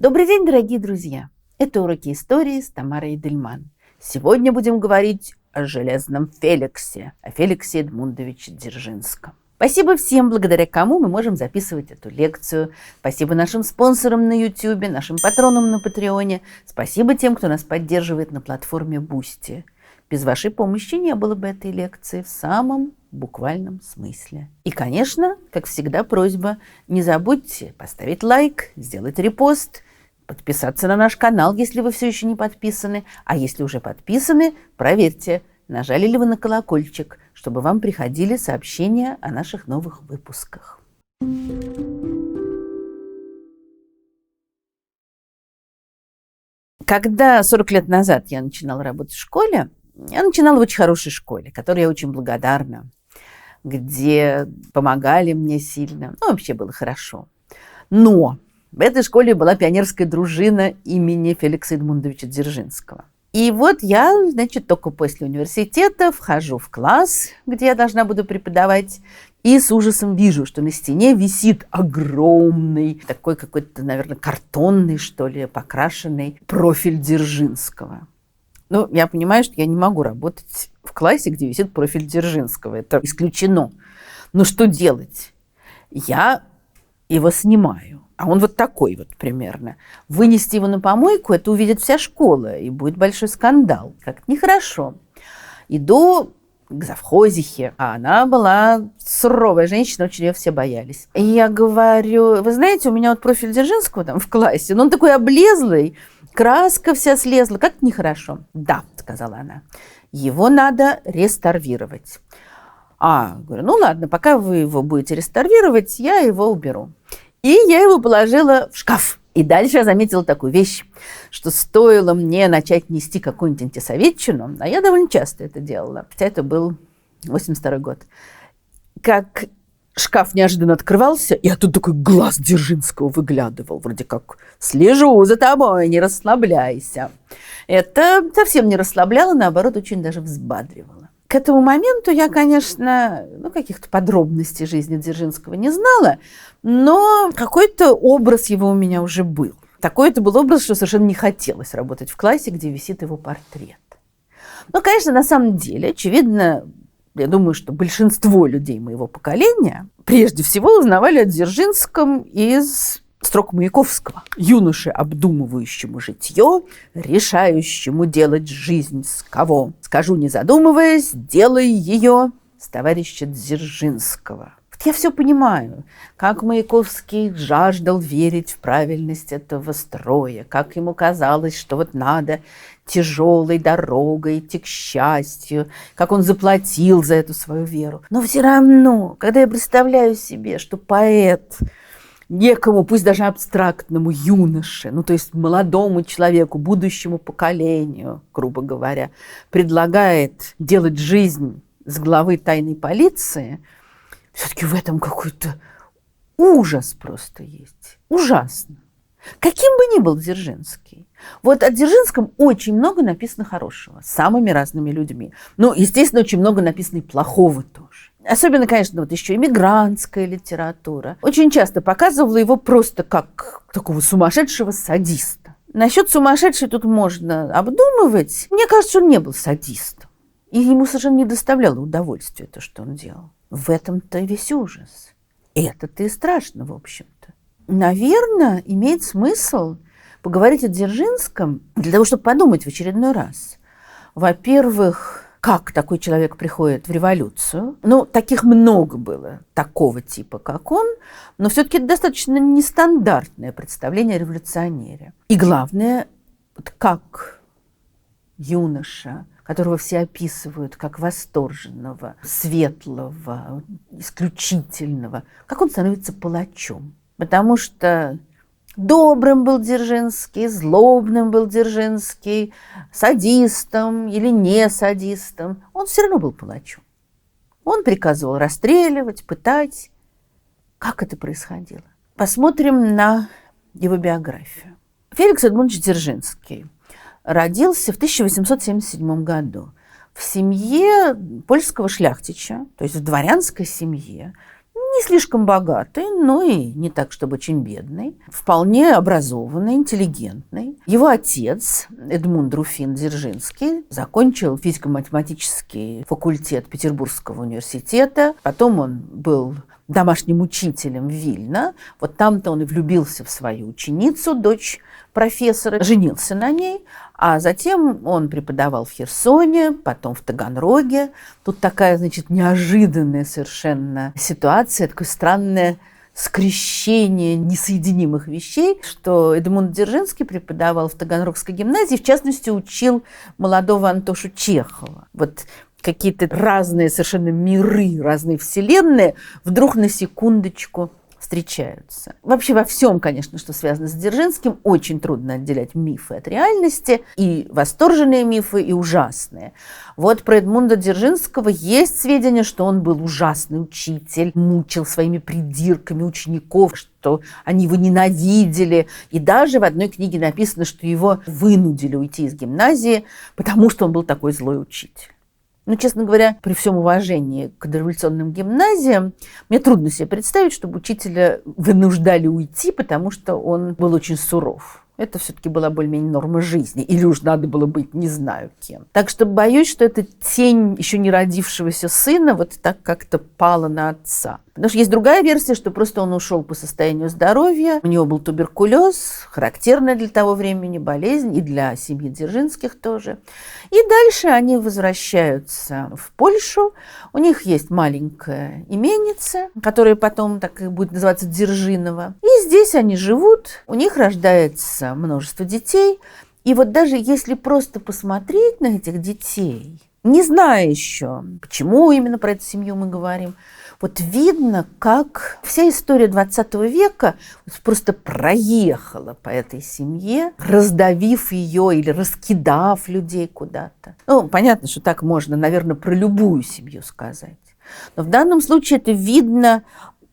Добрый день, дорогие друзья! Это уроки истории с Тамарой Эдельман. Сегодня будем говорить о Железном Феликсе, о Феликсе Эдмундовиче Дзержинском. Спасибо всем, благодаря кому мы можем записывать эту лекцию. Спасибо нашим спонсорам на YouTube, нашим патронам на Патреоне. Спасибо тем, кто нас поддерживает на платформе Boosty. Без вашей помощи не было бы этой лекции в самом буквальном смысле. И, конечно, как всегда, просьба, не забудьте поставить лайк, сделать репост, подписаться на наш канал, если вы все еще не подписаны. А если уже подписаны, проверьте, нажали ли вы на колокольчик, чтобы вам приходили сообщения о наших новых выпусках. Когда 40 лет назад я начинала работать в школе, я начинала в очень хорошей школе, которой я очень благодарна, где помогали мне сильно. Вообще было хорошо. Но в этой школе была пионерская дружина имени Феликса Эдмундовича Дзержинского. И вот я, только после университета вхожу в класс, где я должна буду преподавать, и с ужасом вижу, что на стене висит огромный, такой какой-то, наверное, картонный, что ли, покрашенный профиль Дзержинского. Я понимаю, что я не могу работать в классе, где висит профиль Дзержинского. Это исключено. Но что делать? Я его снимаю. А он вот такой вот примерно. Вынести его на помойку, это увидит вся школа, и будет большой скандал. Как-то нехорошо. Иду к завхозихе, а она была суровая женщина, очень ее все боялись. И я говорю, вы знаете, у меня вот профиль Дзержинского там в классе, но он такой облезлый, краска вся слезла, как-то нехорошо. Да, сказала она, его надо реставрировать. Говорю, ладно, пока вы его будете реставрировать, я его уберу. И я его положила в шкаф. И дальше я заметила такую вещь, что стоило мне начать нести какую-нибудь антисоветчину, а я довольно часто это делала, хотя это был 82-й год, как шкаф неожиданно открывался, и оттуда такой глаз Дзержинского выглядывал, вроде как «слежу за тобой, не расслабляйся». Это совсем не расслабляло, наоборот, очень даже взбадривало. К этому моменту я, конечно, каких-то подробностей жизни Дзержинского не знала, но какой-то образ его у меня уже был. Такой это был образ, что совершенно не хотелось работать в классе, где висит его портрет. Конечно, на самом деле, очевидно, я думаю, что большинство людей моего поколения прежде всего узнавали о Дзержинском из строк Маяковского. Юноше, обдумывающему житье, решающему делать жизнь с кого. Скажу, не задумываясь, делай ее с товарища Дзержинского. Я все понимаю, как Маяковский жаждал верить в правильность этого строя, как ему казалось, что надо тяжелой дорогой идти к счастью, как он заплатил за эту свою веру. Но все равно, когда я представляю себе, что поэт некому, пусть даже абстрактному юноше, то есть молодому человеку, будущему поколению, грубо говоря, предлагает делать жизнь с главы тайной полиции, все-таки в этом какой-то ужас просто есть. Ужасно. Каким бы ни был Дзержинский. О Дзержинском очень много написано хорошего, с самыми разными людьми. Естественно, очень много написано и плохого тоже. Особенно, конечно, еще эмигрантская литература. Очень часто показывала его просто как такого сумасшедшего садиста. Насчет сумасшедшей тут можно обдумывать. Мне кажется, он не был садистом. И ему совершенно не доставляло удовольствия то, что он делал. В этом-то весь ужас. Это-то и страшно, в общем-то. Наверное, имеет смысл поговорить о Дзержинском для того, чтобы подумать в очередной раз. Во-первых, как такой человек приходит в революцию. Таких много было, такого типа, как он, но все-таки это достаточно нестандартное представление о революционере. И главное, как юноша, которого все описывают как восторженного, светлого, исключительного, как он становится палачом. Потому что добрым был Дзержинский, злобным был Дзержинский, садистом или не садистом, он все равно был палачом. Он приказывал расстреливать, пытать. Как это происходило? Посмотрим на его биографию. Феликс Эдмундович Дзержинский родился в 1877 году в семье польского шляхтича, то есть в дворянской семье, не Не слишком богатый, но и не так, чтобы очень бедный. Вполне образованный, интеллигентный. Его отец, Эдмунд Руфин Дзержинский, закончил физико-математический факультет Петербургского университета. Потом он был домашним учителем в Вильно. Вот там-то он и влюбился в свою ученицу, дочь профессора, женился на ней, а затем он преподавал в Херсоне, потом в Таганроге. Тут такая, значит, неожиданная совершенно ситуация, такое странное скрещение несоединимых вещей, что Эдмунд Дзержинский преподавал в Таганрогской гимназии, в частности, учил молодого Антошу Чехова. Вот какие-то разные совершенно миры, разные вселенные вдруг на секундочку встречаются. Вообще во всем, конечно, что связано с Дзержинским, очень трудно отделять мифы от реальности, и восторженные мифы, и ужасные. Вот про Эдмунда Дзержинского есть сведения, что он был ужасный учитель, мучил своими придирками учеников, что они его ненавидели. И даже в одной книге написано, что его вынудили уйти из гимназии, потому что он был такой злой учитель. Ну, честно говоря, при всем уважении к дореволюционным гимназиям, мне трудно себе представить, чтобы учителя вынуждали уйти, потому что он был очень суров. Это все-таки была более-менее норма жизни. Или уж надо было быть не знаю кем. Так что боюсь, что эта тень еще не родившегося сына вот так как-то пала на отца. Потому что есть другая версия, что просто он ушел по состоянию здоровья. У него был туберкулез, характерная для того времени болезнь, и для семьи Дзержинских тоже. И дальше они возвращаются в Польшу. У них есть маленькая именица, которая потом так и будет называться Дзержинова. И здесь они живут, у них рождается множество детей. И вот даже если просто посмотреть на этих детей, не зная еще, почему именно про эту семью мы говорим, вот видно, как вся история 20 века просто проехала по этой семье, раздавив ее или раскидав людей куда-то. Ну, понятно, что так можно, наверное, про любую семью сказать. Но в данном случае это видно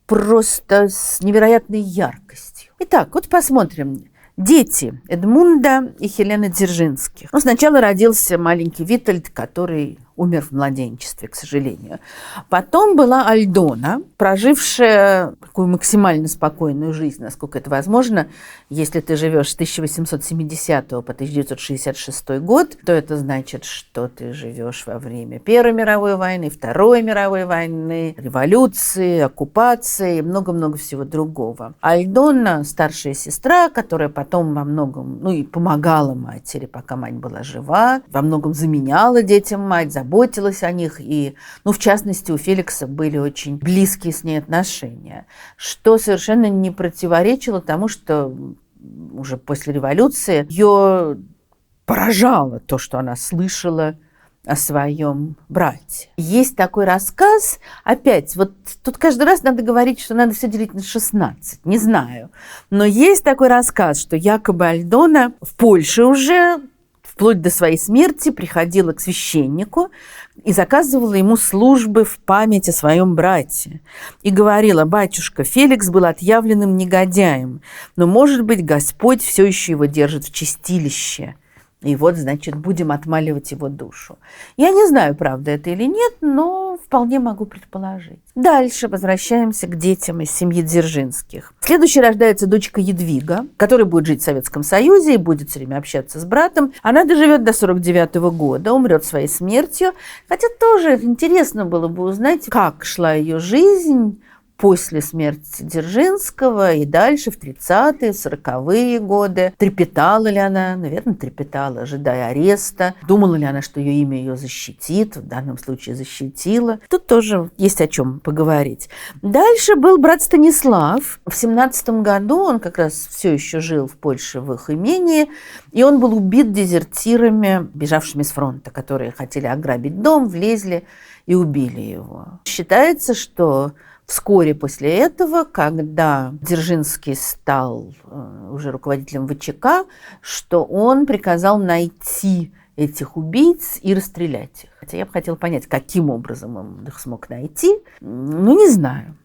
просто с невероятной яркостью. Итак, вот посмотрим. Дети Эдмунда и Хелены Дзержинских. Ну, сначала родился маленький Витальд, который умер в младенчестве, к сожалению. Потом была Альдона, прожившая такую максимально спокойную жизнь, насколько это возможно. Если ты живешь с 1870 по 1966 год, то это значит, что ты живешь во время Первой мировой войны, Второй мировой войны, революции, оккупации и много-много всего другого. Альдона – старшая сестра, которая потом во многом, ну и помогала матери, пока мать была жива, во многом заменяла детям мать, заботилась о них, и, ну, в частности, у Феликса были очень близкие с ней отношения, что совершенно не противоречило тому, что уже после революции ее поражало то, что она слышала о своем брате. Есть такой рассказ, опять, вот тут каждый раз надо говорить, что надо все делить на 16, не знаю, но есть такой рассказ, что якобы Альдона в Польше уже вплоть до своей смерти приходила к священнику и заказывала ему службы в память о своем брате. И говорила: «Батюшка, Феликс был отъявленным негодяем, но, может быть, Господь все еще его держит в чистилище. И вот, значит, будем отмаливать его душу». Я не знаю, правда это или нет, но вполне могу предположить. Дальше возвращаемся к детям из семьи Дзержинских. Следующей рождается дочка Едвига, которая будет жить в Советском Союзе и будет все время общаться с братом. Она доживет до 49 года, умрет своей смертью. Хотя тоже интересно было бы узнать, как шла ее жизнь после смерти Дзержинского и дальше в 30-е, 40-е годы. Трепетала ли она? Наверное, трепетала, ожидая ареста. Думала ли она, что ее имя ее защитит? В данном случае защитила. Тут тоже есть о чем поговорить. Дальше был брат Станислав. В 17 году он как раз все еще жил в Польше в их имении, и он был убит дезертирами, бежавшими с фронта, которые хотели ограбить дом, влезли и убили его. Считается, что вскоре после этого, когда Дзержинский стал уже руководителем ВЧК, что он приказал найти этих убийц и расстрелять их. Хотя я бы хотела понять, каким образом он их смог найти. Ну, не знаю.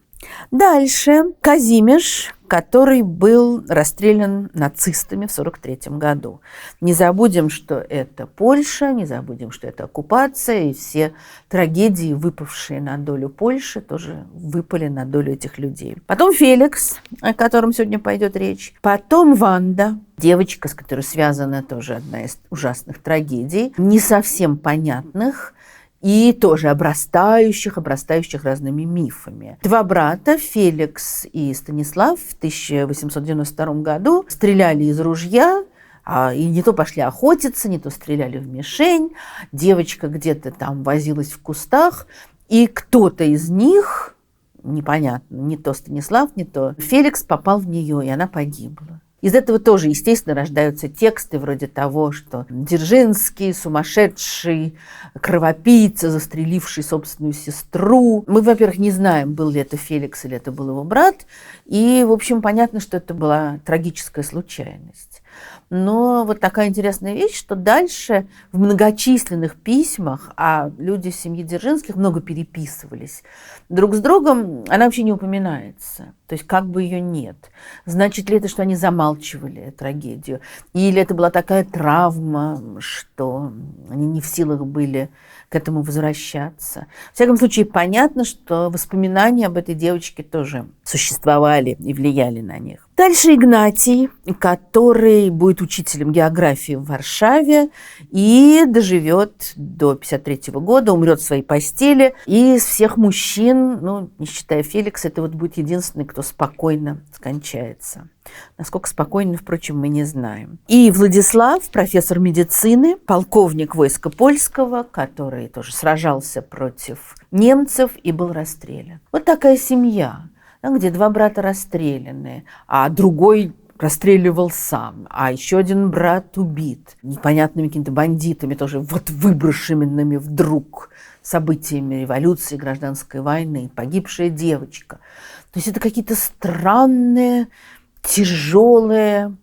Дальше Казимеш, который был расстрелян нацистами в 1943 году. Не забудем, что это Польша, не забудем, что это оккупация, и все трагедии, выпавшие на долю Польши, тоже выпали на долю этих людей. Потом Феликс, о котором сегодня пойдет речь. Потом Ванда, девочка, с которой связана тоже одна из ужасных трагедий, не совсем понятных, и тоже обрастающих разными мифами. Два брата, Феликс и Станислав, в 1892 году стреляли из ружья, и не то пошли охотиться, не то стреляли в мишень. Девочка где-то там возилась в кустах, и кто-то из них, непонятно, не то Станислав, не то Феликс, попал в нее, и она погибла. Из этого тоже, естественно, рождаются тексты вроде того, что Дзержинский, сумасшедший, кровопийца, застреливший собственную сестру. Мы, во-первых, не знаем, был ли это Феликс или это был его брат. И, в общем, понятно, что это была трагическая случайность. Но вот такая интересная вещь, что дальше в многочисленных письмах, а люди из семьи Дзержинских много переписывались друг с другом, она вообще не упоминается. То есть как бы ее нет. Значит ли это, что они замалчивали трагедию? Или это была такая травма, что они не в силах были к этому возвращаться? В всяком случае, понятно, что воспоминания об этой девочке тоже существовали и влияли на них. Дальше Игнатий, который будет учителем географии в Варшаве и доживет до 1953 года, умрет в своей постели. И из всех мужчин, ну, не считая Феликса, это вот будет единственный, кто спокойно скончается. Насколько спокойно, впрочем, мы не знаем. И Владислав, профессор медицины, полковник войска польского, который тоже сражался против немцев и был расстрелян. Вот такая семья, где два брата расстреляны, а другой расстреливал сам, а еще один брат убит непонятными какими-то бандитами, тоже вот выброшенными вдруг событиями революции, гражданской войны, погибшая девочка. То есть это какие-то странные, тяжелые,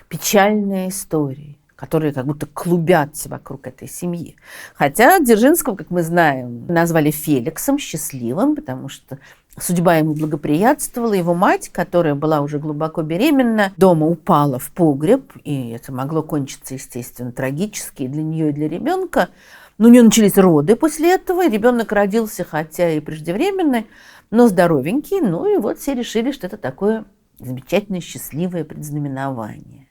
печальные истории, которые как будто клубятся вокруг этой семьи. Хотя Дзержинского, как мы знаем, назвали Феликсом, счастливым, потому что судьба ему благоприятствовала. Его мать, которая была уже глубоко беременна, дома упала в погреб, и это могло кончиться, естественно, трагически и для нее, и для ребенка. Но у нее начались роды после этого, и ребенок родился, хотя и преждевременный, но здоровенький. Ну и вот все решили, что это такое замечательное, счастливое предзнаменование.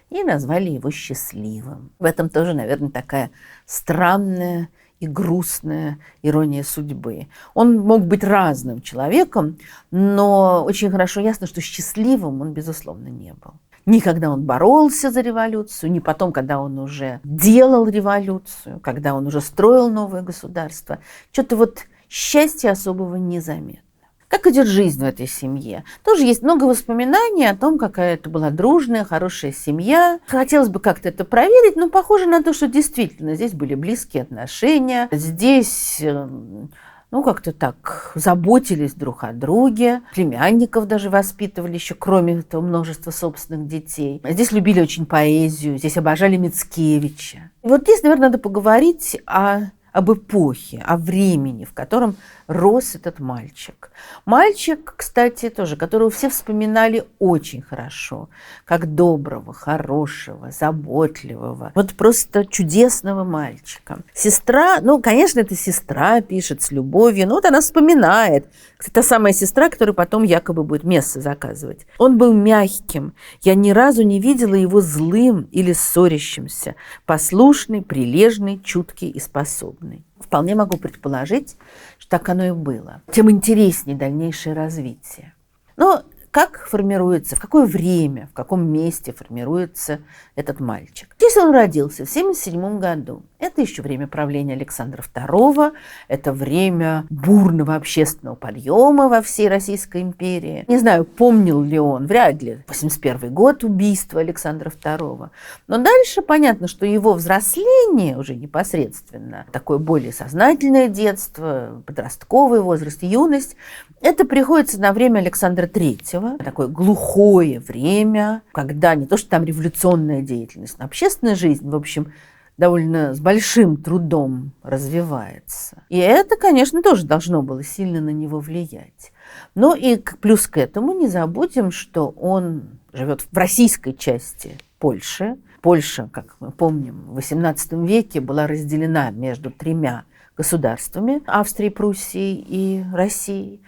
И назвали его счастливым. В этом тоже, наверное, такая странная и грустная ирония судьбы. Он мог быть разным человеком, но очень хорошо ясно, что счастливым он, безусловно, не был. Ни когда он боролся за революцию, ни потом, когда он уже делал революцию, когда он уже строил новое государство. Что-то вот счастья особого незаметно. Как идет жизнь в этой семье? Тоже есть много воспоминаний о том, какая это была дружная, хорошая семья. Хотелось бы как-то это проверить, но похоже на то, что действительно здесь были близкие отношения. Здесь, ну, как-то так заботились друг о друге. Племянников даже воспитывали еще, кроме этого, множества собственных детей. Здесь любили очень поэзию, здесь обожали Мицкевича. И вот здесь, наверное, надо поговорить об эпохе, о времени, в котором рос этот мальчик. Мальчик, кстати, тоже, которого все вспоминали очень хорошо, как доброго, хорошего, заботливого, вот просто чудесного мальчика. Сестра, ну, конечно, это сестра пишет с любовью, но вот она вспоминает. Это та самая сестра, которая потом якобы будет место заказывать. Он был мягким, я ни разу не видела его злым или ссорящимся, послушный, прилежный, чуткий и способный. Вполне могу предположить, что так оно и было. Тем интереснее дальнейшее развитие. Но как формируется, в какое время, в каком месте формируется этот мальчик? Здесь он родился в 1977 году. Это еще время правления Александра II, это время бурного общественного подъема во всей Российской империи. Не знаю, помнил ли он, вряд ли, 1981 год убийства Александра II. Но дальше понятно, что его взросление уже непосредственно, такое более сознательное детство, подростковый возраст, юность, это приходится на время Александра III, такое глухое время, когда не то, что там революционная деятельность, но общественная жизнь, в общем, довольно с большим трудом развивается. И это, конечно, тоже должно было сильно на него влиять. Ну и плюс к этому не забудем, что он живет в российской части Польши. Польша, как мы помним, в XVIII веке была разделена между тремя государствами – Австрией, Пруссией и Россией.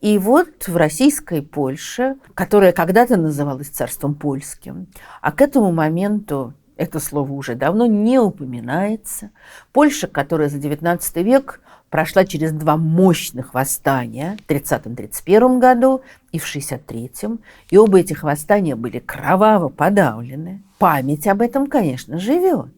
И вот в российской Польше, которая когда-то называлась царством польским, а к этому моменту это слово уже давно не упоминается. Польша, которая за XIX век прошла через два мощных восстания в 1930-1931 году и в 1963. И оба этих восстания были кроваво подавлены. Память об этом, конечно, живет.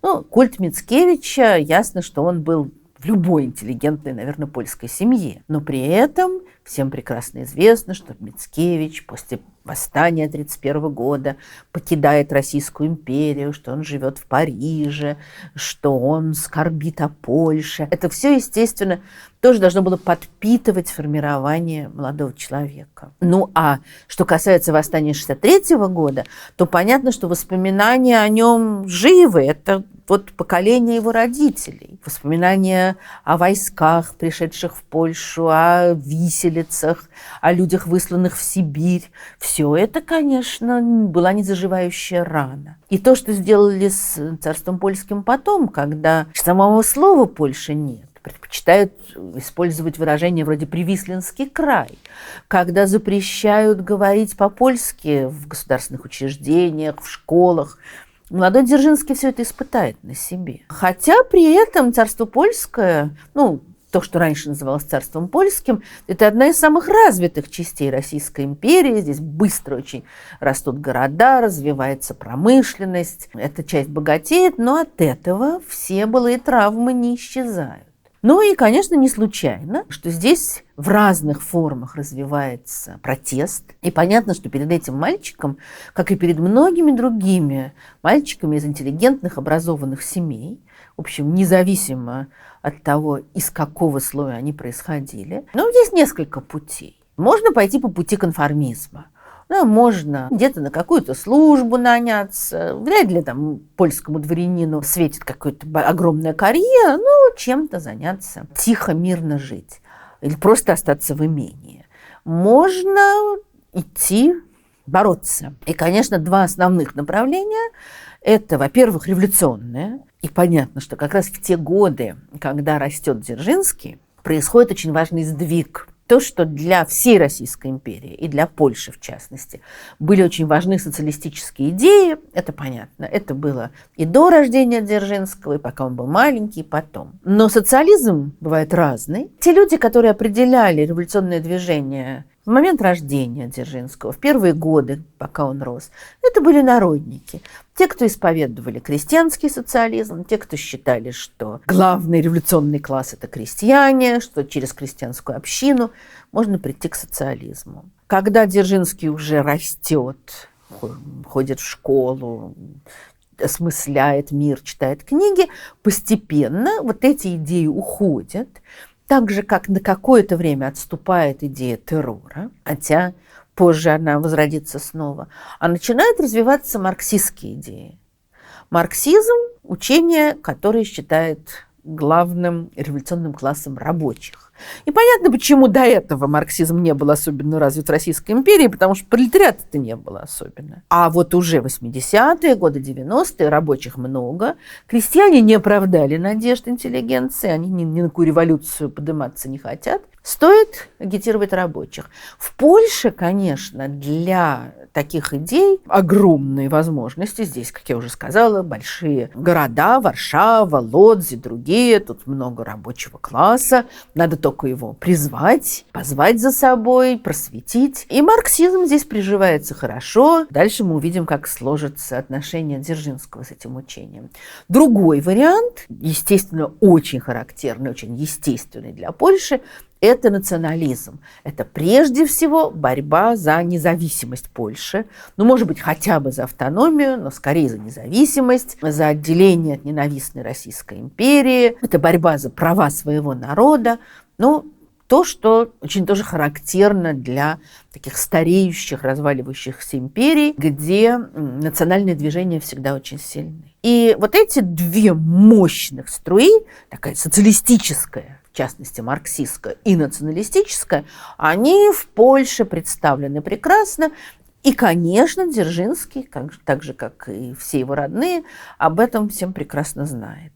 Ну, культ Мицкевича, ясно, что он был в любой интеллигентной, наверное, польской семье. Но при этом всем прекрасно известно, что Мицкевич после восстания 1931 года покидает Российскую империю, что он живет в Париже, что он скорбит о Польше. Это все, естественно, тоже должно было подпитывать формирование молодого человека. Ну, а что касается восстания 1963 года, то понятно, что воспоминания о нем живы. Это вот поколение его родителей. Воспоминания о войсках, пришедших в Польшу, о виселицах, о людях, высланных в Сибирь. Все это, конечно, была незаживающая рана. И то, что сделали с царством польским потом, когда самого слова Польши нет, предпочитают использовать выражение вроде «Привислинский край», когда запрещают говорить по-польски в государственных учреждениях, в школах. Молодой Дзержинский все это испытает на себе. Хотя при этом царство польское, то, что раньше называлось царством польским, это одна из самых развитых частей Российской империи. Здесь быстро очень растут города, развивается промышленность. Эта часть богатеет, но от этого все былые травмы не исчезают. Ну и, конечно, не случайно, что здесь в разных формах развивается протест. И понятно, что перед этим мальчиком, как и перед многими другими мальчиками из интеллигентных, образованных семей, в общем, независимо от того, из какого слоя они происходили, здесь несколько путей. Можно пойти по пути конформизма. Можно где-то на какую-то службу наняться. Вряд ли там польскому дворянину светит какая-то огромная карьера, чем-то заняться, тихо, мирно жить. Или просто остаться в имении. Можно идти бороться. И, конечно, два основных направления – это, во-первых, революционное. И понятно, что как раз в те годы, когда растет Дзержинский, происходит очень важный сдвиг. То, что для всей Российской империи и для Польши, в частности, были очень важны социалистические идеи, это понятно. Это было и до рождения Дзержинского, и пока он был маленький, и потом. Но социализм бывает разный. Те люди, которые определяли революционное движение в момент рождения Дзержинского, в первые годы, пока он рос, это были народники. Те, кто исповедовали крестьянский социализм, те, кто считали, что главный революционный класс – это крестьяне, что через крестьянскую общину можно прийти к социализму. Когда Дзержинский уже растет, ходит в школу, осмысляет мир, читает книги, постепенно вот эти идеи уходят. Так же, как на какое-то время отступает идея террора, хотя позже она возродится снова, а начинают развиваться марксистские идеи. Марксизм – учение, которое считает главным революционным классом рабочих. И понятно, почему до этого марксизм не был особенно развит в Российской империи, потому что пролетариата-то не было особенно. А вот уже 80-е, годы 90-е, рабочих много, крестьяне не оправдали надежд интеллигенции, они ни на какую революцию подниматься не хотят. Стоит агитировать рабочих. В Польше, конечно, для таких идей огромные возможности. Здесь, как я уже сказала, большие города, Варшава, Лодзь и другие. Тут много рабочего класса. Надо только его призвать, позвать за собой, просветить. И марксизм здесь приживается хорошо. Дальше мы увидим, как сложатся отношения Дзержинского с этим учением. Другой вариант, естественно, очень характерный, очень естественный для Польши, это национализм. Это прежде всего борьба за независимость Польши. Может быть, хотя бы за автономию, но скорее за независимость, за отделение от ненавистной Российской империи. Это борьба за права своего народа. То, что очень тоже характерно для таких стареющих, разваливающихся империй, где национальные движения всегда очень сильны. И вот эти две мощных струи, такая социалистическая, в частности марксистская и националистическая, они в Польше представлены прекрасно. И, конечно, Дзержинский, так же, как и все его родные, об этом всем прекрасно знает.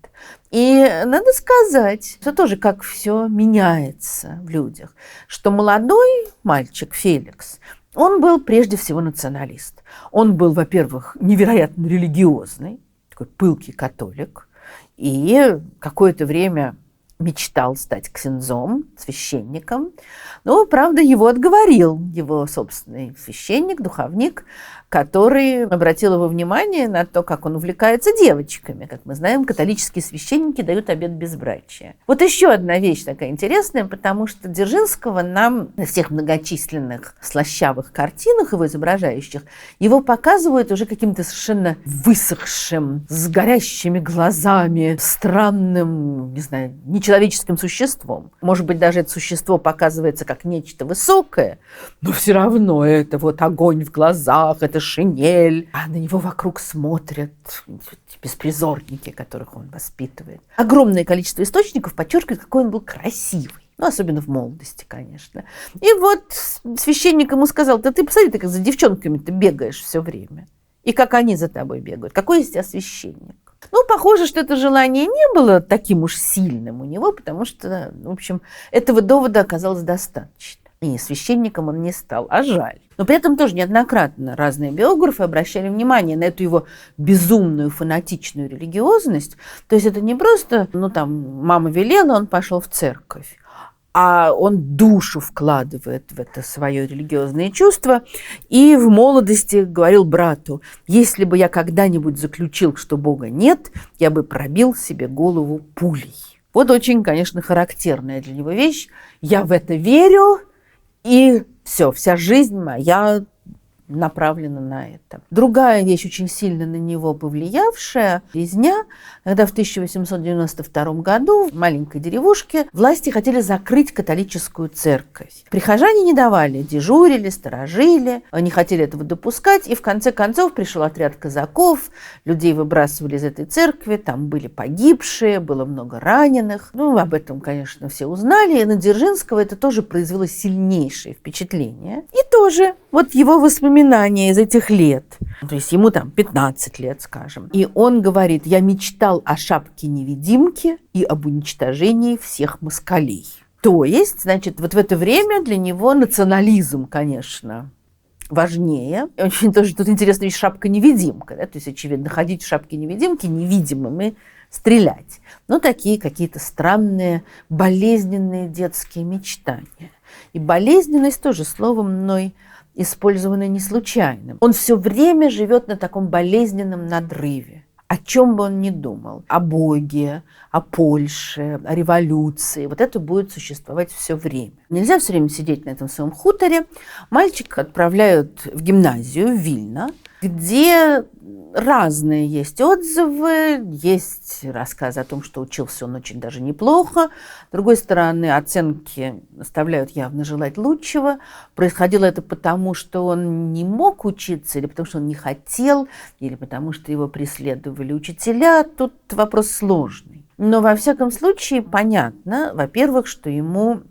И надо сказать, что тоже как все меняется в людях, что молодой мальчик Феликс, он был прежде всего националист. Он был, во-первых, невероятно религиозный, такой пылкий католик, и какое-то время мечтал стать ксензом, священником. Но, правда, его отговорил его собственный священник, духовник, который обратил его внимание на то, как он увлекается девочками. Как мы знаем, католические священники дают обет безбрачия. Вот еще одна вещь такая интересная, потому что Дзержинского нам на всех многочисленных слащавых картинах его изображающих, его показывают уже каким-то совершенно высохшим, с горящими глазами, странным, не знаю, нечеловеческим существом. Может быть, даже это существо показывается как нечто высокое, но все равно это вот огонь в глазах, это шинель, а на него вокруг смотрят беспризорники, которых он воспитывает. Огромное количество источников подчеркивает, какой он был красивый. Ну, особенно в молодости, конечно. И вот священник ему сказал: да ты посмотри, ты как за девчонками ты бегаешь все время. И как они за тобой бегают. Какой из тебя священник? Ну, похоже, что это желание не было таким уж сильным у него, потому что, в общем, этого довода оказалось достаточно. И священником он не стал, а жаль. Но при этом тоже неоднократно разные биографы обращали внимание на эту его безумную фанатичную религиозность. То есть это не просто, мама велела, он пошел в церковь, а он душу вкладывает в это свое религиозное чувство. И в молодости говорил брату: если бы я когда-нибудь заключил, что Бога нет, я бы пробил себе голову пулей. Вот очень, конечно, характерная для него вещь. Я в это верю, и все, вся жизнь моя направлена на это. Другая вещь, очень сильно на него повлиявшая, резня, когда в 1892 году в маленькой деревушке власти хотели закрыть католическую церковь. Прихожане не давали, дежурили, сторожили, не хотели этого допускать, и в конце концов пришел отряд казаков, людей выбрасывали из этой церкви, там были погибшие, было много раненых. Об этом, конечно, все узнали, и на Дзержинского это тоже произвело сильнейшее впечатление. И тоже вот его воспоминания из этих лет, то есть ему 15 лет, скажем, и он говорит: я мечтал о шапке-невидимке и об уничтожении всех москалей. То есть, значит, вот в это время для него национализм, конечно, важнее. Очень тоже тут интересная вещь — шапка-невидимка, да? То есть, очевидно, ходить в шапке-невидимке невидимым и стрелять. Такие какие-то странные, болезненные детские мечтания. И болезненность тоже слово мной использованное не случайно. Он все время живет на таком болезненном надрыве. О чем бы он ни думал, о Боге, о Польше, о революции, вот это будет существовать все время. Нельзя все время сидеть на этом своем хуторе. Мальчика отправляют в гимназию в Вильно, где разные есть отзывы, есть рассказы о том, что учился он очень даже неплохо. С другой стороны, оценки оставляют явно желать лучшего. Происходило это потому, что он не мог учиться, или потому, что он не хотел, или потому, что его преследовали учителя. Тут вопрос сложный. Но во всяком случае понятно, во-первых, что ему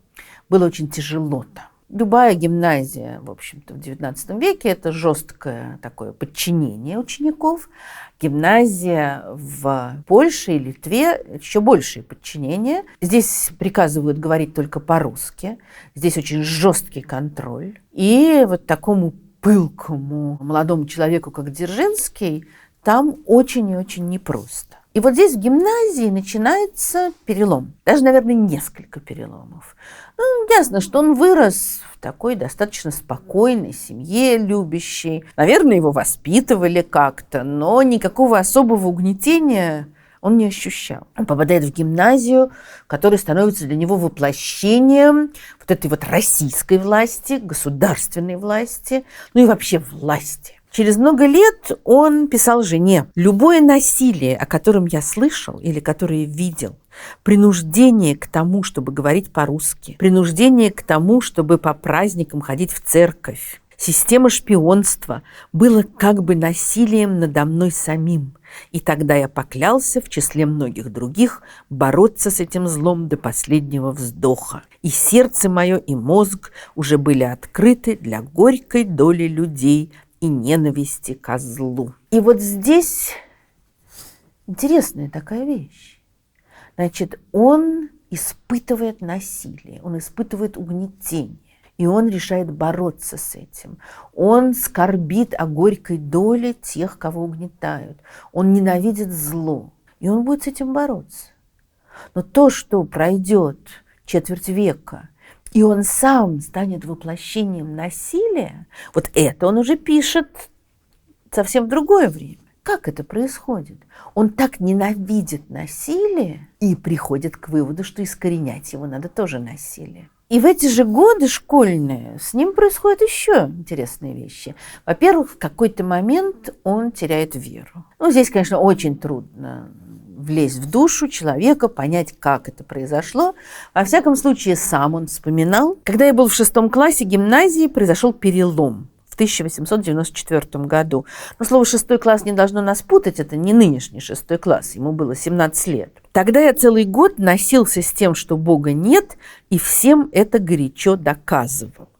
было очень тяжело там. Любая гимназия, в общем-то, в XIX веке – это жесткое такое подчинение учеников. Гимназия в Польше и Литве – еще большее подчинение. Здесь приказывают говорить только по-русски. Здесь очень жесткий контроль. И вот такому пылкому молодому человеку, как Дзержинский, там очень и очень непросто. И вот здесь в гимназии начинается перелом. Даже, наверное, несколько переломов. Ясно, что он вырос в такой достаточно спокойной семье, любящей. Наверное, его воспитывали как-то, но никакого особого угнетения он не ощущал. Он попадает в гимназию, которая становится для него воплощением вот этой вот российской власти, государственной власти, и вообще власти. Через много лет он писал жене: «Любое насилие, о котором я слышал или которое видел, принуждение к тому, чтобы говорить по-русски, принуждение к тому, чтобы по праздникам ходить в церковь, система шпионства было как бы насилием надо мной самим, И тогда я поклялся в числе многих других бороться с этим злом до последнего вздоха. И сердце мое, и мозг уже были открыты для горькой доли людей и ненависти ко злу. И вот здесь интересная такая вещь. Значит, он испытывает насилие, он испытывает угнетение. И он решает бороться с этим. Он скорбит о горькой доле тех, кого угнетают. Он ненавидит зло. И он будет с этим бороться. Но то, что пройдет четверть века, и он сам станет воплощением насилия, вот это он уже пишет совсем в другое время. Как это происходит? Он так ненавидит насилие и приходит к выводу, что искоренять его надо тоже насилие. И в эти же годы школьные с ним происходят еще интересные вещи. Во-первых, в какой-то момент он теряет веру. Ну, здесь, конечно, очень трудно влезть в душу человека, понять, как это произошло. Во всяком случае, сам он вспоминал. Когда я был в 6 классе гимназии, произошел перелом в 1894 году. Но слово «6 класс» не должно нас путать, это не нынешний 6 класс, ему было 17 лет. Тогда я целый год носился с тем, что Бога нет, и всем это горячо доказывал.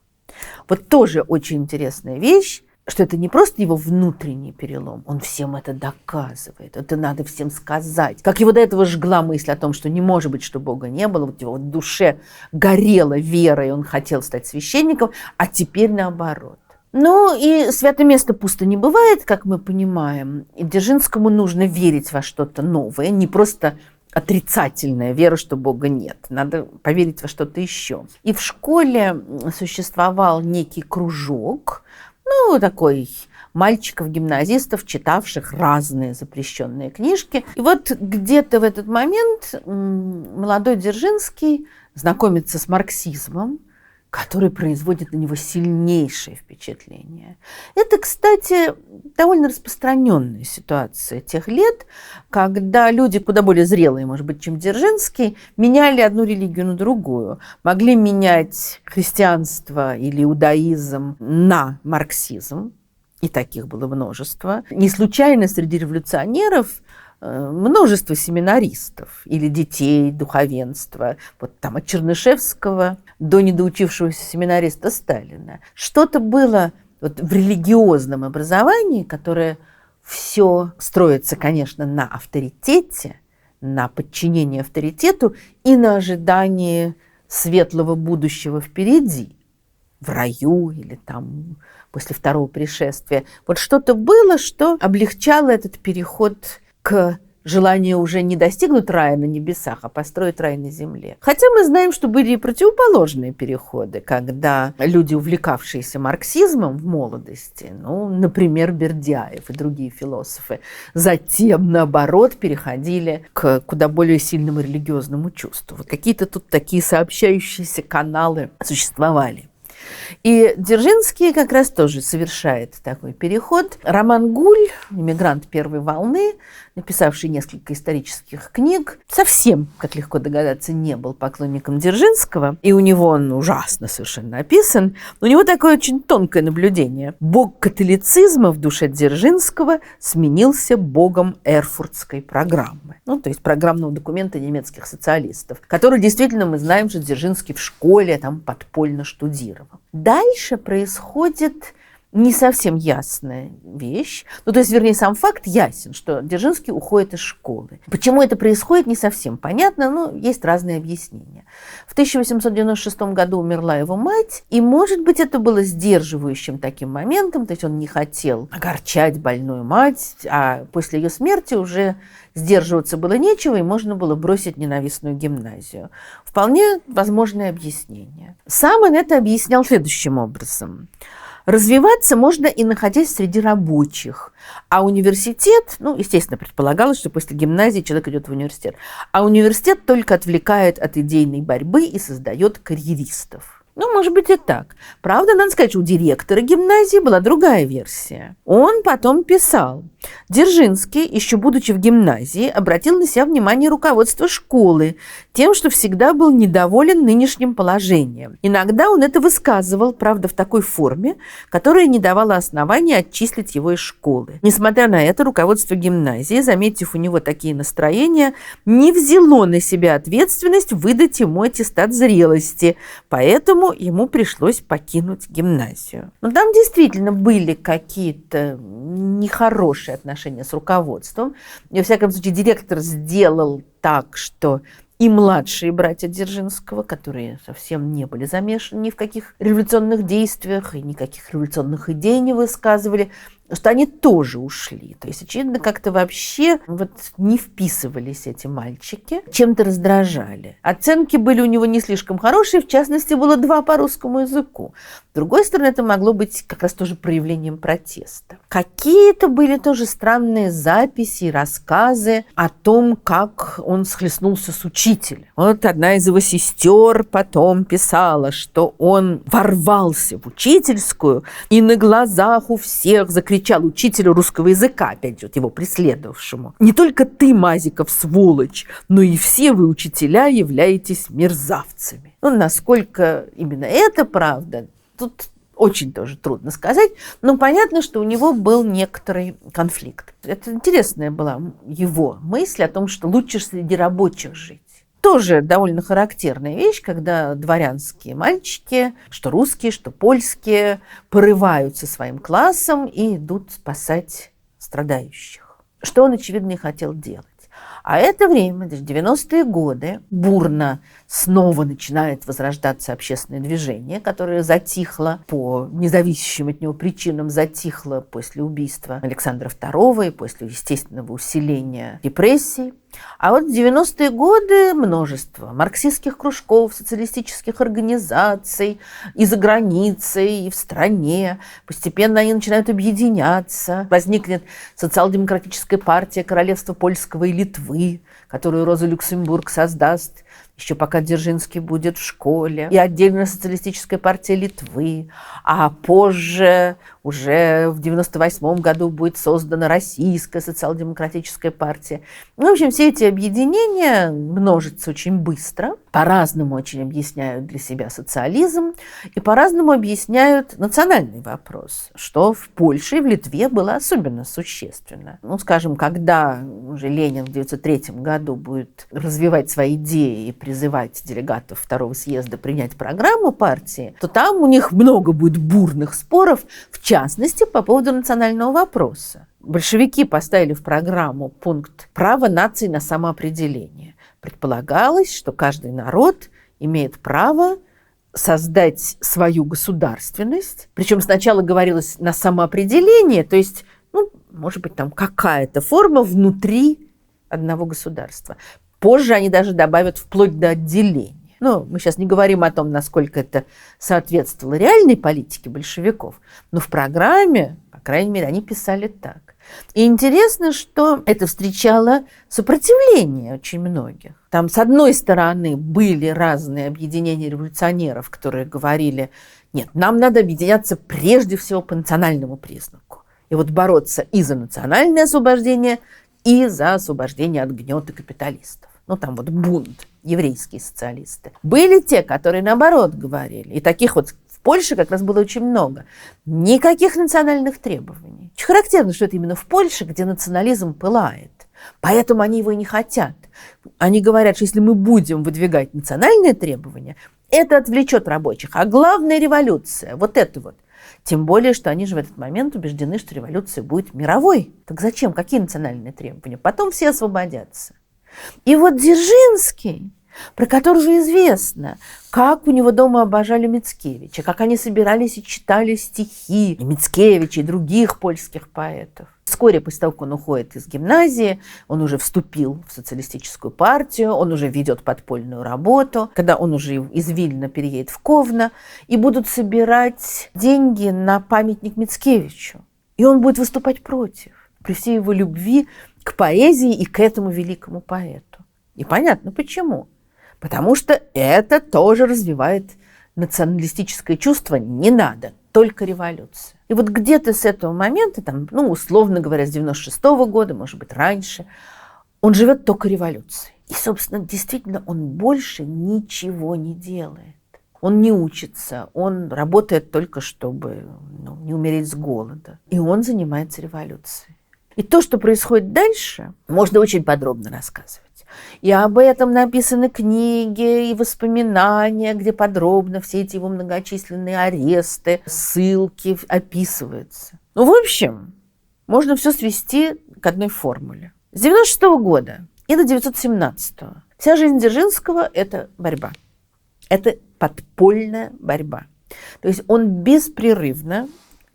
Вот тоже очень интересная вещь, что это не просто его внутренний перелом, он всем это доказывает, это надо всем сказать. Как его до этого жгла мысль о том, что не может быть, что Бога не было, вот его в душе горела вера, и он хотел стать священником, а теперь наоборот. Ну и святое место пусто не бывает, как мы понимаем, и Дзержинскому нужно верить во что-то новое, не просто отрицательная вера, что Бога нет. Надо поверить во что-то еще. И в школе существовал некий кружок, ну, такой мальчиков-гимназистов, читавших разные запрещенные книжки. И вот где-то в этот момент молодой Дзержинский знакомится с марксизмом, который производит на него сильнейшее впечатление. Это, кстати, довольно распространенная ситуация тех лет, когда люди, куда более зрелые, может быть, чем Дзержинский, меняли одну религию на другую. Могли менять христианство или иудаизм на марксизм, и таких было множество. Не случайно среди революционеров множество семинаристов или детей духовенства, вот там от Чернышевского до недоучившегося семинариста Сталина. Что-то было вот в религиозном образовании, которое все строится, конечно, на авторитете, на подчинении авторитету и на ожидании светлого будущего впереди, в раю или там после второго пришествия. Вот что-то было, что облегчало этот переход к желанию уже не достигнуть рая на небесах, а построить рай на земле. Хотя мы знаем, что были и противоположные переходы, когда люди, увлекавшиеся марксизмом в молодости, ну, например, Бердяев и другие философы, затем, наоборот, переходили к куда более сильному религиозному чувству. Вот какие-то тут такие сообщающиеся каналы существовали. И Дзержинский как раз тоже совершает такой переход. Роман Гуль, иммигрант первой волны, написавший несколько исторических книг, совсем, как легко догадаться, не был поклонником Дзержинского, и у него он ужасно совершенно описан. У него такое очень тонкое наблюдение. Бог католицизма в душе Дзержинского сменился богом эрфуртской программы. Ну, то есть программного документа немецких социалистов, который действительно мы знаем, что Дзержинский в школе там подпольно штудировал. Дальше происходит не совсем ясная вещь. Ну, то есть, вернее, сам факт ясен, что Дзержинский уходит из школы. Почему это происходит, не совсем понятно, но есть разные объяснения. В 1896 году умерла его мать, и, может быть, это было сдерживающим таким моментом, то есть он не хотел огорчать больную мать, а после ее смерти уже сдерживаться было нечего, и можно было бросить ненавистную гимназию. Вполне возможное объяснение. Сам он это объяснял следующим образом. Развиваться можно и находясь среди рабочих. А университет, ну, естественно, предполагалось, что после гимназии человек идет в университет. А университет только отвлекает от идейной борьбы и создает карьеристов. Ну, может быть и так. Правда, надо сказать, что у директора гимназии была другая версия. Он потом писал. Дзержинский, еще будучи в гимназии, обратил на себя внимание руководства школы, тем, что всегда был недоволен нынешним положением. Иногда он это высказывал, правда, в такой форме, которая не давала основания отчислить его из школы. Несмотря на это, руководство гимназии, заметив у него такие настроения, не взяло на себя ответственность выдать ему аттестат зрелости, поэтому ему пришлось покинуть гимназию. Но там действительно были какие-то нехорошие отношения с руководством. И, во всяком случае, директор сделал так, что и младшие братья Дзержинского, которые совсем не были замешаны ни в каких революционных действиях и никаких революционных идей не высказывали, что они тоже ушли. То есть, очевидно, как-то вообще не вписывались эти мальчики, чем-то раздражали. Оценки были у него не слишком хорошие, в частности, было 2 по русскому языку. С другой стороны, это могло быть как раз тоже проявлением протеста. Какие-то были тоже странные записи, рассказы о том, как он схлестнулся с учителем. Вот одна из его сестер потом писала, что он ворвался в учительскую и на глазах у всех закричал учителю русского языка, опять же, его преследовавшему: «Не только ты, Мазиков, сволочь, но и все вы, учителя, являетесь мерзавцами». Ну, насколько именно это правда, тут очень тоже трудно сказать, но понятно, что у него был некоторый конфликт. Это интересная была его мысль о том, что лучше среди рабочих жить. Тоже довольно характерная вещь, когда дворянские мальчики, что русские, что польские, порываются своим классом и идут спасать страдающих. Что он, очевидно, и хотел делать. А это время, 90-е годы, бурно снова начинает возрождаться общественное движение, которое затихло по независящим от него причинам, затихло после убийства Александра II и после естественного усиления репрессий. А вот в 90-е годы множество марксистских кружков, социалистических организаций и за границей, и в стране. Постепенно они начинают объединяться. Возникнет социал-демократическая партия Королевства Польского и Литвы, которую Роза Люксембург создаст, еще пока Дзержинский будет в школе, и отдельно социалистическая партия Литвы, а позже, уже в 98 году, будет создана Российская социал-демократическая партия. В общем, все эти объединения множатся очень быстро, по-разному очень объясняют для себя социализм и по-разному объясняют национальный вопрос, что в Польше и в Литве было особенно существенно. Ну, скажем, когда уже Ленин в 1903 году будет развивать свои идеи и призывать делегатов Второго съезда принять программу партии, то там у них много будет бурных споров, в частности, по поводу национального вопроса. Большевики поставили в программу пункт «Право нации на самоопределение». Предполагалось, что каждый народ имеет право создать свою государственность. Причем сначала говорилось на самоопределение, то есть, может быть, там какая-то форма внутри одного государства. Позже они даже добавят вплоть до отделения. Мы сейчас не говорим о том, насколько это соответствовало реальной политике большевиков, но в программе, по крайней мере, они писали так. И интересно, что это встречало сопротивление очень многих. Там, с одной стороны, были разные объединения революционеров, которые говорили: нет, нам надо объединяться прежде всего по национальному признаку. И бороться и за национальное освобождение, и за освобождение от гнета капиталистов. Бунт, еврейские социалисты. Были те, которые наоборот говорили, и таких в Польше как раз было очень много. Никаких национальных требований. Очень характерно, что это именно в Польше, где национализм пылает. Поэтому они его и не хотят. Они говорят, что если мы будем выдвигать национальные требования, это отвлечет рабочих. А главная революция, это. Тем более, что они же в этот момент убеждены, что революция будет мировой. Так зачем? Какие национальные требования? Потом все освободятся. И Дзержинский, про которого известно, как у него дома обожали Мицкевича, как они собирались и читали стихи и Мицкевича, и других польских поэтов. Вскоре после того, как он уходит из гимназии, он уже вступил в социалистическую партию, он уже ведет подпольную работу, когда он уже из Вильна переедет в Ковно, и будут собирать деньги на памятник Мицкевичу. И он будет выступать против, при всей его любви к поэзии и к этому великому поэту. И понятно почему. Потому что это тоже развивает националистическое чувство. Не надо, только революция. И где-то с этого момента, условно говоря, с 96-го года, может быть, раньше, он живет только революцией. И, собственно, действительно, он больше ничего не делает. Он не учится, он работает только, чтобы не умереть с голода. И он занимается революцией. И то, что происходит дальше, можно очень подробно рассказывать. И об этом написаны книги и воспоминания, где подробно все эти его многочисленные аресты, ссылки описываются. В общем, можно все свести к одной формуле. С 96 года и до 1917 вся жизнь Дзержинского – это борьба. Это подпольная борьба. То есть он беспрерывно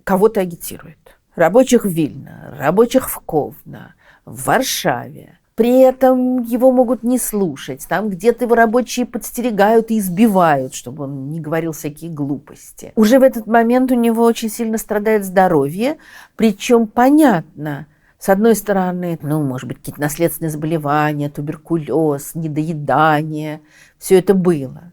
кого-то агитирует. Рабочих в Вильно, рабочих в Ковно, в Варшаве. При этом его могут не слушать. Там где-то его рабочие подстерегают и избивают, чтобы он не говорил всякие глупости. Уже в этот момент у него очень сильно страдает здоровье. Причем понятно, с одной стороны, может быть, какие-то наследственные заболевания, туберкулез, недоедание. Все это было.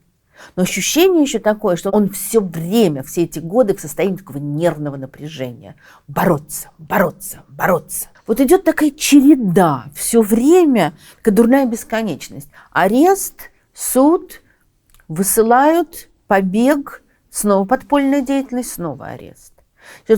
Но ощущение еще такое, что он все время, все эти годы в состоянии такого нервного напряжения. Бороться, бороться, бороться. Вот идет такая череда, все время, такая дурная бесконечность. Арест, суд, высылают, побег, снова подпольная деятельность, снова арест.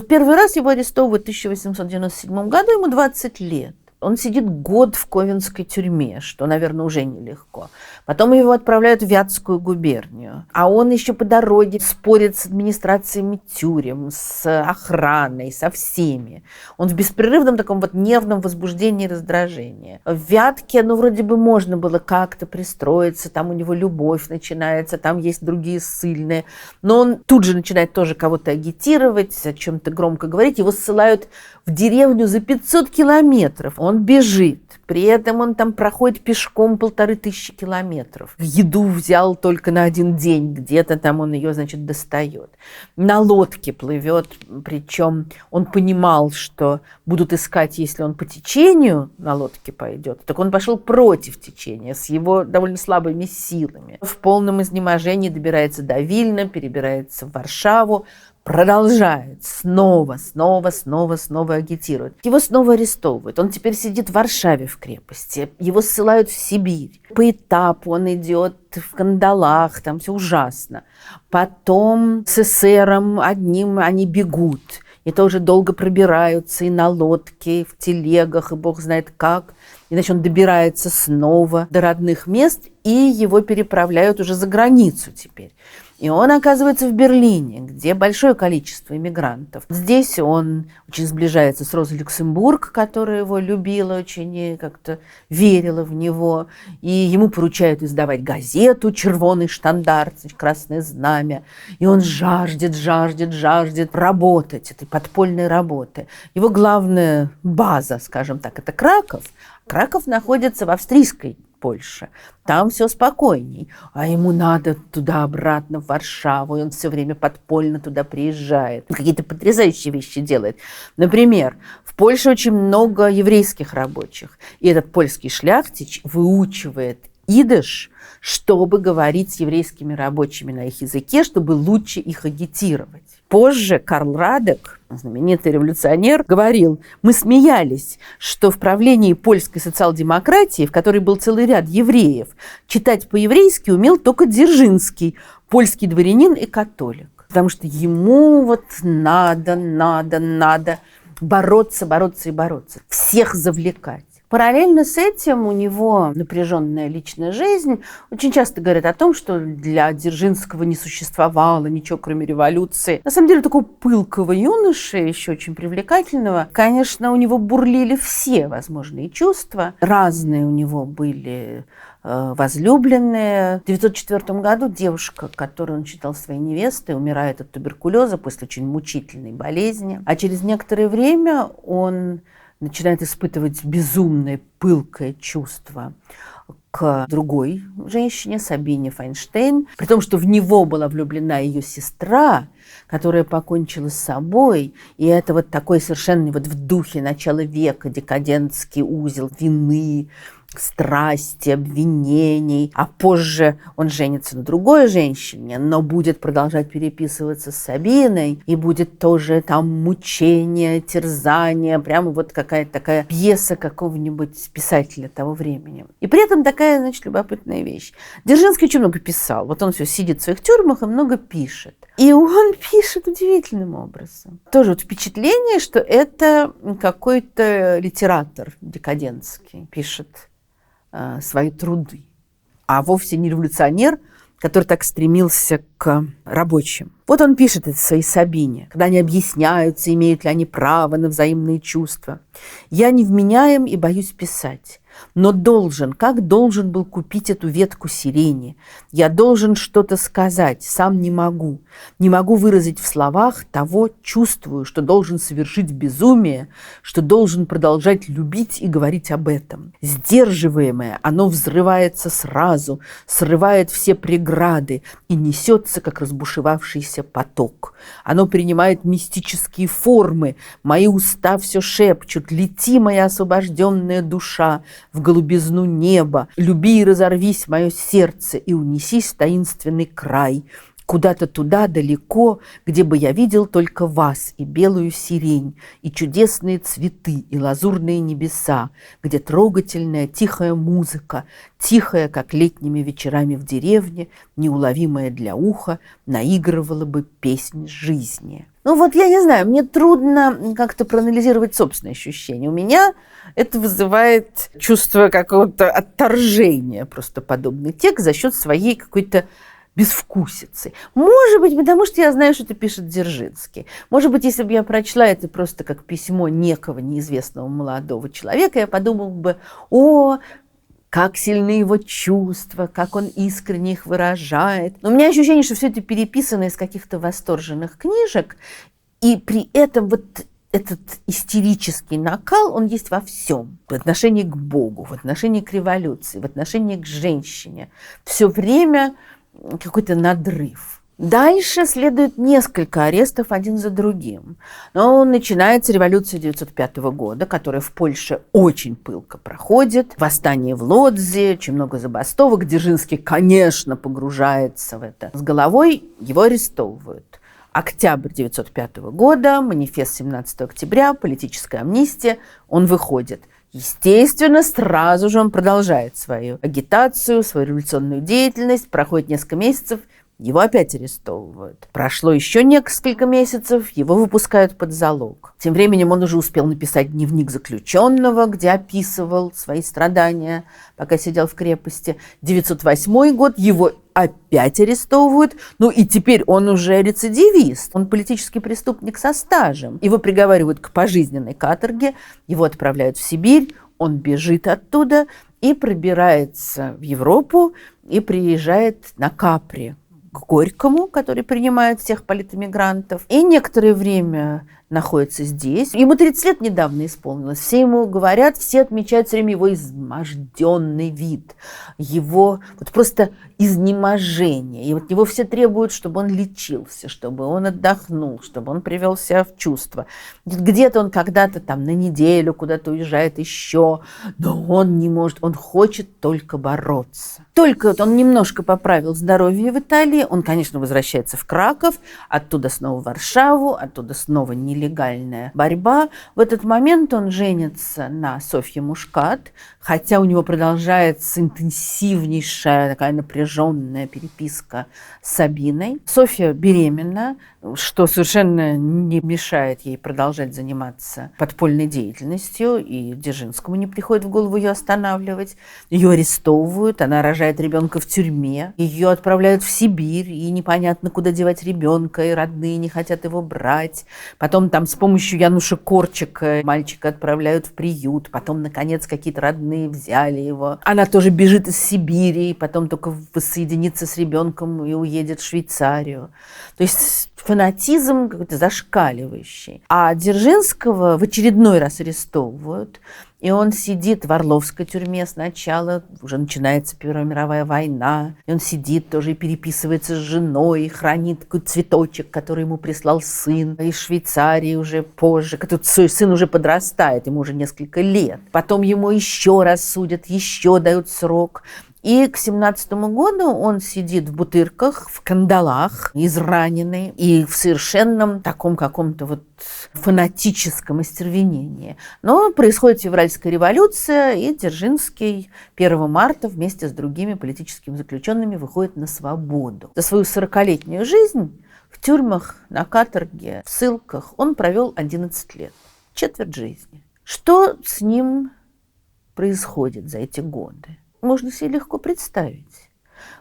Первый раз его арестовывают в 1897 году, ему 20 лет. Он сидит год в Ковенской тюрьме, что, наверное, уже нелегко. Потом его отправляют в Вятскую губернию. А он еще по дороге спорит с администрациями тюрем, с охраной, со всеми. Он в беспрерывном таком нервном возбуждении и раздражении. В Вятке, вроде бы можно было как-то пристроиться, там у него любовь начинается, там есть другие ссыльные. Но он тут же начинает тоже кого-то агитировать, о чем-то громко говорить. Его ссылают в деревню за 500 километров. Он бежит. При этом он там проходит пешком 1500 километров. Еду взял только на один день. Где-то там он ее, достает. На лодке плывет. Причем он понимал, что будут искать, если он по течению на лодке пойдет. Так он пошел против течения, с его довольно слабыми силами. В полном изнеможении добирается до Вильна, перебирается в Варшаву. Продолжает, снова агитирует. Его снова арестовывают. Он теперь сидит в Варшаве в крепости. Его ссылают в Сибирь. По этапу он идет в кандалах, там все ужасно. Потом с эсером одним они бегут. И тоже долго пробираются и на лодке, и в телегах, и бог знает как. Иначе он добирается снова до родных мест, и его переправляют уже за границу теперь. И он оказывается в Берлине, где большое количество иммигрантов. Здесь он очень сближается с Розой Люксембург, которая его любила очень и как-то верила в него. И ему поручают издавать газету «Червоный штандарт», «Красное знамя». И он жаждет работать, этой подпольной работы. Его главная база, скажем так, это Краков. Краков находится в австрийской Польше. Там все спокойней. А ему надо туда-обратно, в Варшаву. И он все время подпольно туда приезжает. Какие-то потрясающие вещи делает. Например, в Польше очень много еврейских рабочих. И этот польский шляхтич выучивает идиш, чтобы говорить с еврейскими рабочими на их языке, чтобы лучше их агитировать. Позже Карл Радек, знаменитый революционер, говорил: мы смеялись, что в правлении польской социал-демократии, в которой был целый ряд евреев, читать по-еврейски умел только Дзержинский, польский дворянин и католик. Потому что ему надо бороться, всех завлекать. Параллельно с этим у него напряженная личная жизнь. Очень часто говорят о том, что для Дзержинского не существовало ничего, кроме революции. На самом деле, такого пылкого юноши, еще очень привлекательного, конечно, у него бурлили все возможные чувства. Разные у него были возлюбленные. В 1904 году девушка, которую он считал своей невестой, умирает от туберкулеза после очень мучительной болезни. А через некоторое время он начинает испытывать безумное, пылкое чувство к другой женщине, Сабине Файнштейн, при том, что в него была влюблена ее сестра, которая покончила с собой, и это такой совершенно в духе начала века декадентский узел вины, страсти, обвинений, а позже он женится на другой женщине, но будет продолжать переписываться с Сабиной, и будет тоже там мучение, терзание, прямо вот какая-то такая пьеса какого-нибудь писателя того времени. И при этом такая, значит, любопытная вещь. Дзержинский очень много писал. Вот он все сидит в своих тюрьмах и много пишет. И он пишет удивительным образом. Тоже вот впечатление, что это какой-то литератор декадентский пишет свои труды, а вовсе не революционер, который так стремился к рабочим. Вот он пишет это своей Сабине, когда они объясняются, имеют ли они право на взаимные чувства. «Я невменяем и боюсь писать, но как должен был купить эту ветку сирени. Я должен что-то сказать, сам не могу. Не могу выразить в словах того, чувствую, что должен совершить безумие, что должен продолжать любить и говорить об этом. Сдерживаемое, оно взрывается сразу, срывает все преграды и несется, как разбушевавшийся поток. Оно принимает мистические формы, мои уста все шепчут, лети, моя освобожденная душа, в голубизну неба, люби и разорвись мое сердце и унесись в таинственный край, куда-то туда далеко, где бы я видел только вас и белую сирень, и чудесные цветы, и лазурные небеса, где трогательная тихая музыка, тихая, как летними вечерами в деревне, неуловимая для уха, наигрывала бы песнь жизни». Ну вот я не знаю, мне трудно как-то проанализировать собственные ощущения. У меня это вызывает чувство какого-то отторжения, просто подобный текст за счет своей какой-то безвкусицы. Может быть, потому что я знаю, что это пишет Дзержинский. Может быть, если бы я прочла это просто как письмо некого неизвестного молодого человека, я подумала бы: о, как сильны его чувства, как он искренне их выражает. Но у меня ощущение, что все это переписано из каких-то восторженных книжек, и при этом вот этот истерический накал, он есть во всем. В отношении к Богу, в отношении к революции, в отношении к женщине. Все время какой-то надрыв. Дальше следует несколько арестов один за другим. Но начинается революция 1905 года, которая в Польше очень пылко проходит. Восстание в Лодзе, очень много забастовок. Дзержинский, конечно, погружается в это с головой, его арестовывают. Октябрь 1905 года, манифест 17 октября, политическая амнистия, он выходит. Естественно, сразу же он продолжает свою агитацию, свою революционную деятельность, проходит несколько месяцев, его опять арестовывают. Прошло еще несколько месяцев, его выпускают под залог. Тем временем он уже успел написать дневник заключенного, где описывал свои страдания, пока сидел в крепости. 1908 год, его опять арестовывают. Ну и теперь он уже рецидивист. Он политический преступник со стажем. Его приговаривают к пожизненной каторге, его отправляют в Сибирь, он бежит оттуда и пробирается в Европу и приезжает на Капри к Горькому, который принимает всех политэмигрантов, и некоторое время находится здесь. Ему 30 лет недавно исполнилось. Все ему говорят, все отмечают все время его изможденный вид, его вот просто изнеможение. И от него все требуют, чтобы он лечился, чтобы он отдохнул, чтобы он привел себя в чувство. Где-то он когда-то там на неделю куда-то уезжает еще, но он не может, он хочет только бороться. Только вот он немножко поправил здоровье в Италии, он, конечно, возвращается в Краков, оттуда снова в Варшаву, оттуда снова нелегальная борьба. В этот момент он женится на Софье Мушкат, хотя у него продолжается интенсивнейшая такая напряженная переписка с Сабиной. Софья беременна, что совершенно не мешает ей продолжать заниматься подпольной деятельностью, и Дзержинскому не приходит в голову ее останавливать. Ее арестовывают, она рожает ребенка в тюрьме, ее отправляют в Сибирь, и непонятно, куда девать ребенка, и родные не хотят его брать. Потом там с помощью Януша Корчика мальчика отправляют в приют, потом, наконец, какие-то родные взяли его. Она тоже бежит из Сибири, потом только воссоединится с ребенком и уедет в Швейцарию. То есть фанатизм какой-то зашкаливающий. А Дзержинского в очередной раз арестовывают. И он сидит в Орловской тюрьме сначала, уже начинается Первая мировая война. И он сидит тоже и переписывается с женой, и хранит какой-то цветочек, который ему прислал сын из Швейцарии уже позже. Этот сын уже подрастает, ему уже несколько лет. Потом ему еще раз судят, еще дают срок. И к 17-му году он сидит в Бутырках, в кандалах, израненный, и в совершенном таком каком-то вот фанатическом остервенении. Но происходит февральская революция, и Дзержинский 1 марта вместе с другими политическими заключенными выходит на свободу. За свою 40-летнюю жизнь в тюрьмах, на каторге, в ссылках он провел 11 лет, четверть жизни. Что с ним происходит за эти годы? Можно себе легко представить.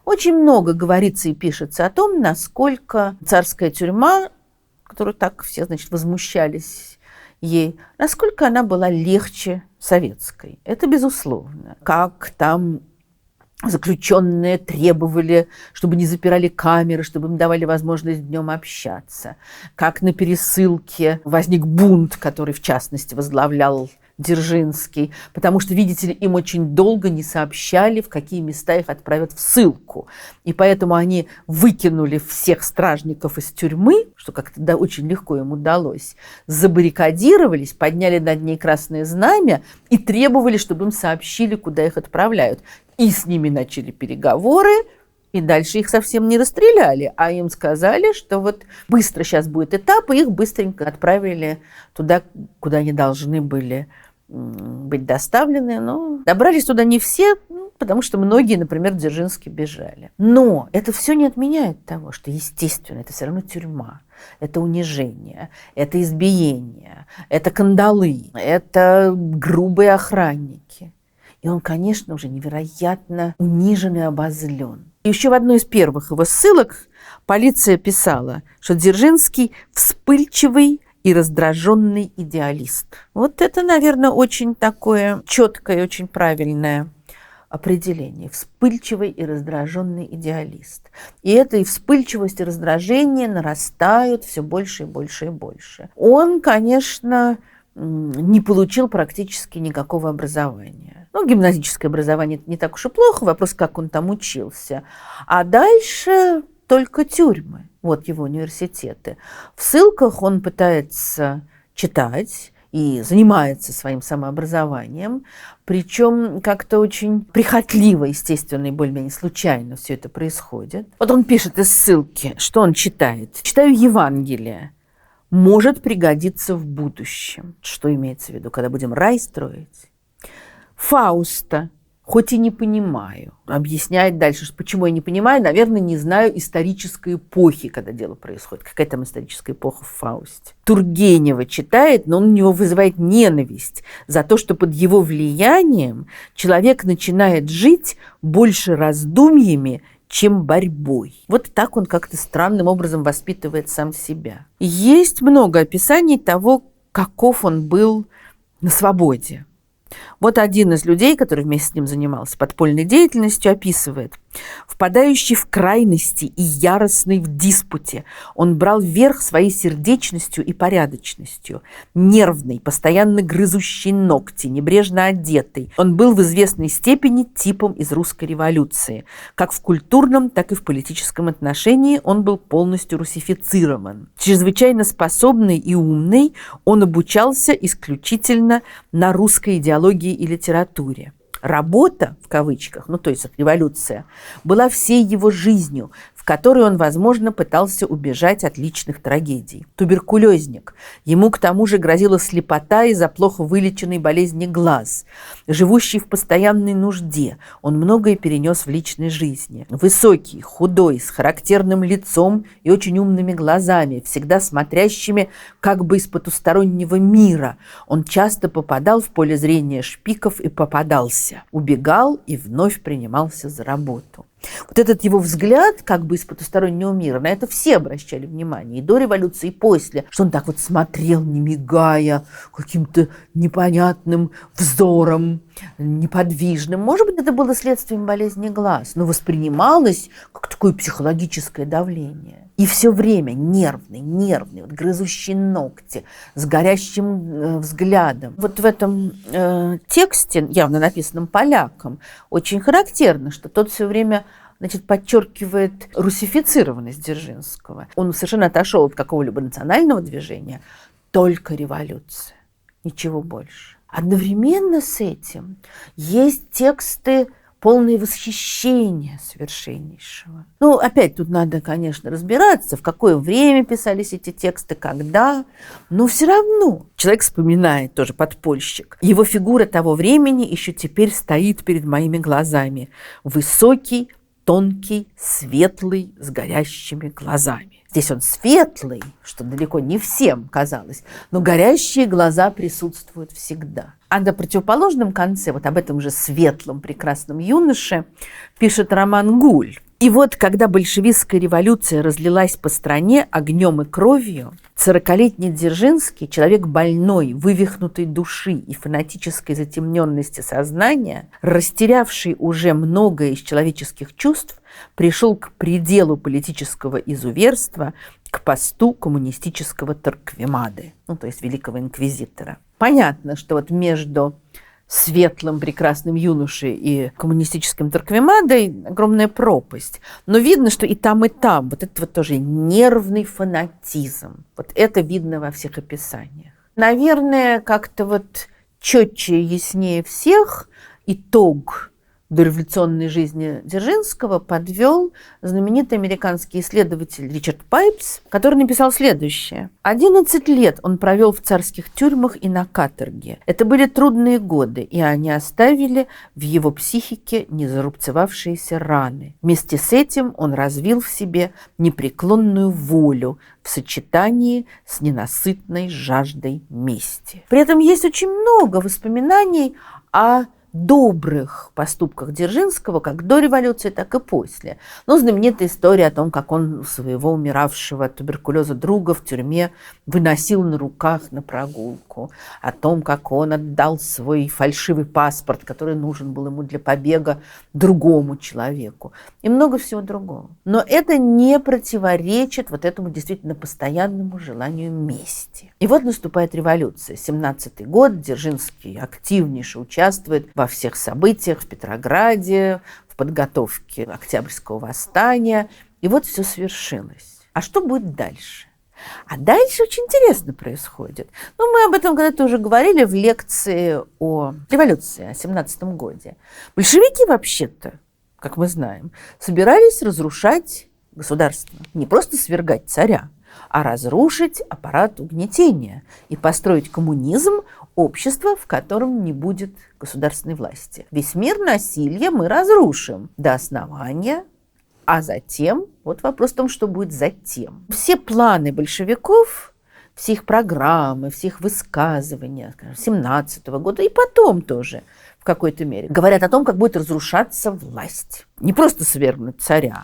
Очень много говорится и пишется о том, насколько царская тюрьма, которую так все, значит, возмущались ей, насколько она была легче советской. Это безусловно. Как там заключенные требовали, чтобы не запирали камеры, чтобы им давали возможность днем общаться. Как на пересылке возник бунт, который, в частности, возглавлял Дзержинский, потому что, видите ли, им очень долго не сообщали, в какие места их отправят в ссылку. И поэтому они выкинули всех стражников из тюрьмы, что как-то очень легко им удалось, забаррикадировались, подняли над ней красное знамя и требовали, чтобы им сообщили, куда их отправляют. И с ними начали переговоры, и дальше их совсем не расстреляли, а им сказали, что вот быстро сейчас будет этап, и их быстренько отправили туда, куда они должны были быть доставлены. Но добрались туда не все, потому что многие, например, Дзержинский, бежали. Но это все не отменяет того, что, естественно, это все равно тюрьма. Это унижение, это избиение, это кандалы, это грубые охранники. И он, конечно, уже невероятно унижен и обозлен. Еще в одной из первых его ссылок полиция писала, что Дзержинский вспыльчивый и раздраженный идеалист. Вот это, наверное, очень такое четкое и очень правильное определение. Вспыльчивый и раздраженный идеалист. И эта и вспыльчивость, и раздражение нарастают все больше и больше и больше. Он, конечно, не получил практически никакого образования. Гимназическое образование не так уж и плохо, вопрос, как он там учился. А дальше только тюрьмы, вот его университеты. В ссылках он пытается читать и занимается своим самообразованием, причем как-то очень прихотливо, естественно, и более-менее случайно все это происходит. Вот он пишет из ссылки, что он читает. «Читаю Евангелие. Может пригодиться в будущем». Что имеется в виду, когда будем рай строить? Фауста, хоть и не понимаю. Объясняет дальше, почему я не понимаю. Наверное, не знаю исторической эпохи, когда дело происходит. Какая там историческая эпоха в Фаусте. Тургенева читает, но он у него вызывает ненависть за то, что под его влиянием человек начинает жить больше раздумьями, чем борьбой. Вот так он как-то странным образом воспитывает сам себя. Есть много описаний того, каков он был на свободе. Вот один из людей, который вместе с ним занимался подпольной деятельностью, описывает: впадающий в крайности и яростный в диспуте, он брал верх своей сердечностью и порядочностью. Нервный, постоянно грызущий ногти, небрежно одетый, он был в известной степени типом из русской революции. Как в культурном, так и в политическом отношении он был полностью русифицирован. Чрезвычайно способный и умный, он обучался исключительно на русской идеологии и литературе. Работа, в кавычках, то есть революция, была всей его жизнью, в которой он, возможно, пытался убежать от личных трагедий. Туберкулезник. Ему к тому же грозила слепота из-за плохо вылеченной болезни глаз. Живущий в постоянной нужде, он многое перенес в личной жизни. Высокий, худой, с характерным лицом и очень умными глазами, всегда смотрящими как бы из потустороннего мира. Он часто попадал в поле зрения шпиков и попадался. Убегал и вновь принимался за работу. Вот этот его взгляд как бы из потустороннего мира, на это все обращали внимание, и до революции, и после, что он так вот смотрел, не мигая, каким-то непонятным взором, неподвижным. Может быть, это было следствием болезни глаз, но воспринималось как такое психологическое давление. И все время нервный, вот грызущий ногти, с горящим взглядом. Вот в этом тексте, явно написанном поляком, очень характерно, что тот все время подчеркивает русифицированность Дзержинского. Он совершенно отошел от какого-либо национального движения, только революция, ничего больше. Одновременно с этим есть тексты, полные восхищения совершеннейшего. Опять тут надо, конечно, разбираться, в какое время писались эти тексты, когда, но все равно человек вспоминает, тоже подпольщик, его фигура того времени еще теперь стоит перед моими глазами. Высокий, тонкий, светлый, с горящими глазами. Здесь он светлый, что далеко не всем казалось, но горящие глаза присутствуют всегда. А на противоположном конце, вот об этом же светлом, прекрасном юноше, пишет Роман Гуль. И вот, когда большевистская революция разлилась по стране огнем и кровью, 40-летний Дзержинский, человек больной, вывихнутой души и фанатической затемненности сознания, растерявший уже многое из человеческих чувств, пришел к пределу политического изуверства, к посту коммунистического Торквемады, то есть великого инквизитора. Понятно, что вот между светлым, прекрасным юношей и коммунистическим Торквемадой огромная пропасть. Но видно, что и там, вот это вот тоже нервный фанатизм. Вот это видно во всех описаниях. Наверное, как-то вот четче, яснее всех итог дореволюционной жизни Дзержинского подвел знаменитый американский исследователь Ричард Пайпс, который написал следующее. 11 лет он провел в царских тюрьмах и на каторге. Это были трудные годы, и они оставили в его психике незарубцевавшиеся раны. Вместе с этим он развил в себе непреклонную волю в сочетании с ненасытной жаждой мести. При этом есть очень много воспоминаний о добрых поступках Дзержинского, как до революции, так и после. Знаменитая история о том, как он своего умиравшего от туберкулеза друга в тюрьме выносил на руках на прогулку, о том, как он отдал свой фальшивый паспорт, который нужен был ему для побега, другому человеку, и много всего другого. Но это не противоречит вот этому действительно постоянному желанию мести. И вот наступает революция. 17-й год, Дзержинский активнейше участвует во всех событиях в Петрограде, в подготовке Октябрьского восстания. И вот все свершилось. А что будет дальше? А дальше очень интересно происходит. Мы об этом когда-то уже говорили в лекции о революции, о 17-м годе. Большевики вообще-то, как мы знаем, собирались разрушать государство. Не просто свергать царя, а разрушить аппарат угнетения и построить коммунизм, общество, в котором не будет государственной власти. Весь мир насилия мы разрушим до основания, а затем, вот вопрос в том, что будет затем. Все планы большевиков, все их программы, все их высказывания, скажем, 17-го года и потом тоже в какой-то мере говорят о том, как будет разрушаться власть. Не просто свергнуть царя,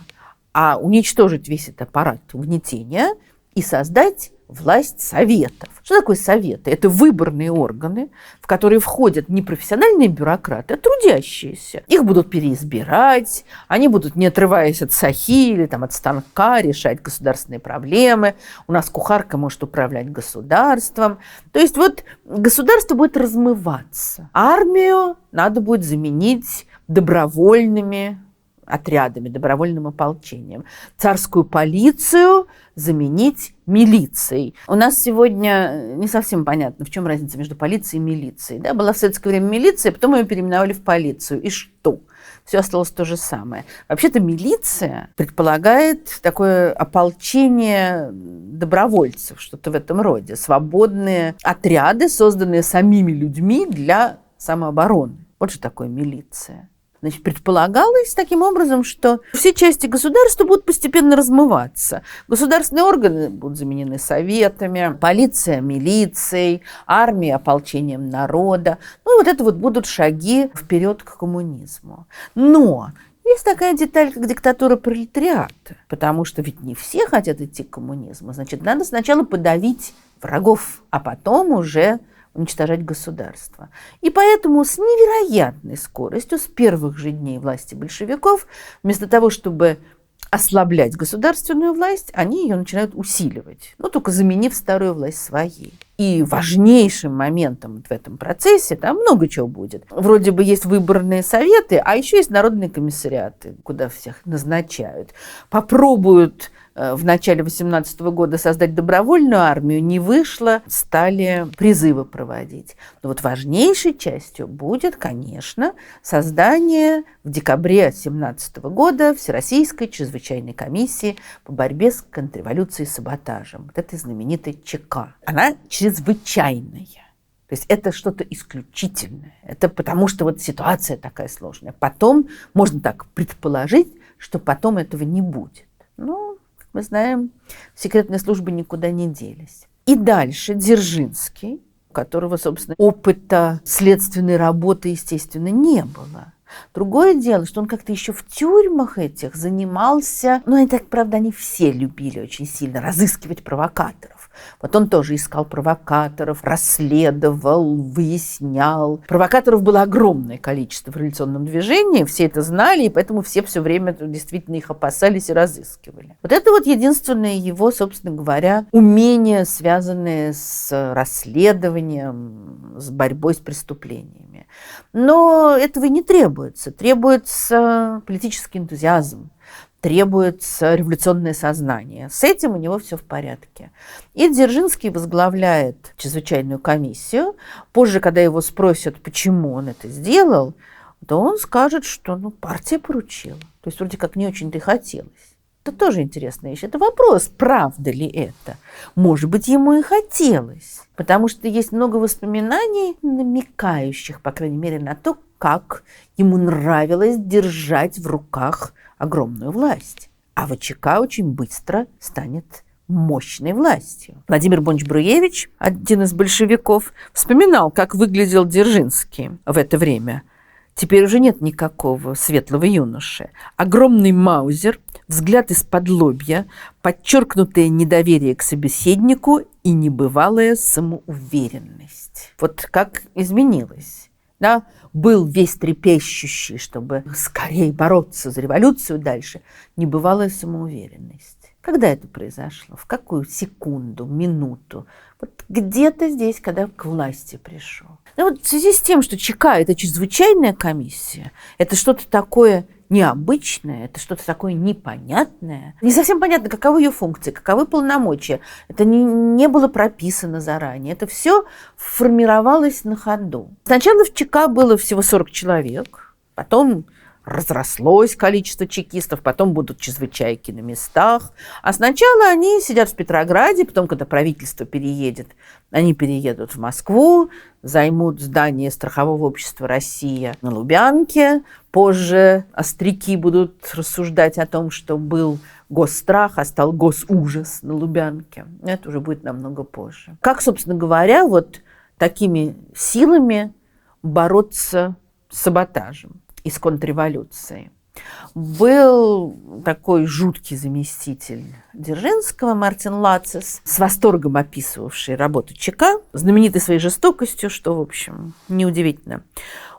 а уничтожить весь этот аппарат угнетения и создать власть советов. Что такое советы? Это выборные органы, в которые входят не профессиональные бюрократы, а трудящиеся. Их будут переизбирать, они будут, не отрываясь от сахи или от станка, решать государственные проблемы. У нас кухарка может управлять государством. То есть вот государство будет размываться. Армию надо будет заменить добровольными отрядами, добровольным ополчением. Царскую полицию заменить милицией. У нас сегодня не совсем понятно, в чем разница между полицией и милицией. Да? Была в советское время милиция, потом ее переименовали в полицию. И что? Все осталось то же самое. Вообще-то милиция предполагает такое ополчение добровольцев, что-то в этом роде. Свободные отряды, созданные самими людьми для самообороны. Вот что такое милиция. Значит, предполагалось таким образом, что все части государства будут постепенно размываться. Государственные органы будут заменены советами, полиция – милицией, армия – ополчением народа. Вот это вот будут шаги вперед к коммунизму. Но есть такая деталь, как диктатура пролетариата, потому что ведь не все хотят идти к коммунизму. Значит, надо сначала подавить врагов, а потом уже уничтожать государство. И поэтому с невероятной скоростью, с первых же дней власти большевиков, вместо того, чтобы ослаблять государственную власть, они ее начинают усиливать, только заменив старую власть своей. И важнейшим моментом в этом процессе, там много чего будет. Вроде бы есть выборные советы, а еще есть народные комиссариаты, куда всех назначают. Попробуют в начале 18 года создать добровольную армию, не вышло, стали призывы проводить. Но вот важнейшей частью будет, конечно, создание в декабре 17 года Всероссийской чрезвычайной комиссии по борьбе с контрреволюцией и саботажем. Вот этой знаменитой ЧК. Она чрезвычайная. То есть это что-то исключительное. Это потому, что вот ситуация такая сложная. Потом, можно так предположить, что потом этого не будет. Мы знаем, секретные службы никуда не делись. И дальше Дзержинский, у которого, собственно, опыта следственной работы, естественно, не было. Другое дело, что он как-то еще в тюрьмах этих занимался, и так, правда, они все любили очень сильно разыскивать провокаторов. Вот он тоже искал провокаторов, расследовал, выяснял. Провокаторов было огромное количество в революционном движении, все это знали, и поэтому все время действительно их опасались и разыскивали. Вот это вот единственное его, собственно говоря, умение, связанное с расследованием, с борьбой с преступлениями. Но этого и не требуется. Требуется политический энтузиазм. Требуется революционное сознание. С этим у него все в порядке. И Дзержинский возглавляет чрезвычайную комиссию. Позже, когда его спросят, почему он это сделал, то он скажет, что партия поручила. То есть вроде как не очень-то и хотелось. Это тоже интересная вещь. Это вопрос, правда ли это. Может быть, ему и хотелось. Потому что есть много воспоминаний, намекающих, по крайней мере, на то, как ему нравилось держать в руках огромную власть. А ВЧК очень быстро станет мощной властью. Владимир Бонч-Бруевич, один из большевиков, вспоминал, как выглядел Дзержинский в это время. Теперь уже нет никакого светлого юноши. Огромный маузер, взгляд из-под лобья, подчеркнутое недоверие к собеседнику и небывалая самоуверенность. Вот как изменилось. Да? Был весь трепещущий, чтобы скорее бороться за революцию дальше, небывалая самоуверенность. Когда это произошло? В какую секунду, минуту? Вот где-то здесь, когда к власти пришел. В связи с тем, что ЧК – это чрезвычайная комиссия, это что-то такое необычное, это что-то такое непонятное. Не совсем понятно, каковы ее функции, каковы полномочия. Это не было прописано заранее. Это все формировалось на ходу. Сначала в ЧК было всего 40 человек, потом разрослось количество чекистов, потом будут чрезвычайки на местах. А сначала они сидят в Петрограде, потом, когда правительство переедет, они переедут в Москву, займут здание страхового общества «Россия» на Лубянке. Позже остряки будут рассуждать о том, что был госстрах, а стал госужас на Лубянке. Это уже будет намного позже. Как, собственно говоря, вот такими силами бороться с саботажем и с контрреволюцией? Был такой жуткий заместитель Дзержинского, Мартин Лацис, с восторгом описывавший работу ЧК, знаменитый своей жестокостью, что, в общем, неудивительно.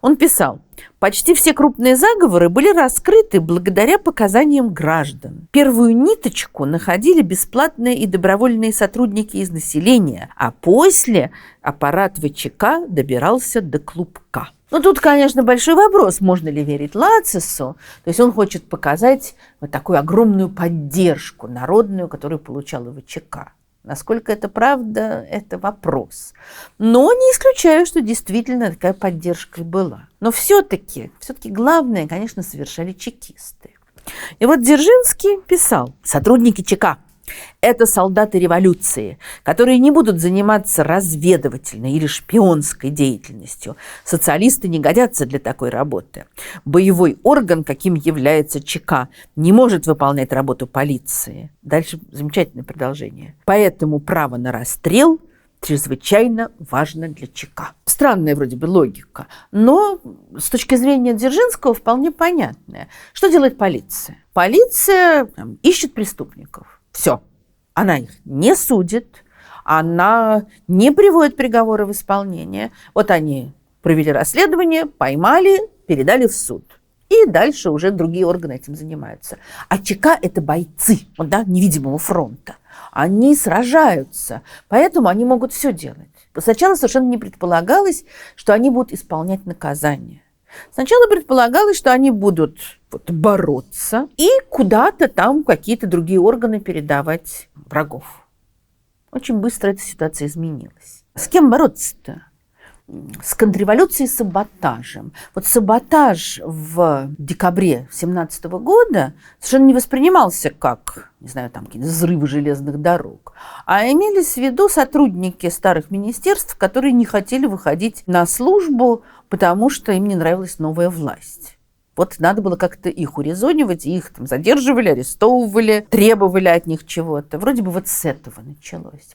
Он писал: «Почти все крупные заговоры были раскрыты благодаря показаниям граждан. Первую ниточку находили бесплатные и добровольные сотрудники из населения, а после аппарат ВЧК добирался до клубка». Тут, конечно, большой вопрос, можно ли верить Лацису. То есть он хочет показать вот такую огромную поддержку народную, которую получала ВЧК. Насколько это правда, это вопрос. Но не исключаю, что действительно такая поддержка и была. Но все-таки главное, конечно, совершали чекисты. И вот Дзержинский писал: сотрудники ЧК – это солдаты революции, которые не будут заниматься разведывательной или шпионской деятельностью. Социалисты не годятся для такой работы. Боевой орган, каким является ЧК, не может выполнять работу полиции. Дальше замечательное продолжение. Поэтому право на расстрел чрезвычайно важно для ЧК. Странная вроде бы логика, но с точки зрения Дзержинского вполне понятная. Что делает полиция? Полиция ищет преступников. Все. Она их не судит, она не приводит приговоры в исполнение. Вот они провели расследование, поймали, передали в суд. И дальше уже другие органы этим занимаются. А ЧК – это бойцы, невидимого фронта. Они сражаются, поэтому они могут все делать. Сначала совершенно не предполагалось, что они будут исполнять наказание. Сначала предполагалось, что они будут бороться и куда-то там какие-то другие органы передавать врагов. Очень быстро эта ситуация изменилась. С кем бороться-то? С контрреволюцией, с саботажем. Саботаж в декабре 1917 года совершенно не воспринимался как, какие-то взрывы железных дорог, а имелись в виду сотрудники старых министерств, которые не хотели выходить на службу, потому что им не нравилась новая власть. Надо было как-то их урезонивать, их задерживали, арестовывали, требовали от них чего-то. Вроде бы с этого началось.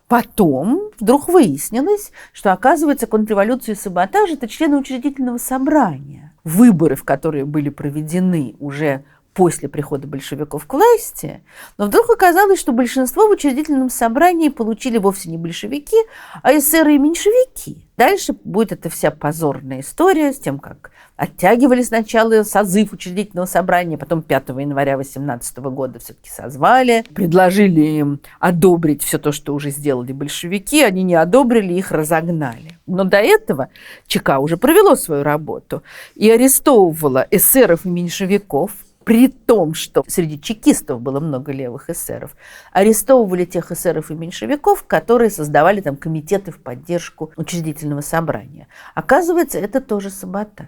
Потом вдруг выяснилось, что, оказывается, контрреволюция и саботаж – это члены учредительного собрания. Выборы, в которые были проведены уже после прихода большевиков к власти, но вдруг оказалось, что большинство в учредительном собрании получили вовсе не большевики, а эсеры и меньшевики. Дальше будет эта вся позорная история с тем, как оттягивали сначала созыв учредительного собрания, потом 5 января 18 года все-таки созвали, предложили им одобрить все то, что уже сделали большевики, они не одобрили, их разогнали. Но до этого ЧК уже провело свою работу и арестовывало эсеров и меньшевиков, при том, что среди чекистов было много левых эсеров, арестовывали тех эсеров и меньшевиков, которые создавали комитеты в поддержку учредительного собрания. Оказывается, это тоже саботаж.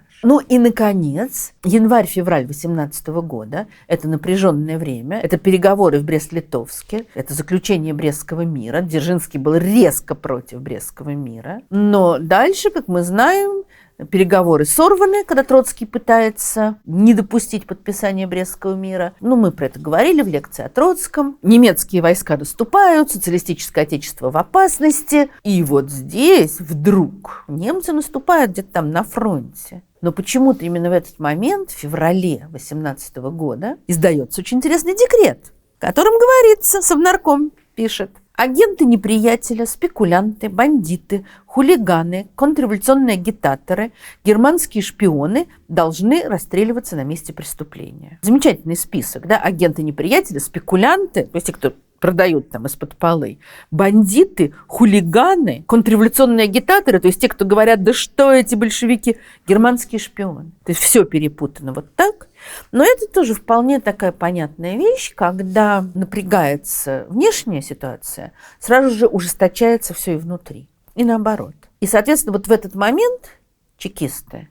И, наконец, январь-февраль 18 года, это напряженное время, это переговоры в Брест-Литовске, это заключение Брестского мира. Дзержинский был резко против Брестского мира. Но дальше, как мы знаем, переговоры сорваны, когда Троцкий пытается не допустить подписания Брестского мира. Мы про это говорили в лекции о Троцком. Немецкие войска наступают, социалистическое отечество в опасности. И здесь вдруг немцы наступают где-то там на фронте. Но почему-то именно в этот момент, в феврале 18 года, издается очень интересный декрет, в котором говорится, Совнарком пишет: агенты неприятеля, спекулянты, бандиты, хулиганы, контрреволюционные агитаторы, германские шпионы должны расстреливаться на месте преступления. Замечательный список, агенты неприятеля, спекулянты, то есть те, кто продают из-под полы, бандиты, хулиганы, контрреволюционные агитаторы, то есть те, кто говорят, да что эти большевики, германские шпионы. То есть все перепутано так. Но это тоже вполне такая понятная вещь, когда напрягается внешняя ситуация, сразу же ужесточается все и внутри, и наоборот. И, соответственно, в этот момент чекисты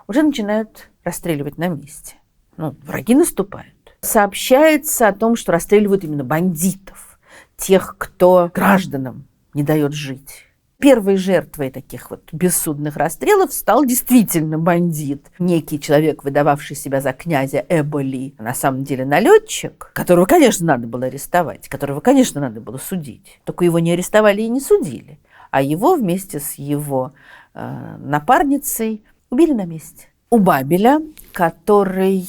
уже начинают расстреливать на месте. Враги наступают. Сообщается о том, что расстреливают именно бандитов, тех, кто гражданам не дает жить. Первой жертвой таких бессудных расстрелов стал действительно бандит. Некий человек, выдававший себя за князя Эболи, на самом деле налетчик, которого, конечно, надо было арестовать, которого, конечно, надо было судить. Только его не арестовали и не судили, а его вместе с его напарницей убили на месте. У Бабеля, который,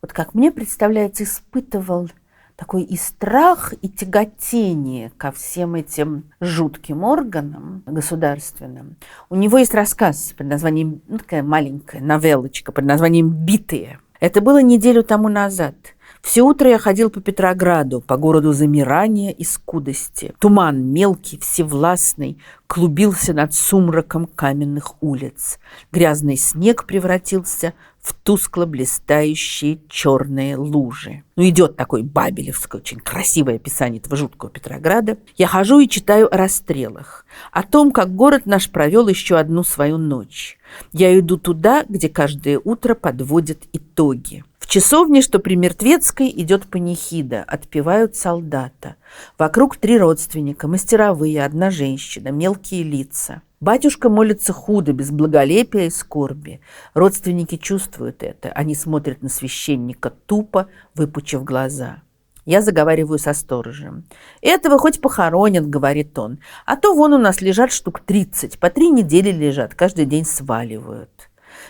как мне представляется, испытывал такой и страх, и тяготение ко всем этим жутким органам государственным. У него есть рассказ под названием, такая маленькая новеллочка под названием «Битые». Это было неделю тому назад. Все утро я ходил по Петрограду, по городу замирания и скудости. Туман мелкий, всевластный, клубился над сумраком каменных улиц. Грязный снег превратился в тускло-блистающие черные лужи. Идет такой бабелевское, очень красивое описание этого жуткого Петрограда. Я хожу и читаю о расстрелах, о том, как город наш провел еще одну свою ночь. Я иду туда, где каждое утро подводят итоги. В часовне, что при Мертвецкой, идет панихида, отпевают солдата. Вокруг 3 родственника, мастеровые, одна женщина, мелкие лица. Батюшка молится худо, без благолепия и скорби. Родственники чувствуют это. Они смотрят на священника тупо, выпучив глаза. Я заговариваю со сторожем. «Этого хоть похоронят», — говорит он. «А то вон у нас лежат штук 30, по 3 недели лежат, каждый день сваливают».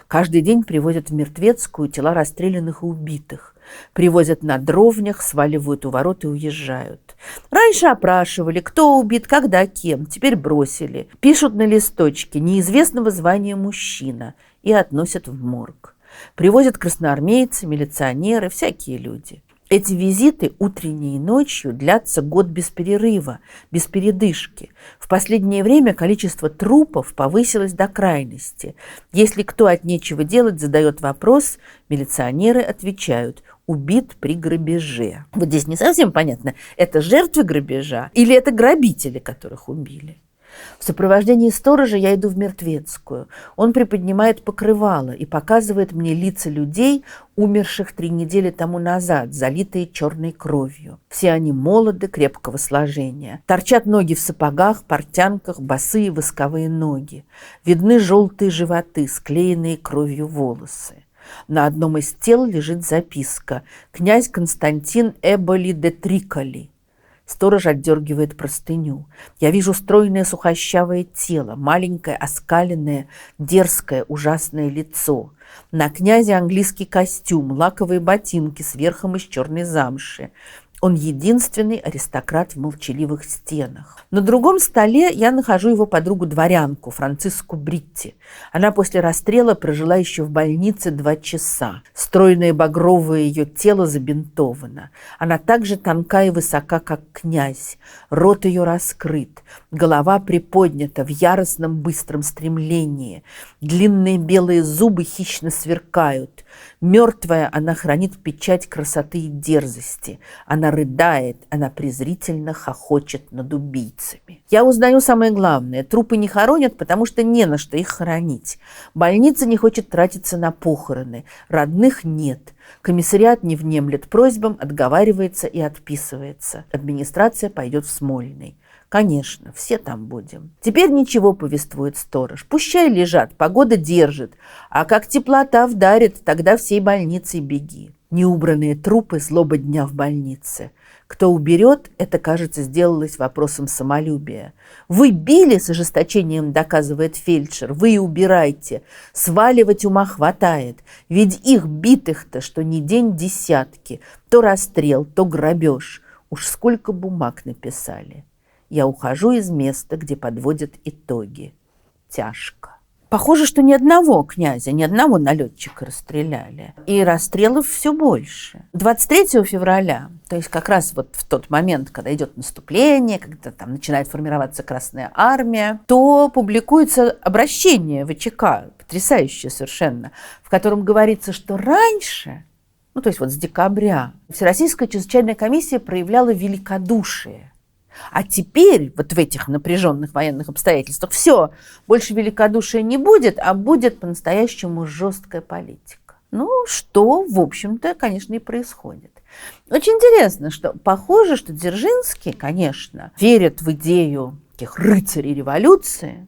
Каждый день привозят в Мертвецкую тела расстрелянных и убитых. Привозят на дровнях, сваливают у ворот и уезжают. Раньше опрашивали, кто убит, когда, кем, теперь бросили. Пишут на листочке неизвестного звания мужчина и относят в морг. Привозят красноармейцы, милиционеры, всякие люди. Эти визиты утренней и ночью длятся год без перерыва, без передышки. В последнее время количество трупов повысилось до крайности. Если кто от нечего делать задает вопрос, милиционеры отвечают: убит при грабеже. Вот здесь не совсем понятно, это жертвы грабежа или это грабители, которых убили. В сопровождении сторожа я иду в Мертвецкую. Он приподнимает покрывало и показывает мне лица людей, умерших 3 недели тому назад, залитые черной кровью. Все они молоды, крепкого сложения. Торчат ноги в сапогах, портянках, босые восковые ноги. Видны желтые животы, склеенные кровью волосы. На одном из тел лежит записка: «Князь Константин Эболи де Триколи». Сторож отдергивает простыню. Я вижу стройное сухощавое тело, маленькое, оскаленное, дерзкое, ужасное лицо. На князе английский костюм, лаковые ботинки с верхом из черной замши. Он единственный аристократ в молчаливых стенах. На другом столе я нахожу его подругу-дворянку Франциску Бритти. Она после расстрела прожила еще в больнице 2 часа. Стройное багровое ее тело забинтовано. Она так же тонка и высока, как князь. Рот ее раскрыт. Голова приподнята в яростном быстром стремлении. Длинные белые зубы хищно сверкают. Мертвая, она хранит печать красоты и дерзости. Она рыдает, она презрительно хохочет над убийцами. Я узнаю самое главное. Трупы не хоронят, потому что не на что их хоронить. Больница не хочет тратиться на похороны. Родных нет. Комиссариат не внемлет просьбам, отговаривается и отписывается. Администрация пойдет в Смольный. Конечно, все там будем. Теперь ничего, повествует сторож. Пущай лежат, погода держит. А как теплота вдарит, тогда всей больницей беги. Неубранные трупы, злоба дня в больнице. Кто уберет, это, кажется, сделалось вопросом самолюбия. Вы били, с ожесточением доказывает фельдшер, вы и убирайте. Сваливать ума хватает. Ведь их битых-то, что ни день десятки. То расстрел, то грабеж. Уж сколько бумаг написали. Я ухожу из места, где подводят итоги. Тяжко. Похоже, что ни одного князя, ни одного налетчика расстреляли. И расстрелов все больше. 23 февраля, то есть как раз вот в тот момент, когда идет наступление, когда там начинает формироваться Красная Армия, то публикуется обращение ВЧК, потрясающее совершенно, в котором говорится, что раньше, то есть вот с декабря, Всероссийская чрезвычайная комиссия проявляла великодушие. А теперь, вот в этих напряженных военных обстоятельствах, все, больше великодушия не будет, а будет по-настоящему жесткая политика. Что, в общем-то, конечно, и происходит. Очень интересно, что похоже, что Дзержинский, конечно, верит в идею таких рыцарей революции,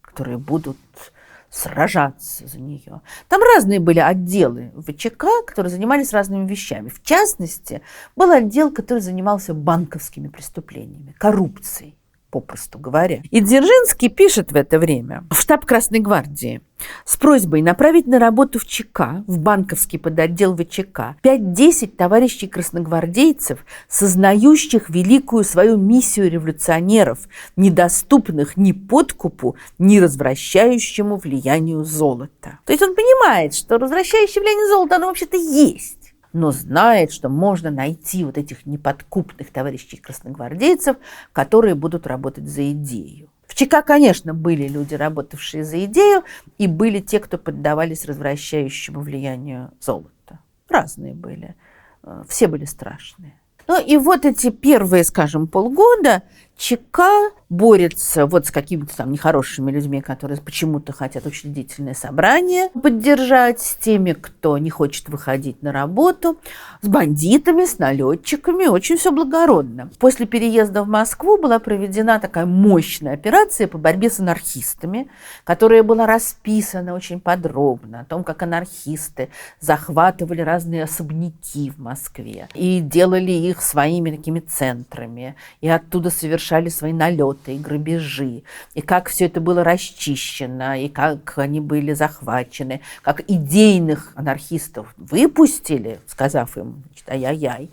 которые будут сражаться за нее. Там разные были отделы ВЧК, которые занимались разными вещами. В частности, был отдел, который занимался банковскими преступлениями, коррупцией, попросту говоря. И Дзержинский пишет в это время в штаб Красной гвардии с просьбой направить на работу в ЧК, в банковский подотдел ВЧК, 5-10 товарищей красногвардейцев, сознающих великую свою миссию революционеров, недоступных ни подкупу, ни развращающему влиянию золота. То есть он понимает, что развращающее влияние золота, оно вообще-то есть, но знает, что можно найти вот этих неподкупных товарищей красногвардейцев, которые будут работать за идею. В ЧК, конечно, были люди, работавшие за идею, и были те, кто поддавались развращающему влиянию золота. Разные были, все были страшные. И вот эти первые, скажем, полгода ЧК борется вот с какими-то там нехорошими людьми, которые почему-то хотят учредительное собрание поддержать, с теми, кто не хочет выходить на работу, с бандитами, с налетчиками. Очень все благородно. После переезда в Москву была проведена такая мощная операция по борьбе с анархистами, которая была расписана очень подробно о том, как анархисты захватывали разные особняки в Москве и делали их своими такими центрами, и оттуда совершали совершали свои налеты и грабежи, и как все это было расчищено, и как они были захвачены, как идейных анархистов выпустили, сказав им, ай-яй-яй,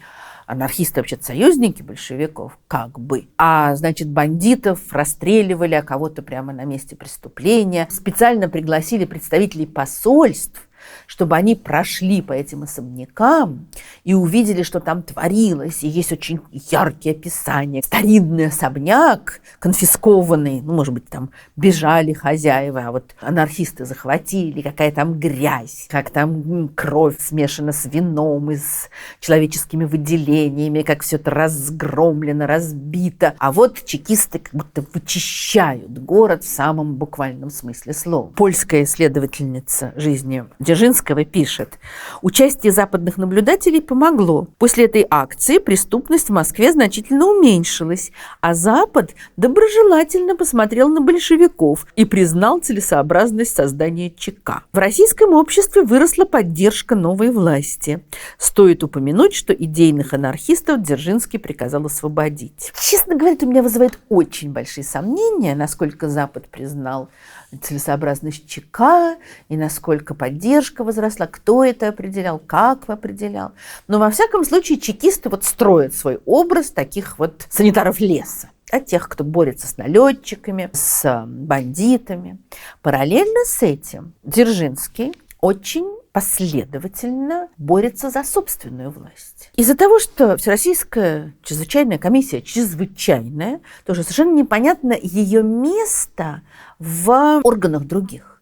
анархисты вообще-то союзники большевиков, как бы. А, значит, бандитов расстреливали, а кого-то прямо на месте преступления. Специально пригласили представителей посольств, чтобы они прошли по этим особнякам и увидели, что там творилось. И есть очень яркие описания. Старинный особняк, конфискованный, ну, может быть, там бежали хозяева, а вот анархисты захватили, какая там грязь, как там кровь смешана с вином и с человеческими выделениями, как все это разгромлено, разбито. А вот чекисты как будто вычищают город в самом буквальном смысле слова. Польская исследовательница жизни Дзержинского пишет: участие западных наблюдателей помогло. После этой акции преступность в Москве значительно уменьшилась, а Запад доброжелательно посмотрел на большевиков и признал целесообразность создания ЧК. В российском обществе выросла поддержка новой власти. Стоит упомянуть, что идейных анархистов Дзержинский приказал освободить. Честно говоря, это у меня вызывает очень большие сомнения, насколько Запад признал целесообразность ЧК и насколько поддержка возросла, кто это определял, как определял. Но во всяком случае чекисты вот строят свой образ таких вот санитаров леса, тех, кто борется с налетчиками, с бандитами. Параллельно с этим Дзержинский очень последовательно борется за собственную власть. Из-за того, что Всероссийская чрезвычайная комиссия чрезвычайная, тоже совершенно непонятно ее место в органах других.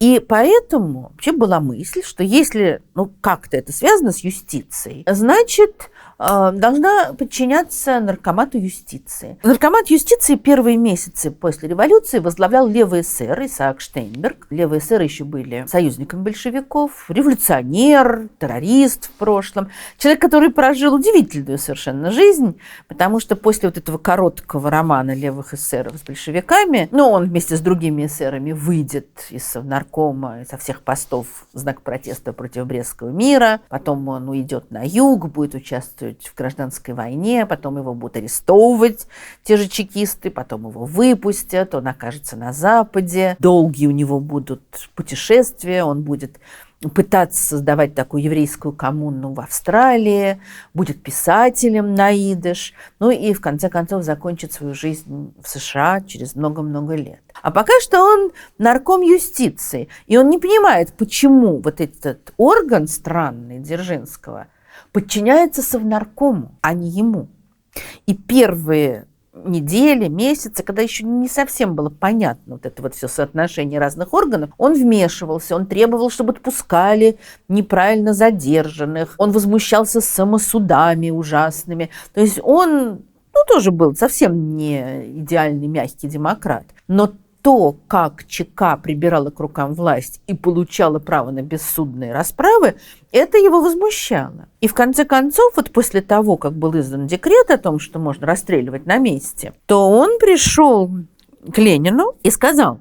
И поэтому вообще была мысль, что если как-то это связано с юстицией, значит, должна подчиняться наркомату юстиции. Наркомат юстиции первые месяцы после революции возглавлял левый эсер Исаак Штейнберг. Левые эсеры еще были союзниками большевиков, революционер, террорист в прошлом. Человек, который прожил удивительную совершенно жизнь, потому что после вот этого короткого романа левых эсеров с большевиками, он вместе с другими эсерами выйдет из Совнаркома, со всех постов в знак протеста против Брестского мира, потом он уйдет на юг, будет участвовать в гражданской войне, потом его будут арестовывать те же чекисты, потом его выпустят, он окажется на Западе, долгие у него будут путешествия, он будет пытаться создавать такую еврейскую коммуну в Австралии, будет писателем на идиш, и в конце концов закончит свою жизнь в США через много-много лет. А пока что он нарком юстиции, и он не понимает, почему вот этот орган странный Дзержинского подчиняется Совнаркому, а не ему. И первые недели, месяцы, когда еще не совсем было понятно вот это вот все соотношение разных органов, он вмешивался, он требовал, чтобы отпускали неправильно задержанных, он возмущался самосудами ужасными. То есть он тоже был совсем не идеальный мягкий демократ. Но то, как ЧК прибирала к рукам власть и получала право на бессудные расправы, это его возмущало. И в конце концов, вот после того, как был издан декрет о том, что можно расстреливать на месте, то он пришел к Ленину и сказал: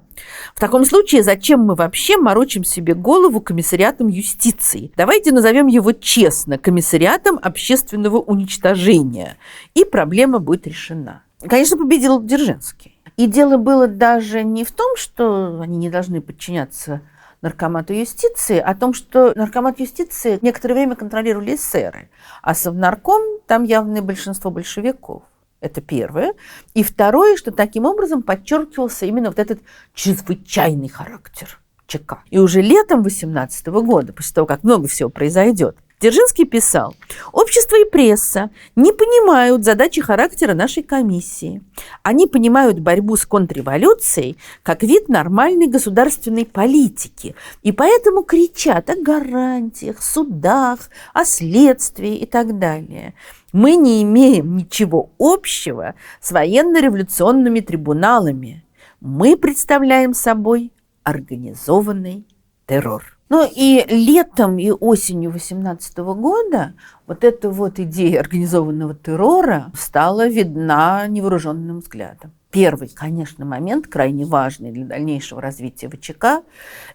в таком случае зачем мы вообще морочим себе голову комиссариатом юстиции? Давайте назовем его честно комиссариатом общественного уничтожения, и проблема будет решена. Конечно, победил Дзержинский. И дело было даже не в том, что они не должны подчиняться наркомату юстиции, а о том, что наркомат юстиции некоторое время контролировали эсеры, а Совнарком там явное большинство большевиков. Это первое. И второе, что таким образом подчеркивался именно вот этот чрезвычайный характер ЧК. И уже летом 1818 года, после того, как много всего произойдет, Дзержинский писал: «Общество и пресса не понимают задачи характера нашей комиссии. Они понимают борьбу с контрреволюцией как вид нормальной государственной политики, и поэтому кричат о гарантиях, судах, о следствии и так далее. Мы не имеем ничего общего с военно-революционными трибуналами. Мы представляем собой организованный террор». И летом и осенью 1818 года вот эта вот идея организованного террора стала видна невооруженным взглядом. Первый, конечно, момент, крайне важный для дальнейшего развития ВЧК,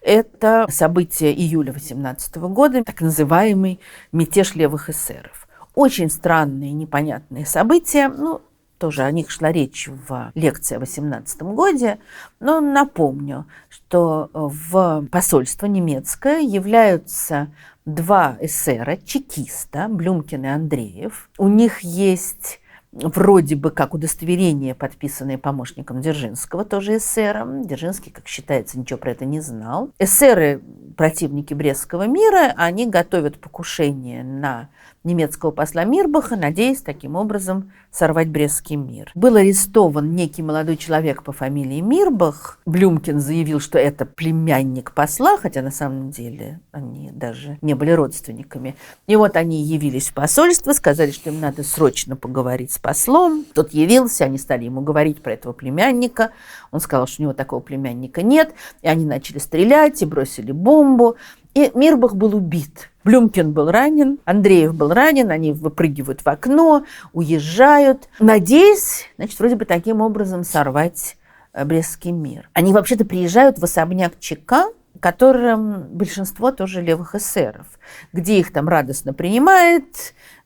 это событие июля 1818 года, так называемый мятеж левых эсеров. Очень странные, непонятные события. тоже о них шла речь в лекции о 18 годе, но напомню, что в посольство немецкое являются два эсера, чекиста, Блюмкин и Андреев. У них есть вроде бы как удостоверение, подписанное помощником Дзержинского, тоже эсером. Дзержинский, как считается, ничего про это не знал. Эсеры, противники Брестского мира, они готовят покушение на немецкого посла Мирбаха, надеясь таким образом сорвать Брестский мир. Был арестован некий молодой человек по фамилии Мирбах. Блюмкин заявил, что это племянник посла, хотя на самом деле они даже не были родственниками. И вот они явились в посольство, сказали, что им надо срочно поговорить с послом. Тот явился, они стали ему говорить про этого племянника. Он сказал, что у него такого племянника нет. И они начали стрелять и бросили бомбу. И Мирбах был убит. Блюмкин был ранен, Андреев был ранен, они выпрыгивают в окно, уезжают, надеясь, значит, вроде бы таким образом сорвать Брестский мир. Они вообще-то приезжают в особняк ЧК, которым большинство тоже левых эсеров, где их там радостно принимает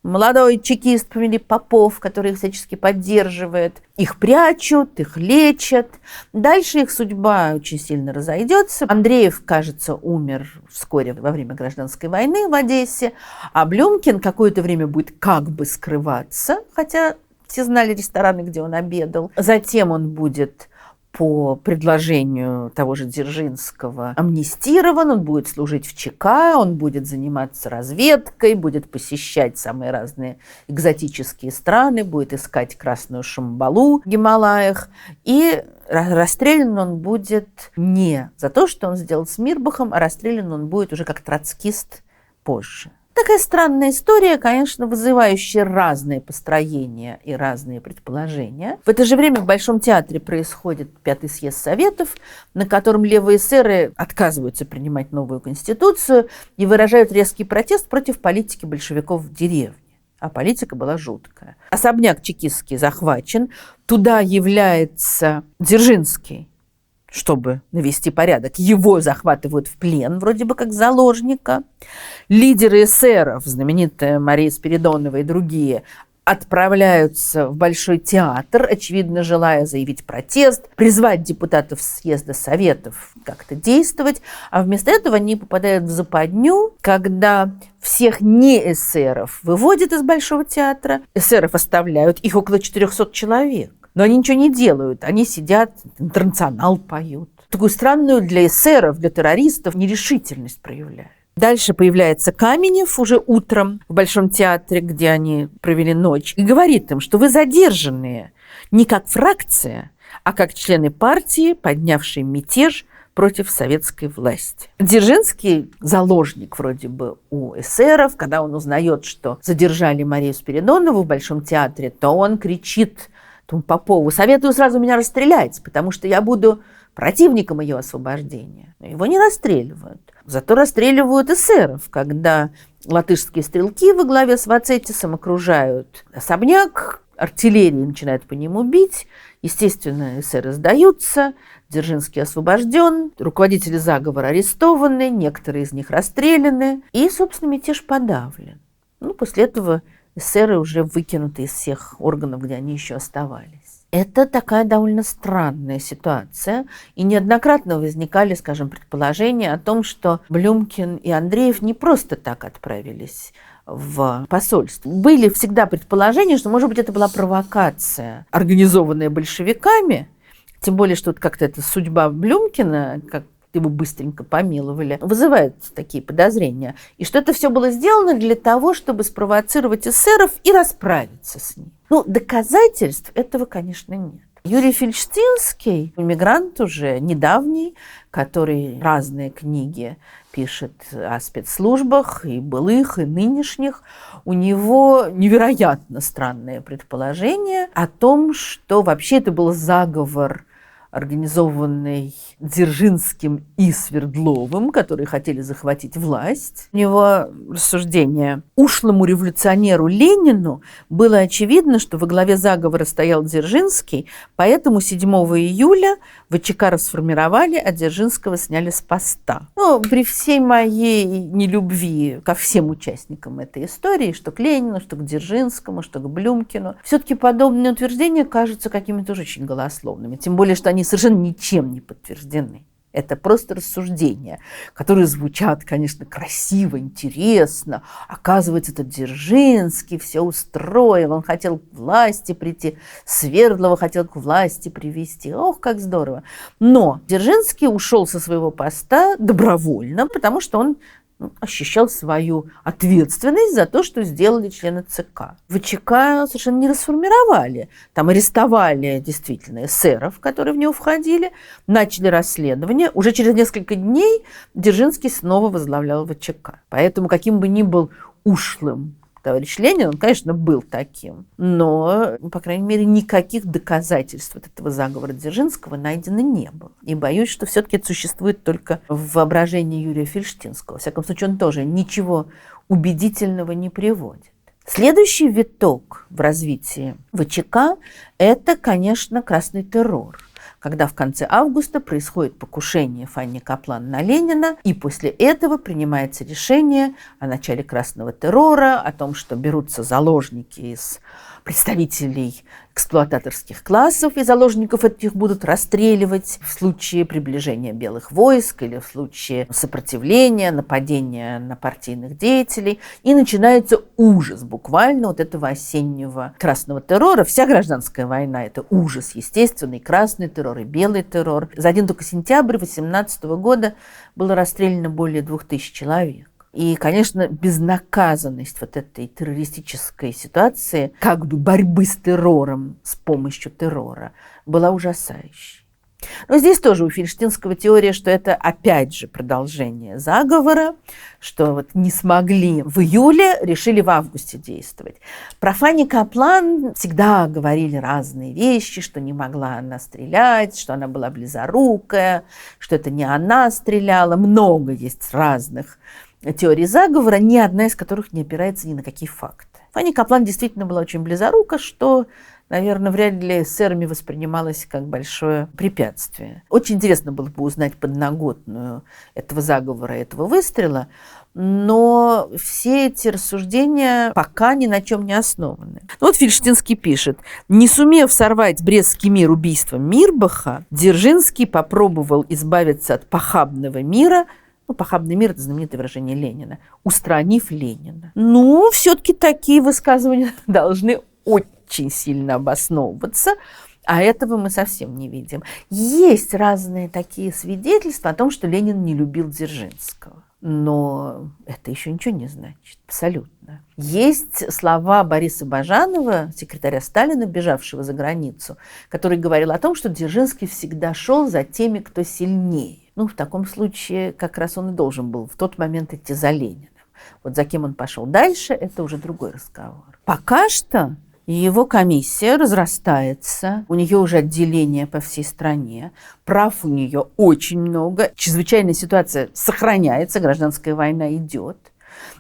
молодой чекист по фамилии Попов, который их всячески поддерживает. Их прячут, их лечат. Дальше их судьба очень сильно разойдется. Андреев, кажется, умер вскоре во время гражданской войны в Одессе, а Блюмкин какое-то время будет как бы скрываться, хотя все знали рестораны, где он обедал. Затем он будет по предложению того же Дзержинского амнистирован, он будет служить в ЧК, он будет заниматься разведкой, будет посещать самые разные экзотические страны, будет искать красную шамбалу в Гималаях. И расстрелян он будет не за то, что он сделал с Мирбахом, а расстрелян он будет уже как троцкист позже. Такая странная история, конечно, вызывающая разные построения и разные предположения. В это же время в Большом театре происходит 5-й съезд Советов, на котором левые эсеры отказываются принимать новую конституцию и выражают резкий протест против политики большевиков в деревне. А политика была жуткая. Особняк чекистский захвачен, туда является Дзержинский, чтобы навести порядок. Его захватывают в плен, вроде бы как заложника. Лидеры эсеров, знаменитая Мария Спиридонова и другие, отправляются в Большой театр, очевидно, желая заявить протест, призвать депутатов съезда Советов как-то действовать, а вместо этого они попадают в западню, когда всех неэсеров выводят из Большого театра, эсеров оставляют, их около 400 человек. Но они ничего не делают, они сидят, интернационал поют. Такую странную для эсеров, для террористов нерешительность проявляют. Дальше появляется Каменев уже утром в Большом театре, где они провели ночь, и говорит им, что вы задержанные не как фракция, а как члены партии, поднявшие мятеж против советской власти. Дзержинский заложник вроде бы у эсеров. Когда он узнает, что задержали Марию Спиридонову в Большом театре, то он кричит Попову: советую сразу меня расстрелять, потому что я буду противником ее освобождения. Но его не расстреливают. Зато расстреливают эсеров, когда латышские стрелки во главе с Вацетисом окружают особняк, артиллерия начинает по нему бить. Естественно, эсеры сдаются, Дзержинский освобожден, руководители заговора арестованы, некоторые из них расстреляны, и, собственно, мятеж подавлен. После этого эсеры уже выкинуты из всех органов, где они еще оставались. Это такая довольно странная ситуация, и неоднократно возникали, скажем, предположения о том, что Блюмкин и Андреев не просто так отправились в посольство. Были всегда предположения, что, может быть, это была провокация, организованная большевиками, тем более, что как-то эта судьба Блюмкина, как его быстренько помиловали, вызывает такие подозрения. И что это все было сделано для того, чтобы спровоцировать эсеров и расправиться с ними. Доказательств этого, конечно, нет. Юрий Фельштинский, иммигрант уже недавний, который разные книги пишет о спецслужбах, и былых, и нынешних, у него невероятно странное предположение о том, что вообще это был заговор организованный Дзержинским и Свердловым, которые хотели захватить власть. У него рассуждение: ушлому революционеру Ленину было очевидно, что во главе заговора стоял Дзержинский, поэтому 7 июля ВЧК расформировали, а Дзержинского сняли с поста. Но при всей моей нелюбви ко всем участникам этой истории, что к Ленину, что к Дзержинскому, что к Блюмкину, все-таки подобные утверждения кажутся какими-то уже очень голословными. Тем более, что они совершенно ничем не подтверждены. Это просто рассуждения, которые звучат, конечно, красиво, интересно. Оказывается, это Дзержинский все устроил, он хотел к власти прийти, Свердлова хотел к власти привести. Ох, как здорово! Но Дзержинский ушел со своего поста добровольно, потому что он ощущал свою ответственность за то, что сделали члены ЦК. ВЧК совершенно не расформировали. Там арестовали действительно эсеров, которые в него входили, начали расследование. Уже через несколько дней Дзержинский снова возглавлял ВЧК. Поэтому, каким бы ни был ушлым товарищ Ленин, он, конечно, был таким, но, по крайней мере, никаких доказательств от этого заговора Дзержинского найдено не было. И боюсь, что все-таки это существует только в воображении Юрия Фельштинского. Во всяком случае, он тоже ничего убедительного не приводит. Следующий виток в развитии ВЧК – это, конечно, красный террор, когда в конце августа происходит покушение Фанни Каплан на Ленина, и после этого принимается решение о начале красного террора, о том, что берутся заложники из представителей эксплуататорских классов, и заложников этих будут расстреливать в случае приближения белых войск или в случае сопротивления, нападения на партийных деятелей. И начинается ужас буквально вот этого осеннего красного террора. Вся гражданская война – это ужас естественный, красный террор и белый террор. За один только сентябрь 1818 года было расстреляно более 2000 человек. И, конечно, безнаказанность вот этой террористической ситуации, как бы борьбы с террором с помощью террора, была ужасающей. Но здесь тоже у Фельштинского теория, что это опять же продолжение заговора, что вот не смогли в июле, решили в августе действовать. Про Фанни Каплан всегда говорили разные вещи, что не могла она стрелять, что она была близорукая, что это не она стреляла. Много есть разных теорий заговора, ни одна из которых не опирается ни на какие факты. Фанни Каплан действительно была очень близорука, что, наверное, вряд ли эсерами воспринималось как большое препятствие. Очень интересно было бы узнать подноготную этого заговора, этого выстрела, но все эти рассуждения пока ни на чем не основаны. Вот Фельштинский пишет: не сумев сорвать Брестский мир убийством Мирбаха, Дзержинский попробовал избавиться от похабного мира. Похабный мир – это знаменитое выражение Ленина, устранив Ленина. Все-таки такие высказывания должны очень сильно обосновываться, а этого мы совсем не видим. Есть разные такие свидетельства о том, что Ленин не любил Дзержинского. Но это еще ничего не значит, абсолютно. Есть слова Бориса Бажанова, секретаря Сталина, бежавшего за границу, который говорил о том, что Дзержинский всегда шел за теми, кто сильнее. В таком случае как раз он и должен был в тот момент идти за Лениным. Вот за кем он пошел дальше, это уже другой разговор. Пока что его комиссия разрастается, у нее уже отделение по всей стране, прав у нее очень много, чрезвычайная ситуация сохраняется, гражданская война идет.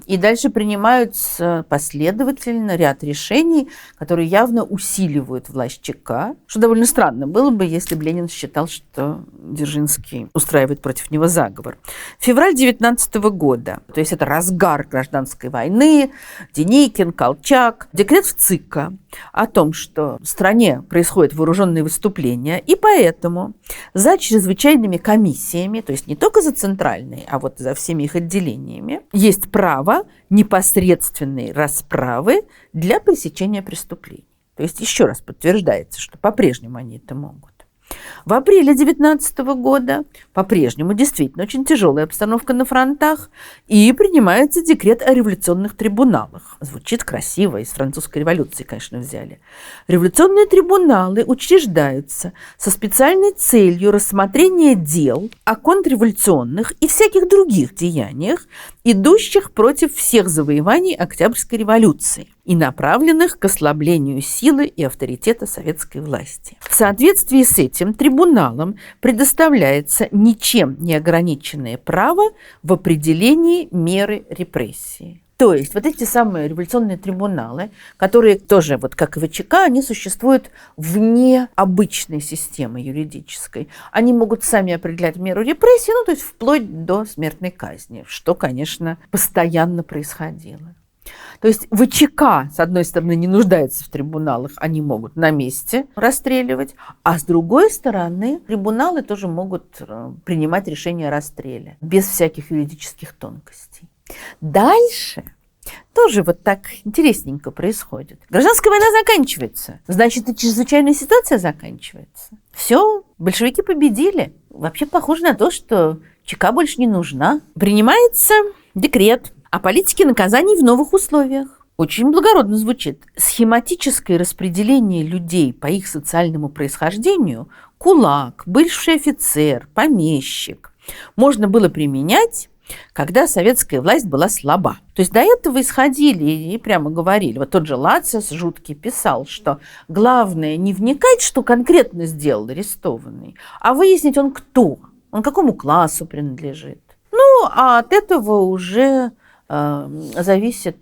И дальше принимаются последовательно ряд решений, которые явно усиливают власть ЧК, что довольно странно было бы, если бы Ленин считал, что Дзержинский устраивает против него заговор. Февраль 19 года, то есть это разгар гражданской войны, Деникин, Колчак, декрет в ЦИКа о том, что в стране происходят вооруженные выступления, и поэтому за чрезвычайными комиссиями, то есть не только за центральной, а вот за всеми их отделениями, есть право непосредственной расправы для пресечения преступлений. То есть еще раз подтверждается, что по-прежнему они это могут. В апреле 19 года по-прежнему действительно очень тяжелая обстановка на фронтах, и принимается декрет о революционных трибуналах. Звучит красиво, из французской революции, конечно, взяли. Революционные трибуналы учреждаются со специальной целью рассмотрения дел о контрреволюционных и всяких других деяниях, идущих против всех завоеваний Октябрьской революции. и направленных к ослаблению силы и авторитета советской власти. В соответствии с этим трибуналам предоставляется ничем не ограниченное право в определении меры репрессии. То есть вот эти самые революционные трибуналы, которые тоже, вот как и ВЧК, они существуют вне обычной системы юридической. Они могут сами определять меру репрессии, ну, то есть вплоть до смертной казни, что, конечно, постоянно происходило. То есть ВЧК, с одной стороны, не нуждается в трибуналах, они могут на месте расстреливать, а с другой стороны, трибуналы тоже могут принимать решение о расстреле без всяких юридических тонкостей. Дальше тоже вот так интересненько происходит. Гражданская война заканчивается, значит, и чрезвычайная ситуация заканчивается. Все, большевики победили. Вообще похоже на то, что ЧК больше не нужна. Принимается декрет о политике наказаний в новых условиях. Очень благородно звучит. Схематическое распределение людей по их социальному происхождению – кулак, бывший офицер, помещик – можно было применять, когда советская власть была слаба. То есть до этого исходили и прямо говорили. Вот тот же Лацис жуткий писал, что главное не вникать, что конкретно сделал арестованный, а выяснить, он кто, он к какому классу принадлежит. Ну, а от этого уже зависит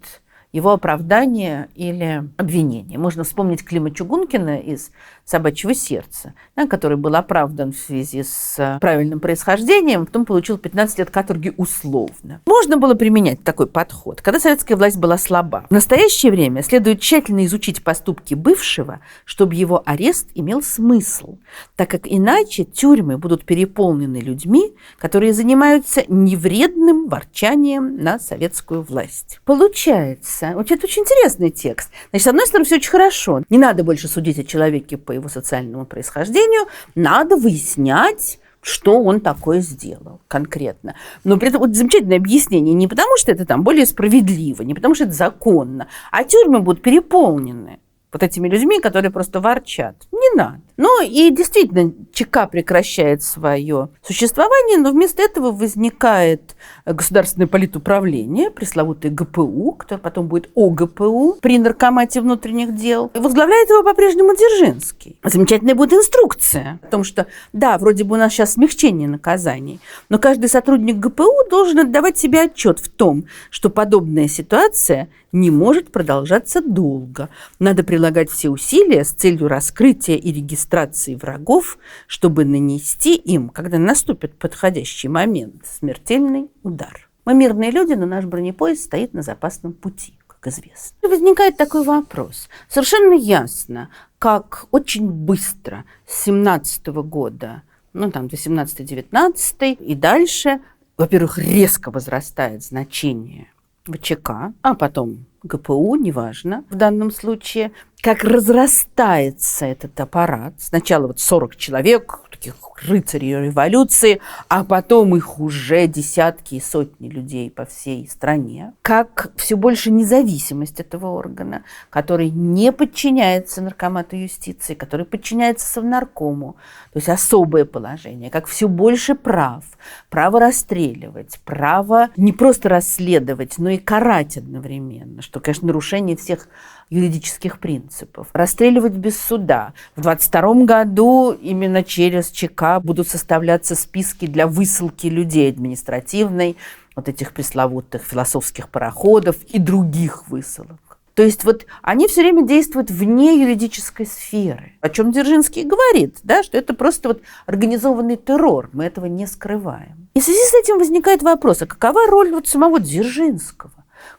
его оправдание или обвинение. Можно вспомнить Клима Чугункина из «Собачьего сердца», да, который был оправдан в связи с правильным происхождением, потом получил 15 лет каторги условно. Можно было применять такой подход, когда советская власть была слаба. В настоящее время следует тщательно изучить поступки бывшего, чтобы его арест имел смысл, так как иначе тюрьмы будут переполнены людьми, которые занимаются невредным ворчанием на советскую власть. Получается, вот это очень интересный текст. Значит, с одной стороны, все очень хорошо. Не надо больше судить о человеке по его социальному происхождению. Надо выяснять, что он такое сделал конкретно. Но при этом вот замечательное объяснение. Не потому, что это там более справедливо, не потому, что это законно, а тюрьмы будут переполнены вот этими людьми, которые просто ворчат. Не надо. Ну и действительно, ЧК прекращает свое существование, но вместо этого возникает государственное политуправление, пресловутое ГПУ, которое потом будет ОГПУ при Наркомате внутренних дел. И возглавляет его по-прежнему Дзержинский. Замечательная будет инструкция о том, что да, вроде бы у нас сейчас смягчение наказаний, но каждый сотрудник ГПУ должен отдавать себе отчет в том, что подобная ситуация не может продолжаться долго. Надо прилагать все усилия с целью раскрытия и регистрации врагов, чтобы нанести им, когда наступит подходящий момент, смертельный удар. Мы мирные люди, но наш бронепоезд стоит на запасном пути, как известно. И возникает такой вопрос. Совершенно ясно, как очень быстро с 17 года, ну там 18-19 и дальше, во-первых, резко возрастает значение ВЧК, а потом ГПУ, неважно в данном случае, как разрастается этот аппарат. Сначала вот 40 человек, таких рыцарей революции, а потом их уже десятки и сотни людей по всей стране. Как все больше независимость этого органа, который не подчиняется Наркомату юстиции, который подчиняется Совнаркому, то есть особое положение, как все больше прав, право расстреливать, право не просто расследовать, но и карать одновременно, что, конечно, нарушение всех юридических принципов. Расстреливать без суда. В 22 году именно через ЧК будут составляться списки для высылки людей административной, вот этих пресловутых философских пароходов и других высылок. То есть вот они все время действуют вне юридической сферы, о чем Дзержинский говорит, да, что это просто вот организованный террор, мы этого не скрываем. И в связи с этим возникает вопрос, а какова роль вот самого Дзержинского?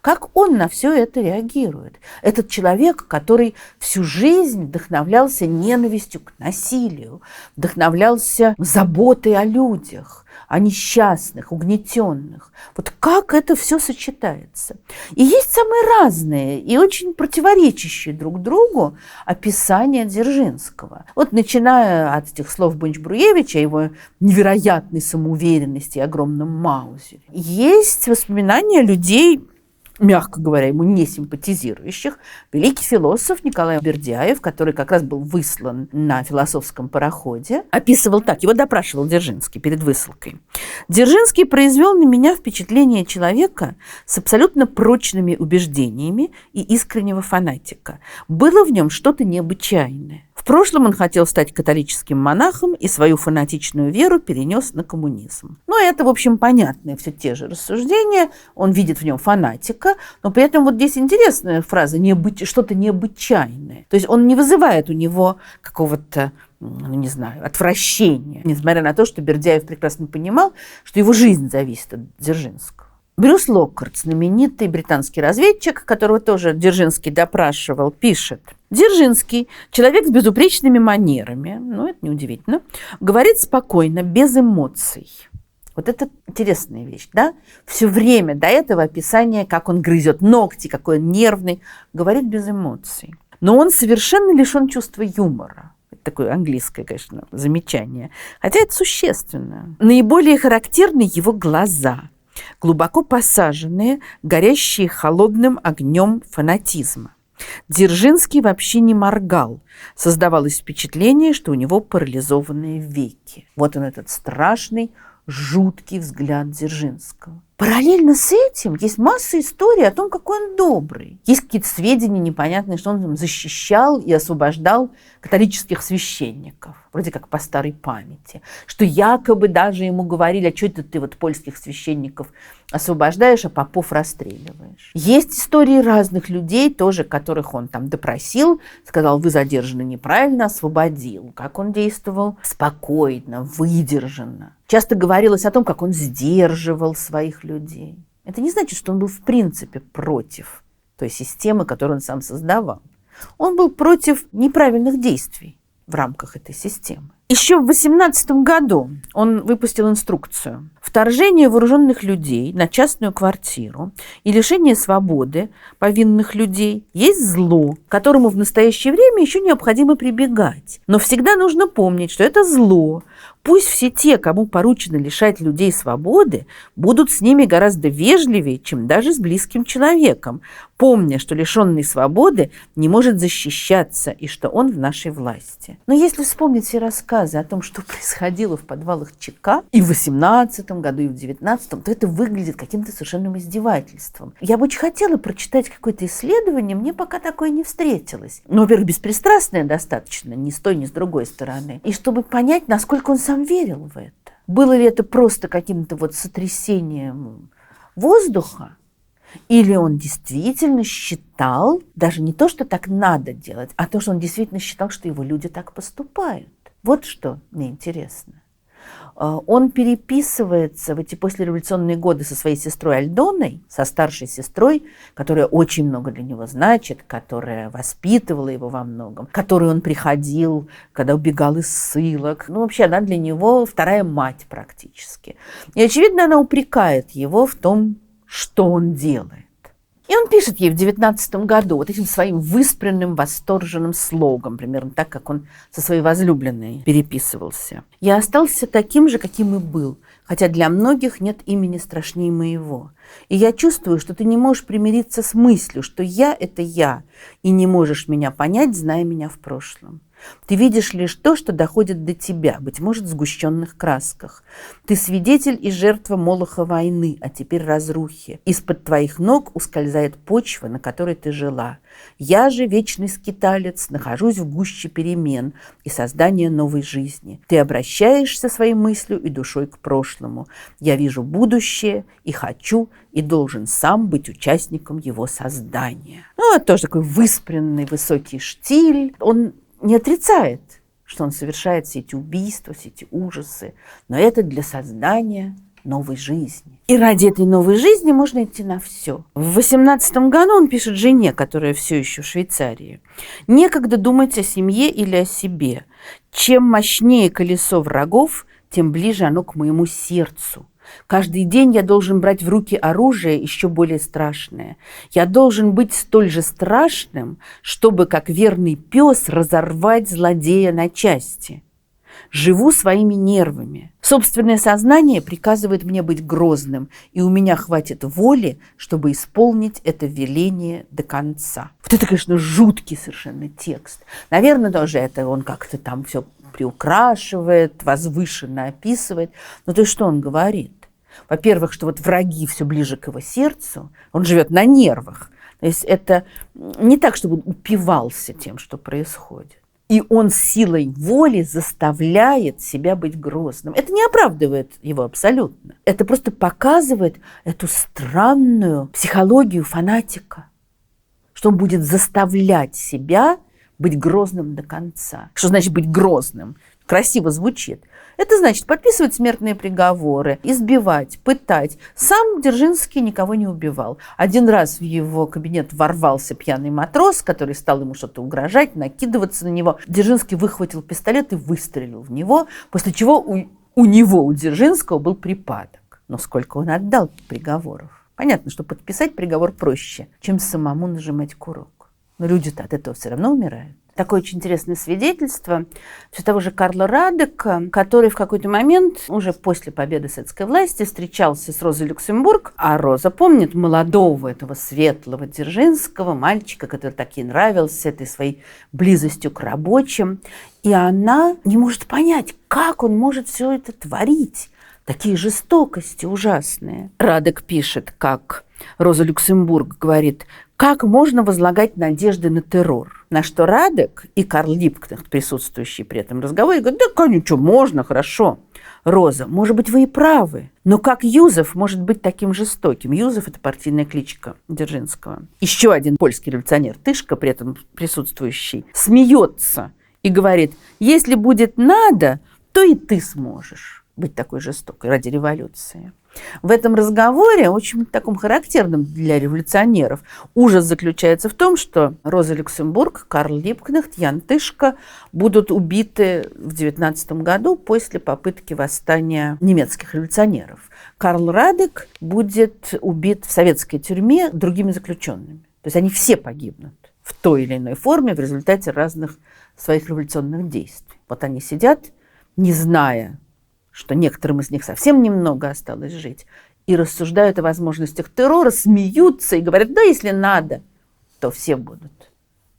Как он на все это реагирует? Этот человек, который всю жизнь вдохновлялся ненавистью к насилию, вдохновлялся заботой о людях, о несчастных, угнетенных. Вот как это все сочетается? И есть самые разные и очень противоречащие друг другу описания Дзержинского. Вот начиная от этих слов Бонч-Бруевича, его невероятной самоуверенности и огромном маузере. Есть воспоминания людей, мягко говоря, ему не симпатизирующих, великий философ Николай Бердяев, который как раз был выслан на философском пароходе, описывал так, его допрашивал Дзержинский перед высылкой. «Дзержинский произвел на меня впечатление человека с абсолютно прочными убеждениями и искреннего фанатика. Было в нем что-то необычайное. В прошлом он хотел стать католическим монахом и свою фанатичную веру перенес на коммунизм». Ну, это, в общем, понятные все те же рассуждения. Он видит в нем фанатика, но при этом вот здесь интересная фраза «что-то необычайное». То есть он не вызывает у него какого-то, ну, не знаю, отвращения, несмотря на то, что Бердяев прекрасно понимал, что его жизнь зависит от Дзержинского. Брюс Локкарт, знаменитый британский разведчик, которого тоже Дзержинский допрашивал, пишет: «Дзержинский, человек с безупречными манерами, ну, это неудивительно, говорит спокойно, без эмоций». Вот это интересная вещь, да? Все время до этого описание, как он грызет ногти, какой он нервный, говорит без эмоций. Но он совершенно лишен чувства юмора. Это такое английское, конечно, замечание. Хотя это существенно. Наиболее характерны его глаза, глубоко посаженные, горящие холодным огнем фанатизма. Дзержинский вообще не моргал. Создавалось впечатление, что у него парализованные веки. Вот он, этот страшный, жуткий взгляд Дзержинского. Параллельно с этим есть масса историй о том, какой он добрый. Есть какие-то сведения непонятные, что он там защищал и освобождал католических священников, вроде как по старой памяти. Что якобы даже ему говорили: а что это ты вот польских священников освобождаешь, а попов расстреливаешь. Есть истории разных людей тоже, которых он там допросил, сказал: вы задержаны неправильно, освободил. Как он действовал? Спокойно, выдержанно. Часто говорилось о том, как он сдерживал своих людей. Это не значит, что он был в принципе против той системы, которую он сам создавал. Он был против неправильных действий в рамках этой системы. Еще в 1818 году он выпустил инструкцию: вторжение вооруженных людей на частную квартиру и лишение свободы повинных людей есть зло, к которому в настоящее время еще необходимо прибегать. Но всегда нужно помнить, что это зло. Пусть все те, кому поручено лишать людей свободы, будут с ними гораздо вежливее, чем даже с близким человеком, помня, что лишенный свободы не может защищаться и что он в нашей власти. Но если вспомнить все рассказы о том, что происходило в подвалах ЧК и в 18 году, и в 19, то это выглядит каким-то совершенным издевательством. Я бы очень хотела прочитать какое-то исследование, мне пока такое не встретилось. Ну, во-первых, беспристрастное достаточно, ни с той, ни с другой стороны. И чтобы понять, насколько он сам верил в это. Было ли это просто каким-то вот сотрясением воздуха, или он действительно считал, даже не то, что так надо делать, а то, что он действительно считал, что его люди так поступают. Вот что мне интересно. Он переписывается в эти послереволюционные годы со своей сестрой Альдоной, со старшей сестрой, которая очень много для него значит, которая воспитывала его во многом, к которой он приходил, когда убегал из ссылок. Ну, вообще, она для него вторая мать практически. И, очевидно, она упрекает его в том, что он делает. И он пишет ей в 19 году вот этим своим выспренным, восторженным слогом, примерно так, как он со своей возлюбленной переписывался. «Я остался таким же, каким и был, хотя для многих нет имени страшнее моего. И я чувствую, что ты не можешь примириться с мыслью, что я – это я, и не можешь меня понять, зная меня в прошлом. Ты видишь лишь то, что доходит до тебя, быть может, в сгущенных красках. Ты свидетель и жертва молоха войны, а теперь разрухи. Из-под твоих ног ускользает почва, на которой ты жила. Я же, вечный скиталец, нахожусь в гуще перемен и создания новой жизни. Ты обращаешься своей мыслью и душой к прошлому. Я вижу будущее и хочу, и должен сам быть участником его создания». Ну, это тоже такой выспренный высокий штиль. Он не отрицает, что он совершает все эти убийства, все эти ужасы, но это для создания новой жизни. И ради этой новой жизни можно идти на все. В 18 году он пишет жене, которая все еще в Швейцарии: «Некогда думать о семье или о себе. Чем мощнее колесо врагов, тем ближе оно к моему сердцу. Каждый день я должен брать в руки оружие еще более страшное. Я должен быть столь же страшным, чтобы, как верный пес, разорвать злодея на части. Живу своими нервами. Собственное сознание приказывает мне быть грозным, и у меня хватит воли, чтобы исполнить это веление до конца. Вот это, конечно, жуткий совершенно текст. Наверное, даже это он как-то там все приукрашивает, возвышенно описывает. Но то есть что он говорит? Во-первых, что вот враги все ближе к его сердцу, он живет на нервах. То есть это не так, чтобы он упивался тем, что происходит. И он силой воли заставляет себя быть грозным. Это не оправдывает его абсолютно. Это просто показывает эту странную психологию фанатика, что он будет заставлять себя быть грозным до конца. Что значит быть грозным? Красиво звучит. Это значит подписывать смертные приговоры, избивать, пытать. Сам Дзержинский никого не убивал. Один раз в его кабинет ворвался пьяный матрос, который стал ему что-то угрожать, накидываться на него. Дзержинский выхватил пистолет и выстрелил в него, после чего у Дзержинского, был припадок. Но сколько он отдал приговоров? Понятно, что подписать приговор проще, чем самому нажимать курок. Но люди-то от этого все равно умирают. Такое очень интересное свидетельство все того же Карла Радека, который в какой-то момент, уже после победы советской власти, встречался с Розой Люксембург, а Роза помнит молодого этого светлого Дзержинского, мальчика, который так ей нравился, этой своей близостью к рабочим. И она не может понять, как он может все это творить. Такие жестокости ужасные. Радек пишет, как Роза Люксембург говорит, как можно возлагать надежды на террор? На что Радек и Карл Липкнехт, присутствующие при этом разговоре, говорят, да, конечно, можно, хорошо. Роза, может быть, вы и правы, но как Юзеф может быть таким жестоким? Юзеф – это партийная кличка Дзержинского. Еще один польский революционер, Тышка, при этом присутствующий, смеется и говорит, если будет надо, то и ты сможешь быть такой жестокой ради революции. В этом разговоре, очень таком характерном для революционеров, ужас заключается в том, что Роза Люксембург, Карл Липкнехт, Ян Тышка будут убиты в 1919 году после попытки восстания немецких революционеров. Карл Радек будет убит в советской тюрьме другими заключенными. То есть они все погибнут в той или иной форме в результате разных своих революционных действий. Вот они сидят, не зная, что некоторым из них совсем немного осталось жить, и рассуждают о возможностях террора, смеются и говорят, да, если надо, то все будут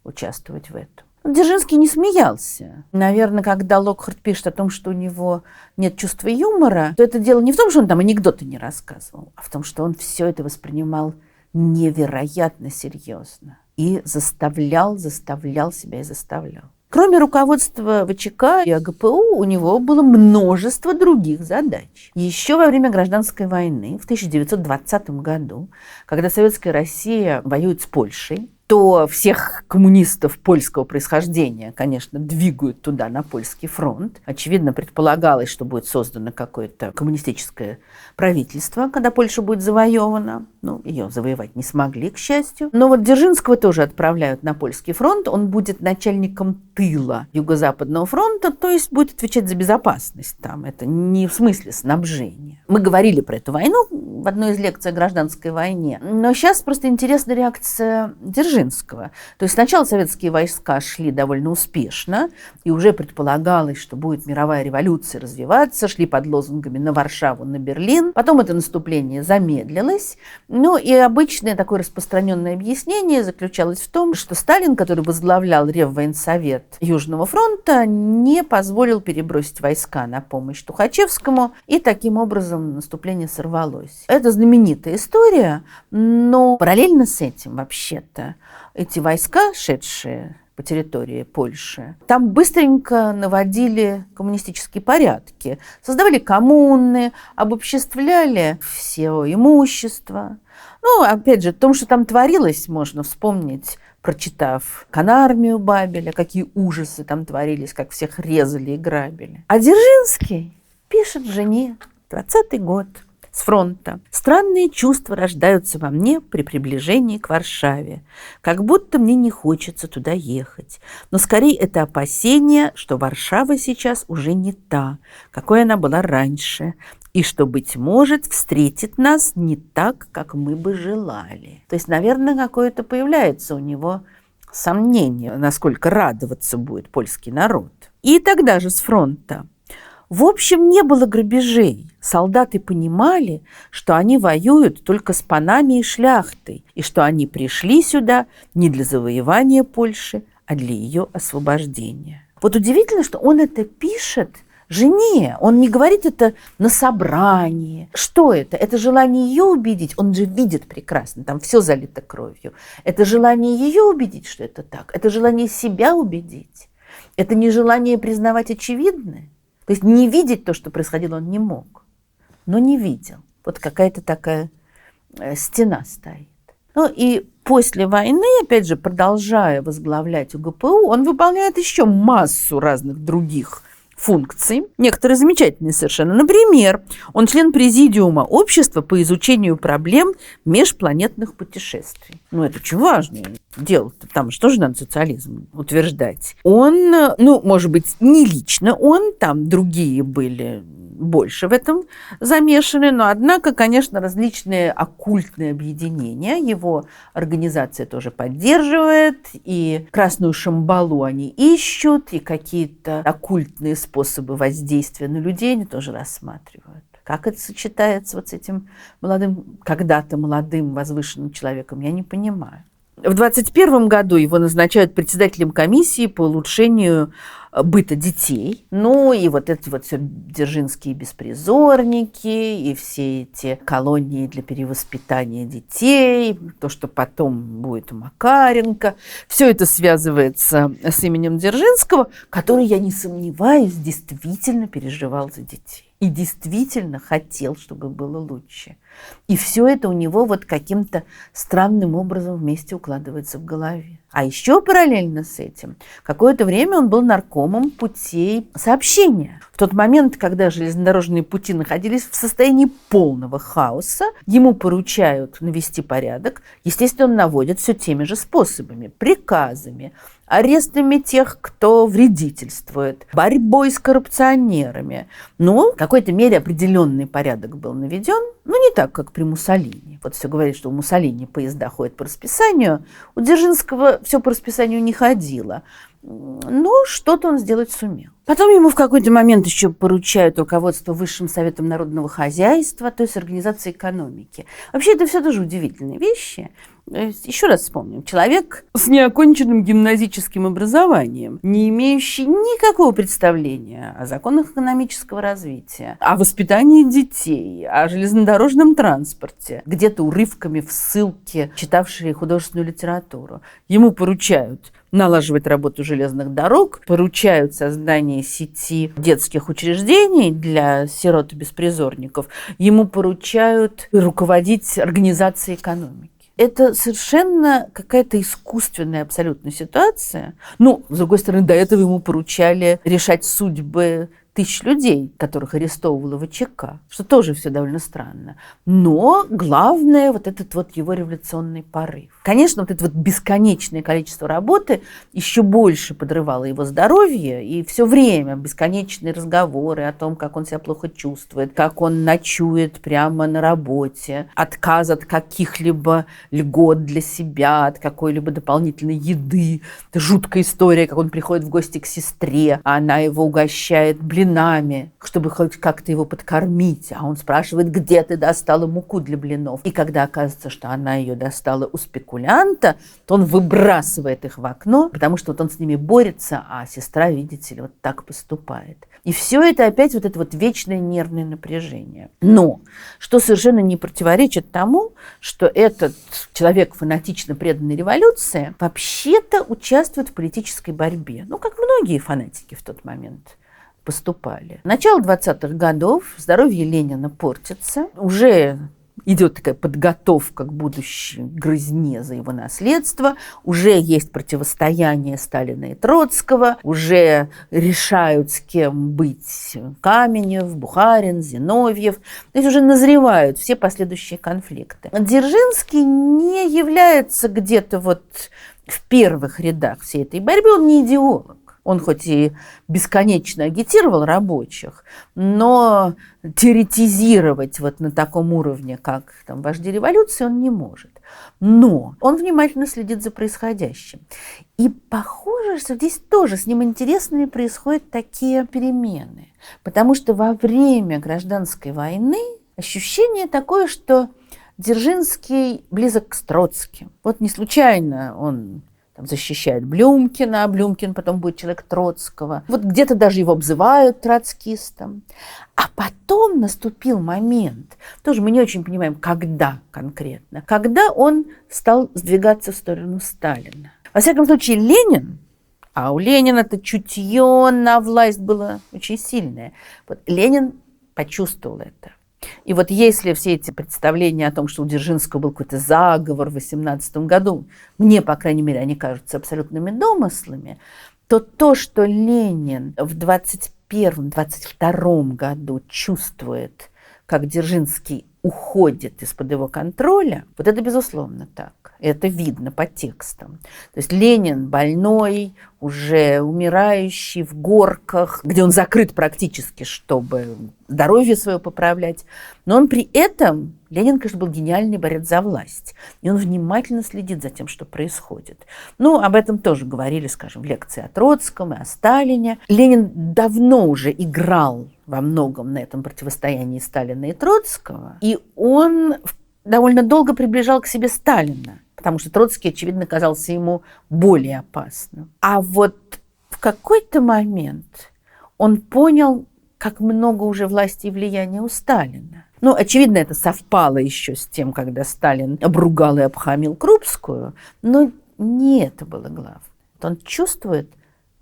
участвовать в этом. Дзержинский не смеялся. Наверное, когда Локхарт пишет о том, что у него нет чувства юмора, то это дело не в том, что он там анекдоты не рассказывал, а в том, что он все это воспринимал невероятно серьезно и заставлял себя и заставлял. Кроме руководства ВЧК и АГПУ, у него было множество других задач. Еще во время гражданской войны в 1920 году, когда Советская Россия воюет с Польшей, то всех коммунистов польского происхождения, конечно, двигают туда, на польский фронт. Очевидно, предполагалось, что будет создано какое-то коммунистическое правительство, когда Польша будет завоевана. Ну, ее завоевать не смогли, к счастью. Но вот Дзержинского тоже отправляют на польский фронт. Он будет начальником тыла Юго-Западного фронта, то есть будет отвечать за безопасность там. Это не в смысле снабжения. Мы говорили про эту войну в одной из лекций о гражданской войне. Но сейчас просто интересна реакция Дзержинского. То есть сначала советские войска шли довольно успешно, и уже предполагалось, что будет мировая революция развиваться, шли под лозунгами «на Варшаву, на Берлин». Потом это наступление замедлилось. Ну и обычное такое распространенное объяснение заключалось в том, что Сталин, который возглавлял Реввоенсовет Южного фронта, не позволил перебросить войска на помощь Тухачевскому, и таким образом наступление сорвалось. Это знаменитая история, но параллельно с этим вообще-то эти войска, шедшие по территории Польши, там быстренько наводили коммунистические порядки, создавали коммуны, обобществляли все имущество. Ну, опять же, о том, что там творилось, можно вспомнить, прочитав «Конармию» Бабеля, какие ужасы там творились, как всех резали и грабили. А Дзержинский пишет жене, 20-й год, с фронта. Странные чувства рождаются во мне при приближении к Варшаве. Как будто мне не хочется туда ехать. Но скорее это опасение, что Варшава сейчас уже не та, какой она была раньше, и что, быть может, встретит нас не так, как мы бы желали. То есть, наверное, какое-то появляется у него сомнение, насколько радоваться будет польский народ. и тогда же с фронта. В общем, не было грабежей. Солдаты понимали, что они воюют только с панами и шляхтой, и что они пришли сюда не для завоевания Польши, а для ее освобождения. Вот удивительно, что он это пишет жене. Он не говорит это на собрании. Что это? Это желание ее убедить. Он же видит прекрасно, там все залито кровью. Это желание ее убедить, что это так. Это желание себя убедить. Это не желание признавать очевидное. То есть не видеть то, что происходило, он не мог. Но не видел. Вот какая-то такая стена стоит. Ну и после войны, опять же, продолжая возглавлять УГПУ, он выполняет еще массу разных других функций, некоторые замечательные совершенно. Например, он член президиума общества по изучению проблем межпланетных путешествий. Ну, это очень важное дело. Там что же надо социализм утверждать? Он, может быть, не лично он, там другие были больше в этом замешаны, но, однако, конечно, различные оккультные объединения его организация тоже поддерживает, и Красную Шамбалу они ищут, и какие-то оккультные способы воздействия на людей они тоже рассматривают. Как это сочетается вот с этим когда-то молодым, возвышенным человеком, я не понимаю. В 1921 году его назначают председателем комиссии по улучшению быта детей. Ну и вот эти вот все дзержинские беспризорники, и все эти колонии для перевоспитания детей, то, что потом будет у Макаренко. Все это связывается с именем Дзержинского, который, я не сомневаюсь, действительно переживал за детей. И действительно хотел, чтобы было лучше. И все это у него вот каким-то странным образом вместе укладывается в голове. А еще параллельно с этим какое-то время он был наркомом путей сообщения. В тот момент, когда железнодорожные пути находились в состоянии полного хаоса, ему поручают навести порядок. Естественно, он наводит все теми же способами, приказами, арестами тех, кто вредительствует, борьбой с коррупционерами. Но в какой-то мере определенный порядок был наведен, но не так, как при Муссолини. Вот все говорит, что у Муссолини поезда ходят по расписанию, у Дзержинского все по расписанию не ходило. Но что-то он сделать сумел. Потом ему в какой-то момент еще поручают руководство Высшим советом народного хозяйства, то есть организацией экономики. Вообще это все тоже удивительные вещи. Еще раз вспомним. Человек с неоконченным гимназическим образованием, не имеющий никакого представления о законах экономического развития, о воспитании детей, о железнодорожном транспорте, где-то урывками в ссылке, читавшие художественную литературу. Ему поручают налаживать работу железных дорог, поручают создание сети детских учреждений для сирот и беспризорников, ему поручают руководить организацией экономики. Это совершенно какая-то искусственная абсолютно ситуация. Ну, с другой стороны, до этого ему поручали решать судьбы тысяч людей, которых арестовывала ВЧК, что тоже все довольно странно. Но главное вот этот вот его революционный порыв. Конечно, вот это вот бесконечное количество работы еще больше подрывало его здоровье, и все время бесконечные разговоры о том, как он себя плохо чувствует, как он ночует прямо на работе, отказ от каких-либо льгот для себя, от какой-либо дополнительной еды. Это жуткая история, как он приходит в гости к сестре, а она его угощает блинами, чтобы хоть как-то его подкормить. А он спрашивает, где ты достала муку для блинов. И когда оказывается, что она ее достала у спекулянта, то он выбрасывает их в окно, потому что вот он с ними борется, а сестра, видите ли, вот так поступает. И все это опять вот это вот вечное нервное напряжение. Но что совершенно не противоречит тому, что этот человек, фанатично преданный революции, вообще-то участвует в политической борьбе. Ну, как многие фанатики в тот момент поступали. Начало 20-х годов, здоровье Ленина портится, уже идет такая подготовка к будущей грызне за его наследство, уже есть противостояние Сталина и Троцкого, уже решают, с кем быть Каменев, Бухарин, Зиновьев, то есть уже назревают все последующие конфликты. Дзержинский не является где-то вот в первых рядах всей этой борьбы, он не идеолог. Он хоть и бесконечно агитировал рабочих, но теоретизировать вот на таком уровне, как там вожди революции, он не может. Но он внимательно следит за происходящим. И похоже, что здесь тоже с ним интересные происходят такие перемены. Потому что во время гражданской войны ощущение такое, что Дзержинский близок к Троцким. Вот не случайно он там защищает Блюмкина, а Блюмкин потом будет человек Троцкого. Вот где-то даже его обзывают троцкистом. А потом наступил момент, тоже мы не очень понимаем, когда конкретно, когда он стал сдвигаться в сторону Сталина. Во всяком случае, Ленин, а у Ленина-то чутье на власть было очень сильное, вот Ленин почувствовал это. И вот если все эти представления о том, что у Дзержинского был какой-то заговор в 18 году, мне, по крайней мере, они кажутся абсолютными домыслами, то, что Ленин в 21-22 году чувствует, как Дзержинский уходит из-под его контроля, вот это безусловно так. Это видно по текстам. То есть Ленин больной, уже умирающий в горках, где он закрыт практически, чтобы здоровье свое поправлять. Но он при этом, Ленин, конечно, был гениальный борец за власть. И он внимательно следит за тем, что происходит. Ну, об этом тоже говорили, скажем, в лекции о Троцком и о Сталине. Ленин давно уже играл во многом на этом противостоянии Сталина и Троцкого. И он довольно долго приближал к себе Сталина, потому что Троцкий, очевидно, казался ему более опасным. А вот в какой-то момент он понял, как много уже власти и влияния у Сталина. Ну, очевидно, это совпало еще с тем, когда Сталин обругал и обхамил Крупскую, но не это было главное. Он чувствует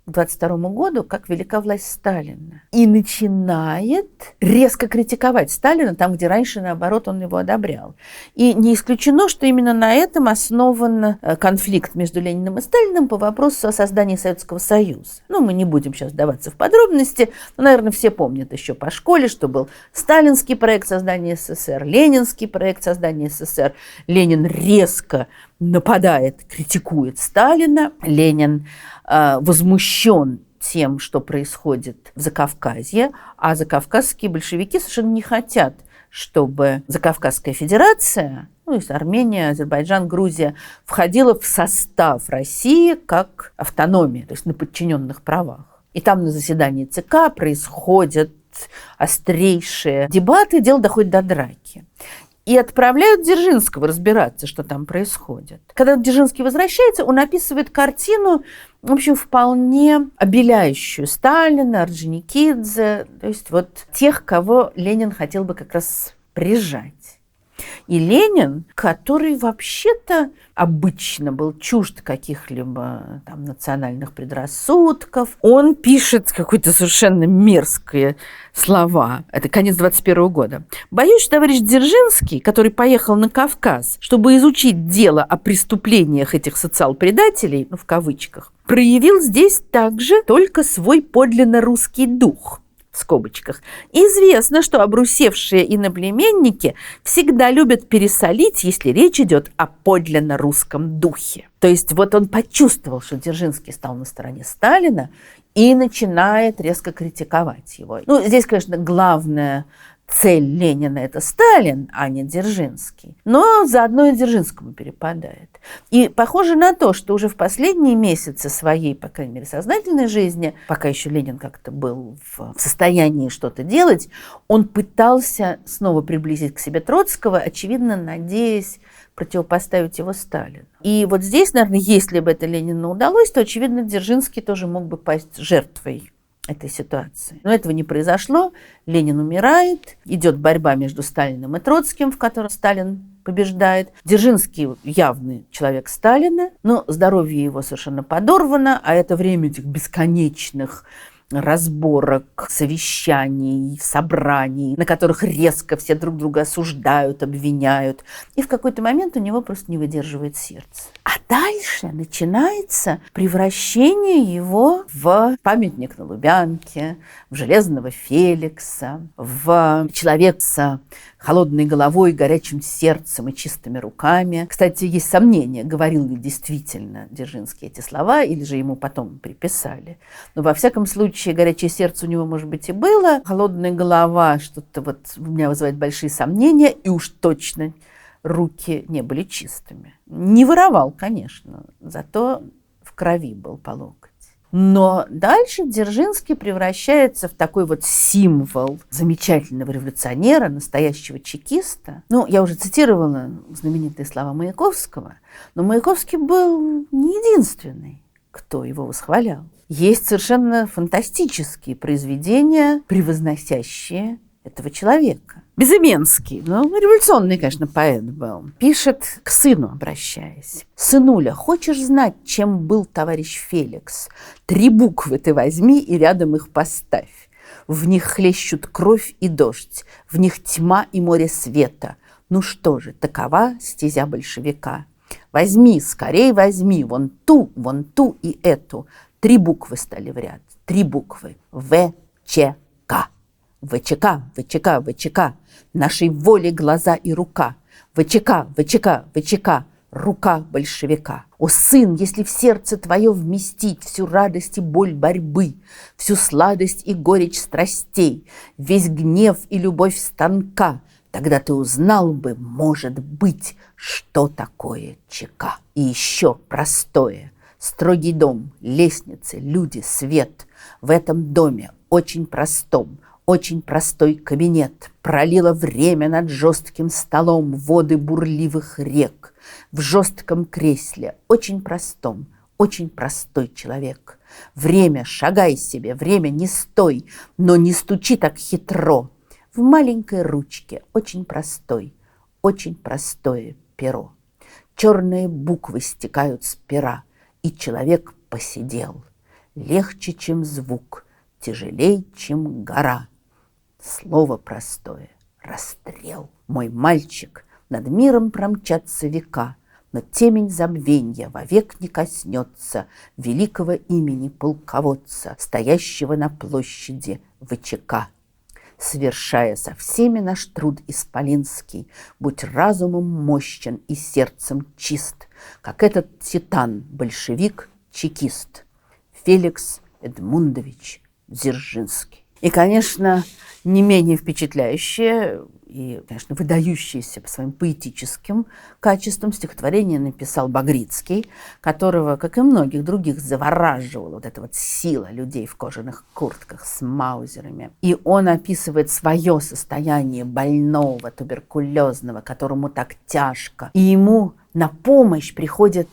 к 22 году, как велика власть Сталина. И начинает резко критиковать Сталина там, где раньше, наоборот, он его одобрял. И не исключено, что именно на этом основан конфликт между Лениным и Сталиным по вопросу о создании Советского Союза. Ну, мы не будем сейчас вдаваться в подробности, но, наверное, все помнят еще по школе, что был сталинский проект создания СССР, ленинский проект создания СССР. Ленин резко нападает, критикует Сталина. Ленин возмущен тем, что происходит в Закавказье, а закавказские большевики совершенно не хотят, чтобы Закавказская Федерация, ну, то есть Армения, Азербайджан, Грузия, входила в состав России как автономия, то есть на подчиненных правах. И там на заседании ЦК происходят острейшие дебаты, дело доходит до драки. И отправляют Дзержинского разбираться, что там происходит. Когда Дзержинский возвращается, он описывает картину, в общем, вполне обеляющую Сталина, Орджоникидзе, то есть вот тех, кого Ленин хотел бы как раз прижать. И Ленин, который вообще-то обычно был чужд каких-либо там национальных предрассудков, он пишет какие-то совершенно мерзкие слова. Это конец 21 года. «Боюсь, что товарищ Дзержинский, который поехал на Кавказ, чтобы изучить дело о преступлениях этих социал-предателей, ну, в кавычках, проявил здесь также только свой подлинно русский дух». В скобочках. Известно, что обрусевшие иноплеменники всегда любят пересолить, если речь идет о подлинно русском духе. То есть вот он почувствовал, что Дзержинский стал на стороне Сталина и начинает резко критиковать его. Ну, здесь, конечно, главная цель Ленина – это Сталин, а не Дзержинский. Но заодно и Дзержинскому перепадает. И похоже на то, что уже в последние месяцы своей, по крайней мере, сознательной жизни, пока еще Ленин как-то был в состоянии что-то делать, он пытался снова приблизить к себе Троцкого, очевидно, надеясь противопоставить его Сталину. И вот здесь, наверное, если бы это Ленину удалось, то, очевидно, Дзержинский тоже мог бы пасть жертвой этой ситуации. Но этого не произошло. Ленин умирает, идет борьба между Сталиным и Троцким, в которой Сталин побеждает. Дзержинский явный человек Сталина, но здоровье его совершенно подорвано, а это время этих бесконечных разборок, совещаний, собраний, на которых резко все друг друга осуждают, обвиняют. И в какой-то момент у него просто не выдерживает сердце. А дальше начинается превращение его в памятник на Лубянке, в Железного Феликса, в человека с холодной головой, горячим сердцем и чистыми руками. Кстати, есть сомнения, говорил ли действительно Дзержинский эти слова, или же ему потом приписали. Но во всяком случае, горячее сердце у него, может быть, и было. Холодная голова, что-то вот у меня вызывает большие сомнения, и уж точно руки не были чистыми. Не воровал, конечно, зато в крови был по локоть. Но дальше Дзержинский превращается в такой вот символ замечательного революционера, настоящего чекиста. Ну, я уже цитировала знаменитые слова Маяковского, но Маяковский был не единственный, кто его восхвалял. Есть совершенно фантастические произведения, превозносящие этого человека. Безыменский, революционный, конечно, поэт был, пишет к сыну, обращаясь. «Сынуля, хочешь знать, чем был товарищ Феликс? 3 буквы ты возьми и рядом их поставь. В них хлещут кровь и дождь, в них тьма и море света. Ну что же, такова стезя большевика. Возьми, скорей возьми, вон ту и эту». 3 буквы стали в ряд, 3 буквы. ВЧК. ВЧК, ВЧК, ВЧК, нашей воли глаза и рука. ВЧК, ВЧК, ВЧК, рука большевика. О, сын, если в сердце твое вместить всю радость и боль борьбы, всю сладость и горечь страстей, весь гнев и любовь станка, тогда ты узнал бы, может быть, что такое ЧК. И еще простое. Строгий дом, лестницы, люди, свет. В этом доме, очень простом, очень простой кабинет. Пролило время над жестким столом воды бурливых рек. В жестком кресле, очень простом, очень простой человек. Время, шагай себе, время, не стой, но не стучи так хитро. В маленькой ручке, очень простое перо. Черные буквы стекают с пера, и человек посидел. Легче, чем звук, тяжелей, чем гора. Слово простое — расстрел. Мой мальчик, над миром промчатся века, но темень забвенья вовек не коснется великого имени полководца, стоящего на площади ВЧК. Совершая со всеми наш труд исполинский, будь разумом мощен и сердцем чист, как этот титан, большевик, чекист, Феликс Эдмундович Дзержинский. И, конечно, не менее впечатляющее и, конечно, выдающееся по своим поэтическим качествам стихотворение написал Багрицкий, которого, как и многих других, завораживала вот эта вот сила людей в кожаных куртках с маузерами. И он описывает свое состояние больного, туберкулезного, которому так тяжко. И ему на помощь приходит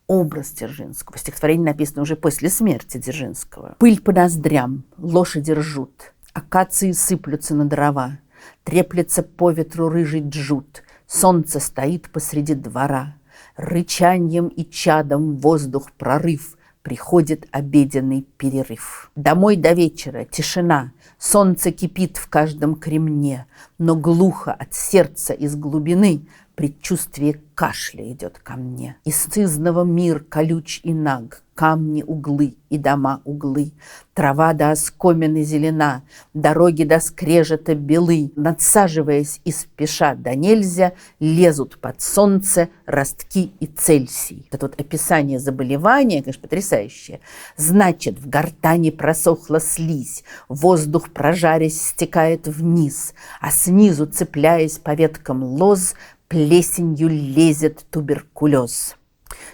образ Дзержинского. Стихотворение написано уже после смерти Дзержинского. «Пыль по ноздрям, лошади ржут, акации сыплются на дрова, треплется по ветру рыжий джут, солнце стоит посреди двора, рычаньем и чадом воздух прорыв, приходит обеденный перерыв. Домой до вечера, тишина, солнце кипит в каждом кремне, но глухо от сердца из глубины предчувствие кашля идет ко мне. Из сызного мир колюч и наг, камни углы и дома углы, трава до оскомины зелена, дороги до скрежета белы, надсаживаясь и спеша да нельзя, лезут под солнце ростки и цельсий. Это вот описание заболевания, конечно, потрясающее. Значит, в гортани просохла слизь, воздух, прожарясь, стекает вниз, а снизу, цепляясь по веткам лоз, плесенью лезет туберкулез.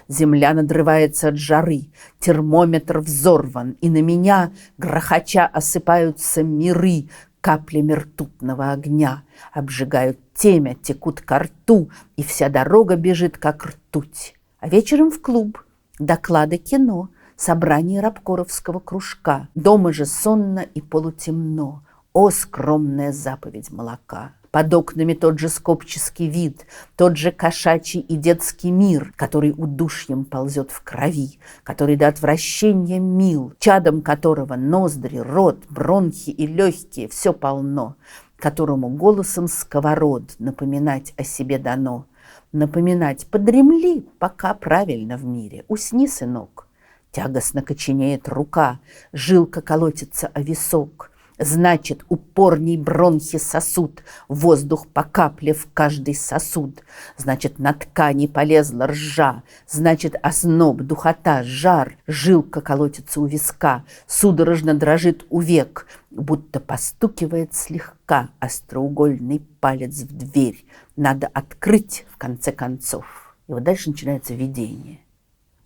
Земля надрывается от жары, термометр взорван, и на меня, грохоча, осыпаются миры каплями ртутного огня, обжигают темя, текут ко рту, и вся дорога бежит, как ртуть. А вечером в клуб, доклады кино, собрание рабкоровского кружка. Дома же сонно и полутемно. О, скромная заповедь молока! Под окнами тот же скопческий вид, тот же кошачий и детский мир, который удушьем ползет в крови, который до отвращения мил, чадом которого ноздри, рот, бронхи и легкие, все полно, которому голосом сковород напоминать о себе дано. Напоминать: подремли, пока правильно в мире, усни, сынок. Тягостно коченеет рука, жилка колотится о висок. Значит, упорней бронхи сосуд, воздух по капле в каждый сосуд. Значит, на ткани полезла ржа, значит, озноб, духота, жар. Жилка колотится у виска, судорожно дрожит у век, будто постукивает слегка остроугольный палец в дверь. Надо открыть, в конце концов. И вот дальше начинается видение.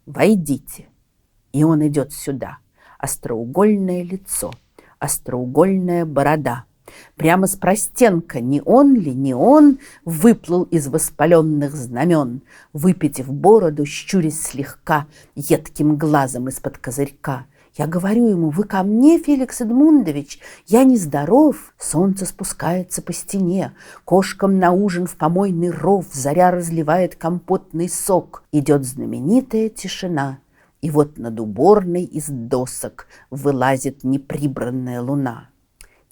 «Войдите». И он идет сюда. Остроугольное лицо, остроугольная борода. Прямо с простенка, не он ли, не он, выплыл из воспаленных знамен, выпитив бороду, щурясь слегка, едким глазом из-под козырька. Я говорю ему: вы ко мне, Феликс Эдмундович? Я нездоров. Солнце спускается по стене, кошкам на ужин в помойный ров заря разливает компотный сок. Идет знаменитая тишина. И вот над уборной из досок вылазит неприбранная луна.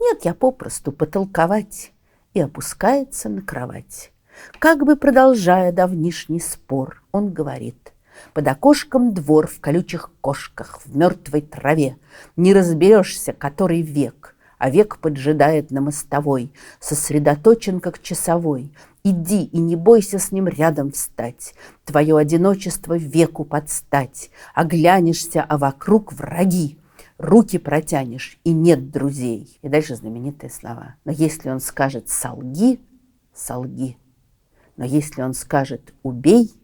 Нет, я попросту потолковать, и опускается на кровать. Как бы продолжая давнишний спор, он говорит: под окошком двор в колючих кошках, в мертвой траве. Не разберешься, который век, а век поджидает на мостовой, сосредоточен, как часовой. Иди и не бойся с ним рядом встать, твое одиночество веку подстать. Оглянешься, а вокруг враги, руки протянешь, и нет друзей. И дальше знаменитые слова. Но если он скажет «солги», солги. Но если он скажет «убей»,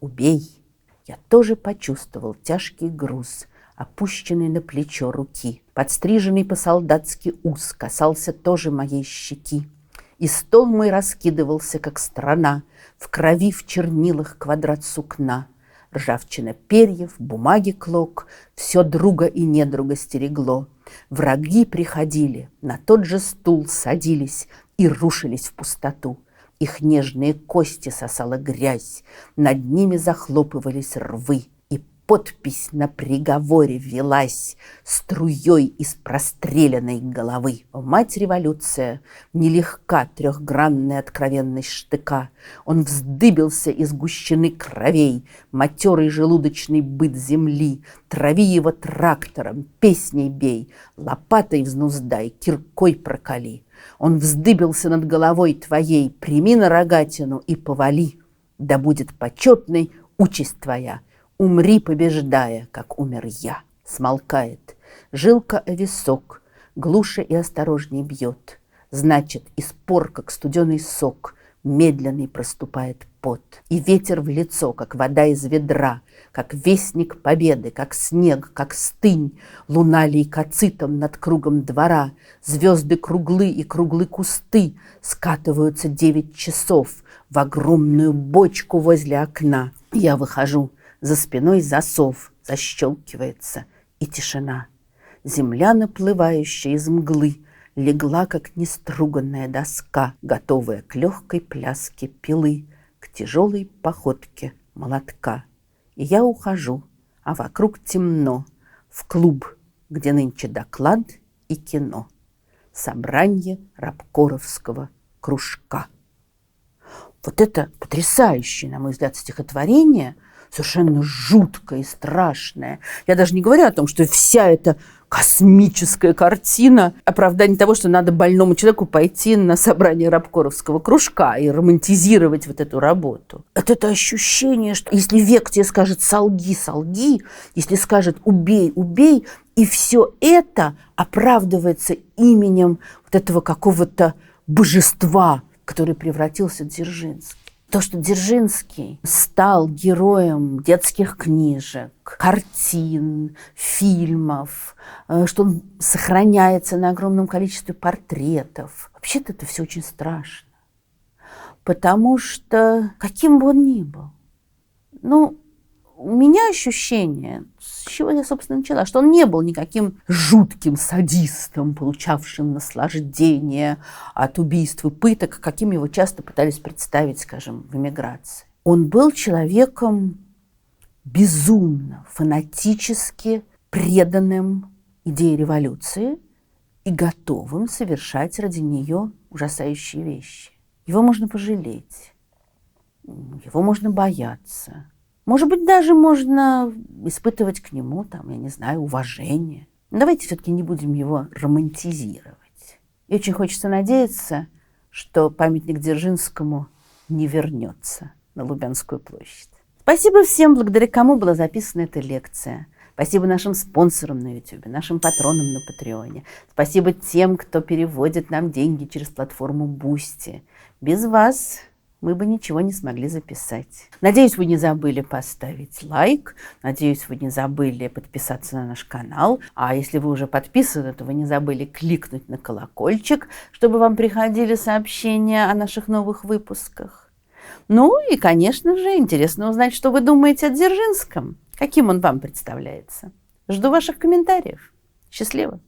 убей. Я тоже почувствовал тяжкий груз, опущенный на плечо руки. Подстриженный по-солдатски ус касался тоже моей щеки. И стол мой раскидывался, как страна, в крови, в чернилах квадрат сукна. Ржавчина перьев, бумаги клок, все друга и недруга стерегло. Враги приходили, на тот же стул садились и рушились в пустоту. Их нежные кости сосала грязь, над ними захлопывались рвы. И подпись на приговоре велась струей из простреленной головы. Мать революция, нелегка трехгранная откровенность штыка. Он вздыбился из гущины кровей, матерый желудочный быт земли. Трави его трактором, песней бей, лопатой взнуздай, киркой проколи. Он вздыбился над головой твоей, прими на рогатину и повали. Да будет почетной участь твоя, умри, побеждая, как умер я. Смолкает, жилка о висок, глуше и осторожней бьет. Значит, из пор, как студеный сок, медленный проступает пот. И ветер в лицо, как вода из ведра, как вестник победы, как снег, как стынь. Луна лейкоцитом над кругом двора, звезды круглы и круглы кусты. Скатываются 9 часов в огромную бочку возле окна. Я выхожу, за спиной засов защелкивается, и тишина. Земля, наплывающая из мглы, легла, как неструганная доска, готовая к легкой пляске пилы, к тяжелой походке молотка. И я ухожу, а вокруг темно, в клуб, где нынче доклад и кино. Собрание рабкоровского кружка. Вот это потрясающее, на мой взгляд, стихотворение, совершенно жуткое и страшное. Я даже не говорю о том, что вся эта космическая картина — оправдание того, что надо больному человеку пойти на собрание рабкоровского кружка и романтизировать вот эту работу. Это ощущение, что если век тебе скажет «солги, солги», если скажет «убей, убей», и все это оправдывается именем вот этого какого-то божества, в который превратился Дзержинский. То, что Дзержинский стал героем детских книжек, картин, фильмов, что он сохраняется на огромном количестве портретов. Вообще-то это все очень страшно. Потому что, каким бы он ни был, у меня ощущение, с чего я, собственно, начала, что он не был никаким жутким садистом, получавшим наслаждение от убийств и пыток, каким его часто пытались представить, скажем, в эмиграции. Он был человеком безумно, фанатически преданным идее революции и готовым совершать ради нее ужасающие вещи. Его можно пожалеть, его можно бояться. Может быть, даже можно испытывать к нему, там, я не знаю, уважение. Но давайте все-таки не будем его романтизировать. И очень хочется надеяться, что памятник Дзержинскому не вернется на Лубянскую площадь. Спасибо всем, благодаря кому была записана эта лекция. Спасибо нашим спонсорам на YouTube, нашим патронам на Патреоне. Спасибо тем, кто переводит нам деньги через платформу Boosty. Без вас мы бы ничего не смогли записать. Надеюсь, вы не забыли поставить лайк. Надеюсь, вы не забыли подписаться на наш канал. А если вы уже подписаны, то вы не забыли кликнуть на колокольчик, чтобы вам приходили сообщения о наших новых выпусках. Ну и, конечно же, интересно узнать, что вы думаете о Дзержинском. Каким он вам представляется. Жду ваших комментариев. Счастливо!